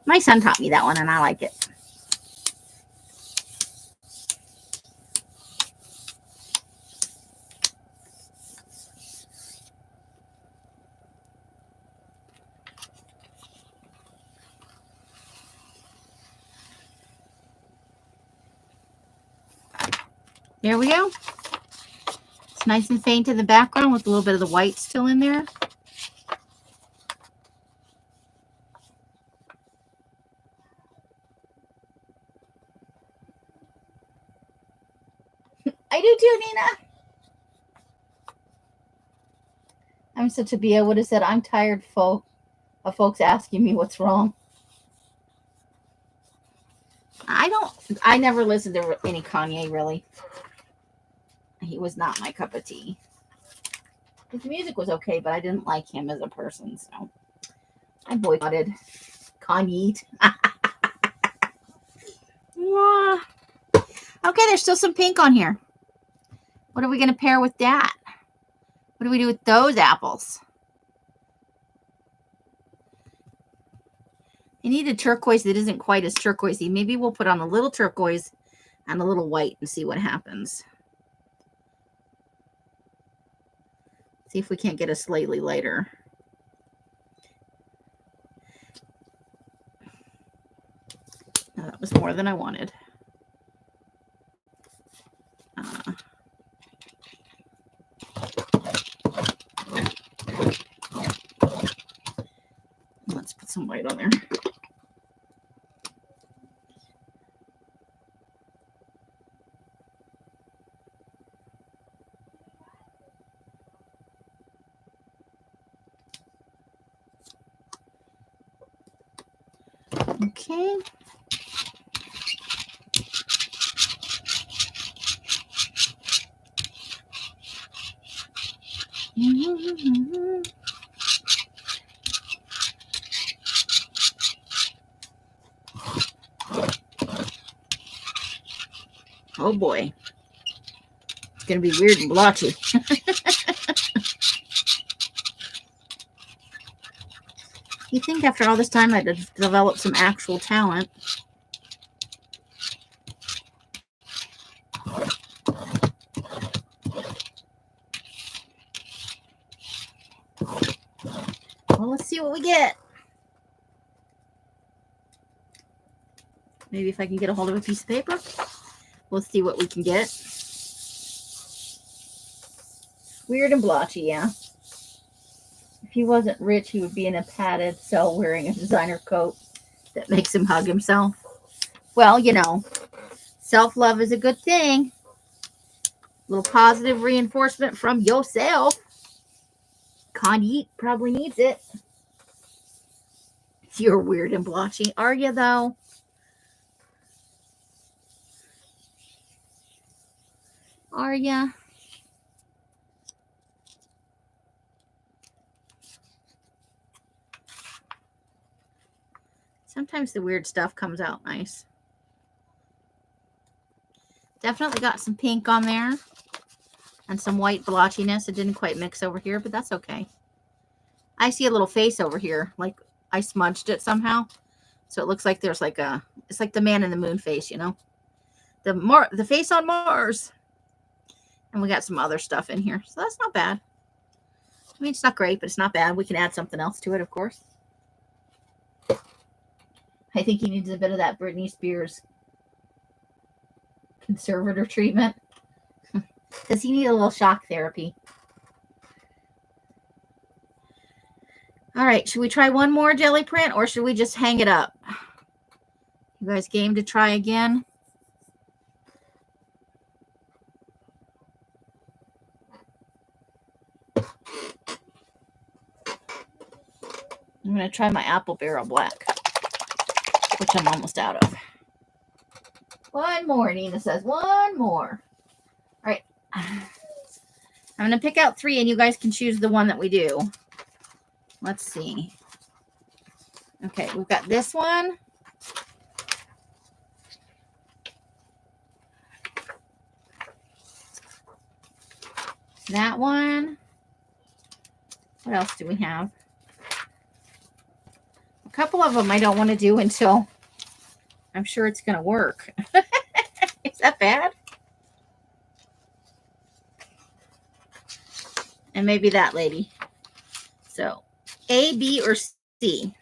My son taught me that one, and I like it. There we go. It's nice and faint in the background with a little bit of the white still in there. I do too, Nina. I'm such a bee. I would have said, I'm tired of folks asking me what's wrong. I never listened to any Kanye, really. He was not my cup of tea. His music was okay, but I didn't like him as a person, so I boycotted Kanye. Okay, there's still some pink on here. What are we going to pair with that? What do we do with those apples? I need a turquoise that isn't quite as turquoisey. Maybe we'll put on a little turquoise and a little white and see what happens. See if we can't get a slightly lighter. No, that was more than I wanted. Let's put some white on there. Okay. Oh boy. It's going to be weird and blotchy. You think after all this time I'd have developed some actual talent. Well, let's see what we get. Maybe if I can get a hold of a piece of paper, we'll see what we can get. Weird and blotchy, yeah. If he wasn't rich, he would be in a padded cell wearing a designer coat that makes him hug himself. Well, you know, self-love is a good thing. A little positive reinforcement from yourself. Kanye probably needs it. You're weird and blotchy. Are you, though? Are ya? Sometimes the weird stuff comes out nice. Definitely got some pink on there. And some white blotchiness. It didn't quite mix over here, but that's okay. I see a little face over here. Like I smudged it somehow. So it looks like there's like a... It's like the man in the moon face, you know? The face on Mars. And we got some other stuff in here. So that's not bad. I mean, it's not great, but it's not bad. We can add something else to it, of course. I think he needs a bit of that Britney Spears conservator treatment. Does he need a little shock therapy? All right, should we try one more jelly print or should we just hang it up? You guys game to try again? I'm going to try my Apple Barrel Black, which I'm almost out of. One more, Nina says. One more. All right. I'm going to pick out 3, and you guys can choose the one that we do. Let's see. Okay, we've got this one. That one. What else do we have? A couple of them I don't want to do until I'm sure it's going to work. Is that bad? And maybe that lady. So, A, B, or C?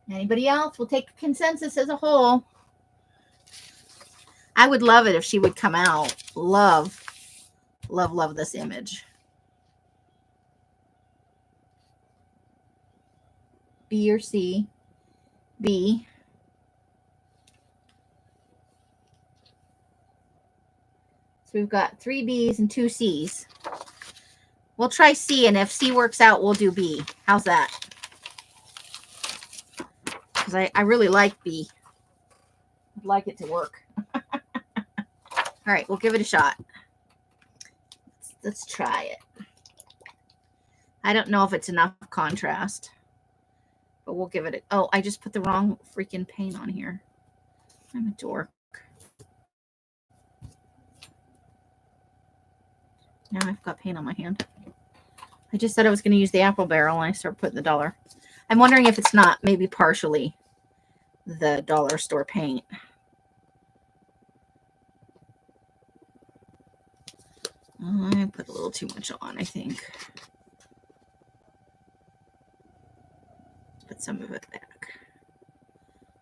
Anybody else? We'll take consensus as a whole. I would love it if she would come out. Love, love, love this image. B or C? B. So we've got 3 B's and 2 C's. We'll try C, and if C works out, we'll do B. How's that? Because I really like B. I'd like it to work. All right, we'll give it a shot. Let's try it. I don't know if it's enough contrast, but we'll give it a... Oh, I just put the wrong freaking paint on here. I'm a dork. Now I've got paint on my hand. I just said I was going to use the Apple Barrel, and I start putting the dollar. I'm wondering if it's not maybe partially the dollar store paint. I put a little too much on, I think. Put some of it back.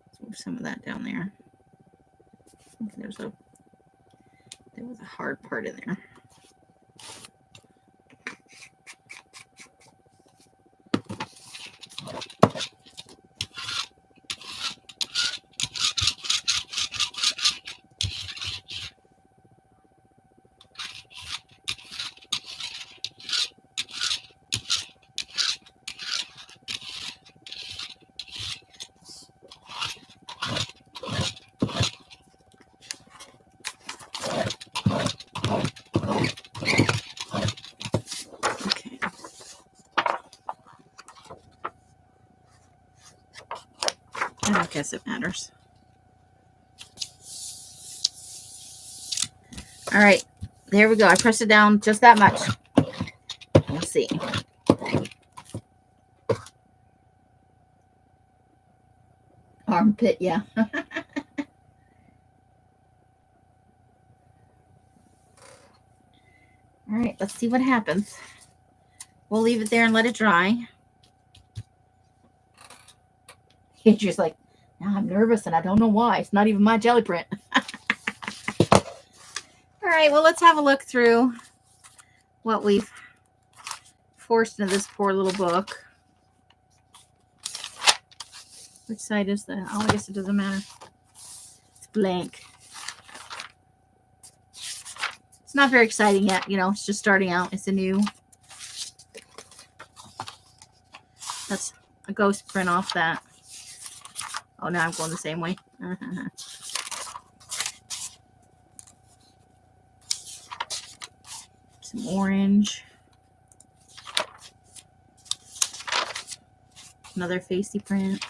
Let's move some of that down there. I think there was a hard part in there. guess it matters. All right, there we go. I pressed it down just that much. Let's see. Armpit, yeah. All right, let's see what happens. We'll leave it there and let it dry. Adria's like, now I'm nervous and I don't know why. It's not even my jelly print. All right, well, let's have a look through what we've forced into this poor little book. Which side is that? Oh, I guess it doesn't matter. It's blank. It's not very exciting yet, you know, it's just starting out. It's a new. That's a ghost print off that. Oh, now I'm going the same way. Some orange. Another facey print.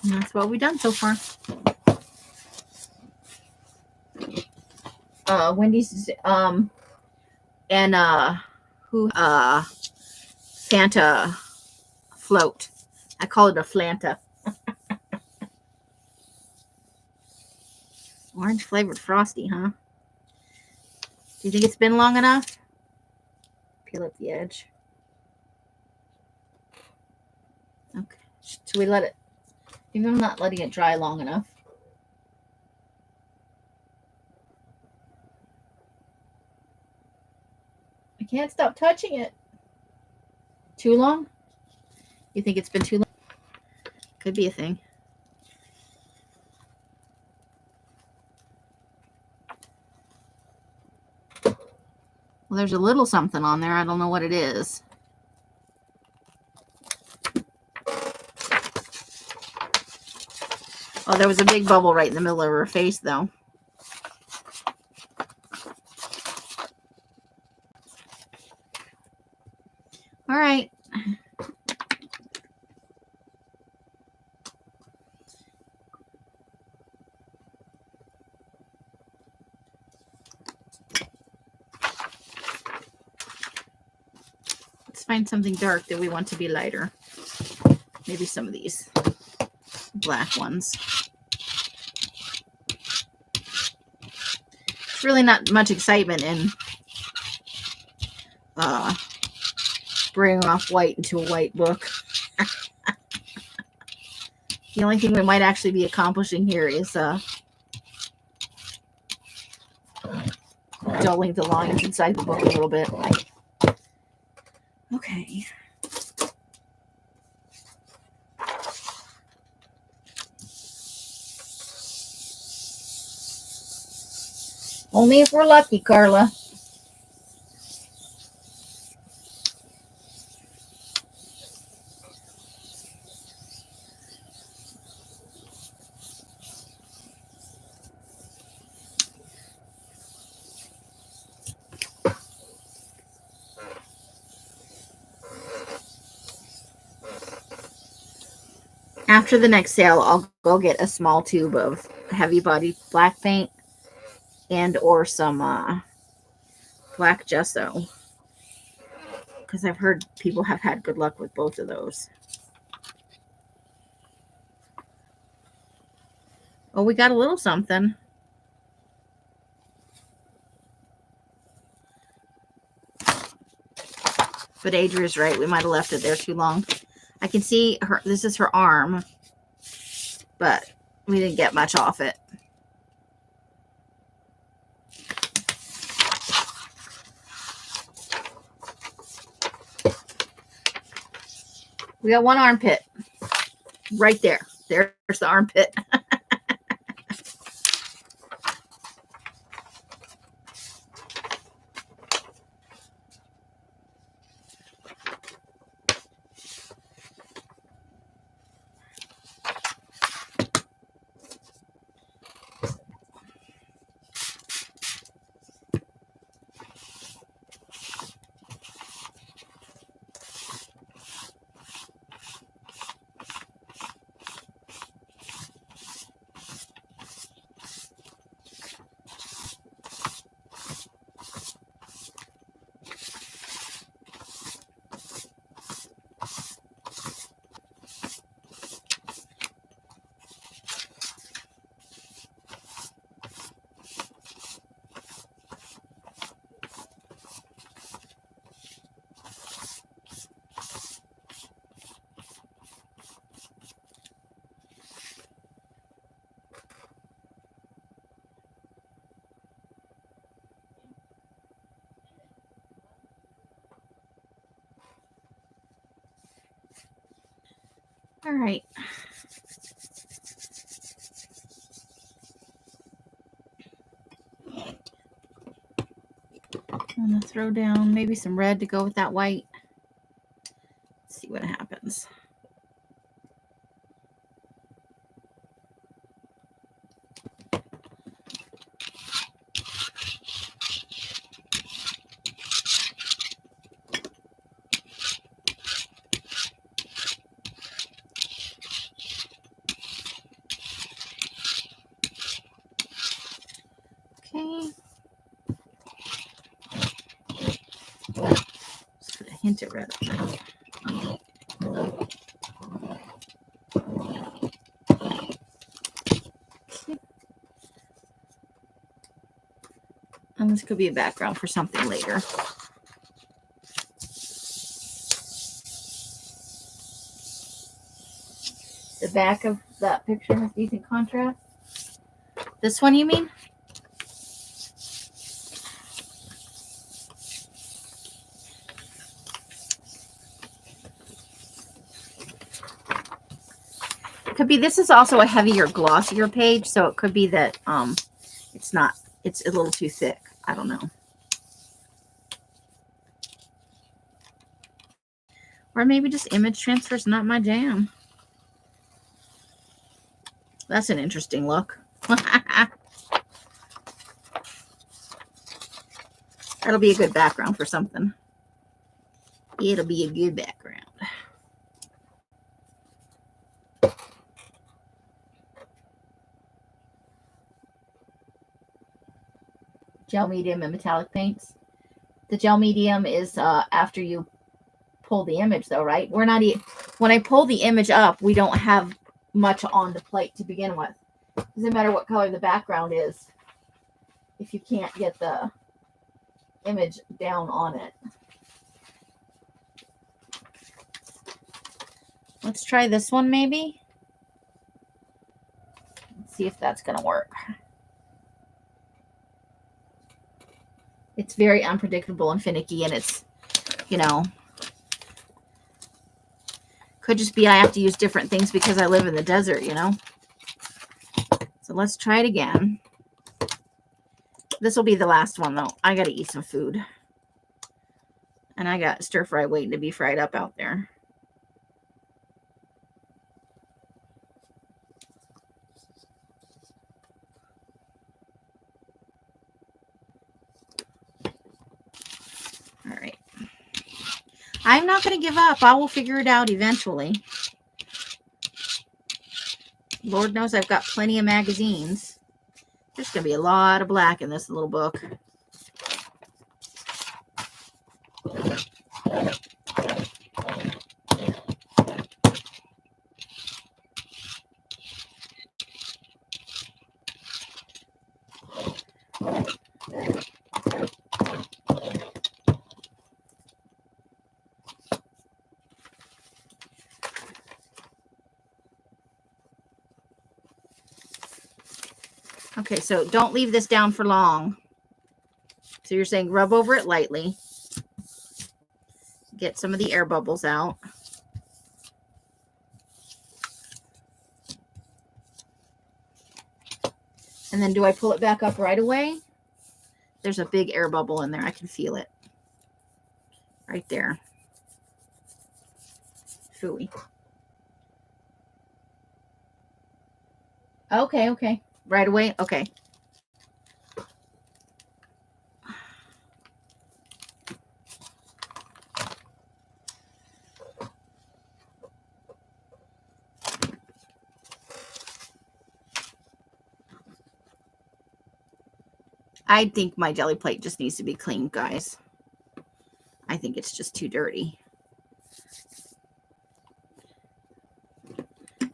And that's what we've done so far. Wendy's and Fanta float. I call it a Flanta. Orange flavored frosty, huh? Do you think it's been long enough? Peel up the edge. Okay. Should we let it? Maybe I'm not letting it dry long enough. I can't stop touching it. Too long? You think it's been too long? Could be a thing. Well, there's a little something on there. I don't know what it is. Oh, there was a big bubble right in the middle of her face, though. All right. Let's find something dark that we want to be lighter. Maybe some of these black ones. It's really not much excitement in spraying off white into a white book. The only thing we might actually be accomplishing here is dulling the lines inside the book a little bit. Okay. Only if we're lucky, Carla. After the next sale, I'll go get a small tube of heavy body black paint and or some black gesso, because I've heard people have had good luck with both of those. Oh, we got a little something. But Adria's right. We might have left it there too long. I can see her. This is her arm, but we didn't get much off it. We got one armpit right there. There's the armpit. right. I'm going to throw down maybe some red to go with that white. Let's see what happens. Okay. Just put a hint of red on that. And this could be a background for something later. The back of that picture has decent contrast. This one, you mean? Could be this is also a heavier, glossier page, so it could be that it's a little too thick. I don't know. Or maybe just image transfer is not my jam. That's an interesting look. That'll be a good background for something. It'll be a good background. Gel medium and metallic paints. The gel medium is after you pull the image though, right? We're not when I pull the image up, we don't have much on the plate to begin with. Doesn't matter what color the background is if you can't get the image down on it. Let's try this one maybe. Let's see if that's gonna work. It's very unpredictable and finicky, and it's, you know, could just be I have to use different things because I live in the desert, you know. So let's try it again. This will be the last one, though. I got to eat some food. And I got stir fry waiting to be fried up out there. All right. I'm not going to give up. I will figure it out eventually. Lord knows I've got plenty of magazines. There's going to be a lot of black in this little book. Okay, so don't leave this down for long. So you're saying rub over it lightly. Get some of the air bubbles out. And then do I pull it back up right away? There's a big air bubble in there. I can feel it. Right there. Phooey. Okay, okay. Right away? Okay. I think my jelly plate just needs to be cleaned, guys. I think it's just too dirty.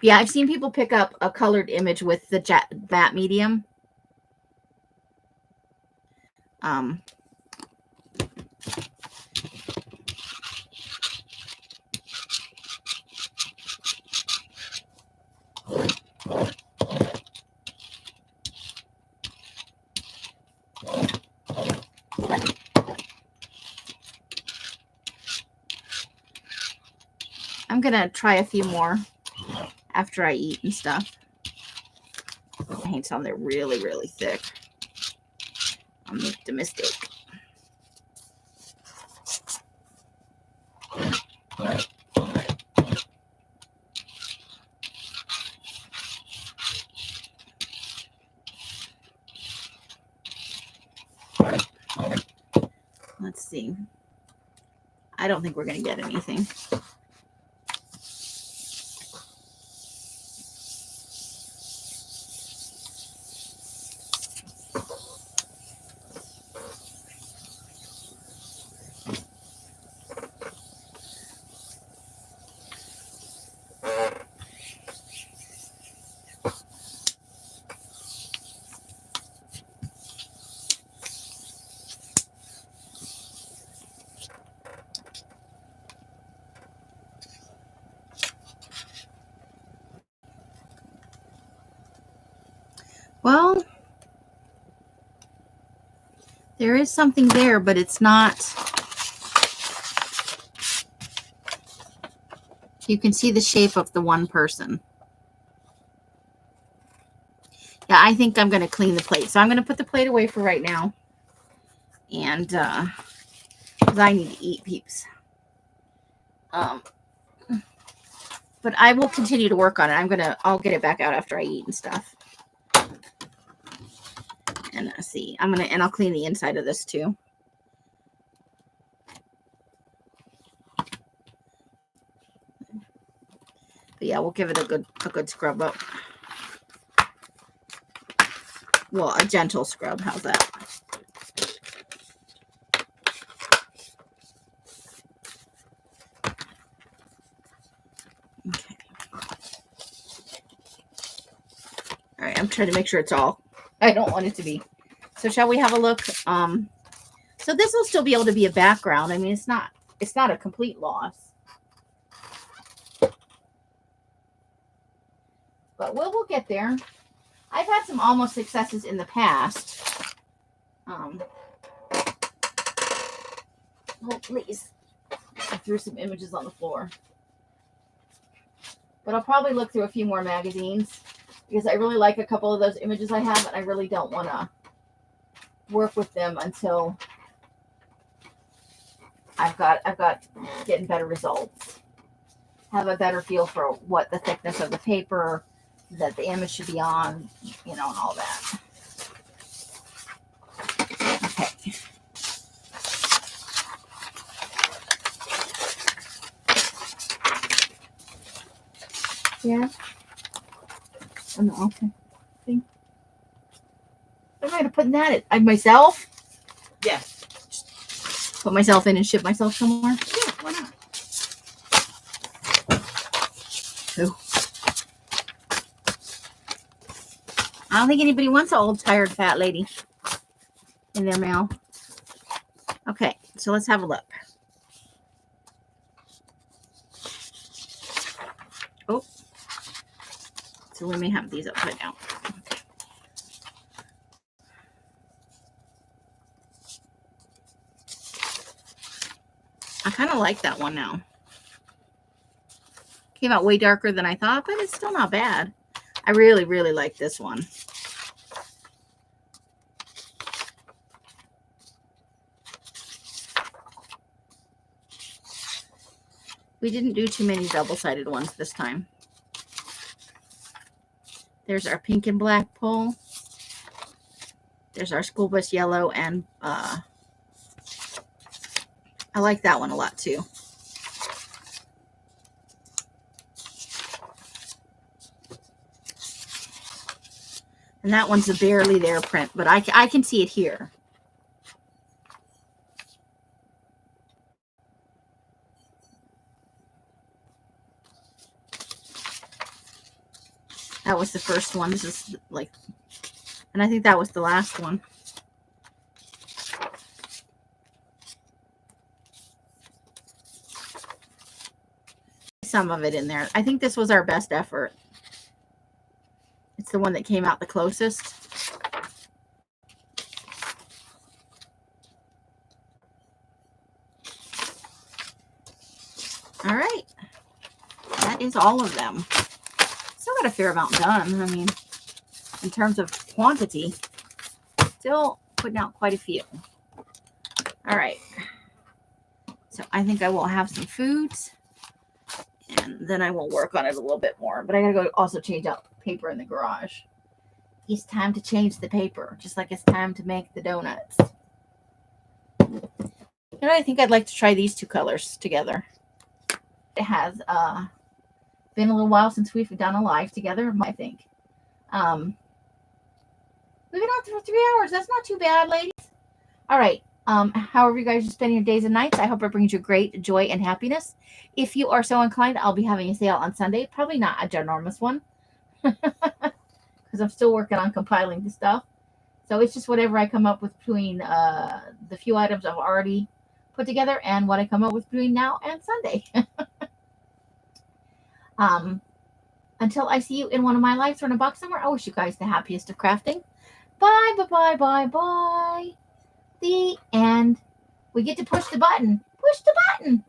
Yeah, I've seen people pick up a colored image with the matte medium. I'm going to try a few more. after I eat and stuff. I hate some, they're really, really thick. I'll make the mistake. Let's see. I don't think we're going to get anything. Well, there is something there, but it's not. You can see the shape of the one person. Yeah, I think I'm going to clean the plate. So I'm going to put the plate away for right now. And because I need to eat, peeps. But I will continue to work on it. I'll get it back out after I eat and stuff. And see, and I'll clean the inside of this too. But yeah, we'll give it a good scrub up. Well, a gentle scrub. How's that? Okay. All right, I'm trying to make sure it's all. I don't want it to be. So shall we have a look? So this will still be able to be a background. I mean, it's not a complete loss. But we'll get there. I've had some almost successes in the past. Oh, please. I threw some images on the floor. But I'll probably look through a few more magazines because I really like a couple of those images I have, and I really don't want to work with them until I've got getting better results. Have a better feel for what the thickness of the paper that the image should be on, and all that. Okay. Yeah. Oh, no, okay. See? What am I going to put in that? Myself? Yes. Put myself in and ship myself somewhere? Yeah, why not? Ooh. I don't think anybody wants an old, tired, fat lady in their mail. Okay, so let's have a look. Oh. So we may have these upside down. Okay. I kind of like that one now. Came out way darker than I thought, but it's still not bad. I really, really like this one. We didn't do too many double-sided ones this time. There's our pink and black pole. There's our school bus yellow, and I like that one a lot too. And that one's a barely there print, but I can see it here. That was the first one. This is and I think that was the last one. Some of it in there. I think this was our best effort. It's the one that came out the closest. All right. That is all of them. got a fair amount done. I mean, in terms of quantity, still putting out quite a few. All right. So I think I will have some foods, and then I will work on it a little bit more. But I gotta go also change out paper in the garage. It's time to change the paper, just like it's time to make the donuts. And I think I'd like to try these two colors together. It has been a little while since we've done a live together, I think. We've been on for 3 hours. That's not too bad, ladies. All right. However you guys are spending your days and nights, I hope it brings you great joy and happiness. If you are so inclined, I'll be having a sale on Sunday. Probably not a ginormous one, because I'm still working on compiling the stuff. So it's just whatever I come up with between the few items I've already put together and what I come up with between now and Sunday. Until I see you in one of my lives or in a box somewhere, I wish you guys the happiest of crafting. Bye, bye, bye, bye, bye. The end. We get to push the button. Push the button.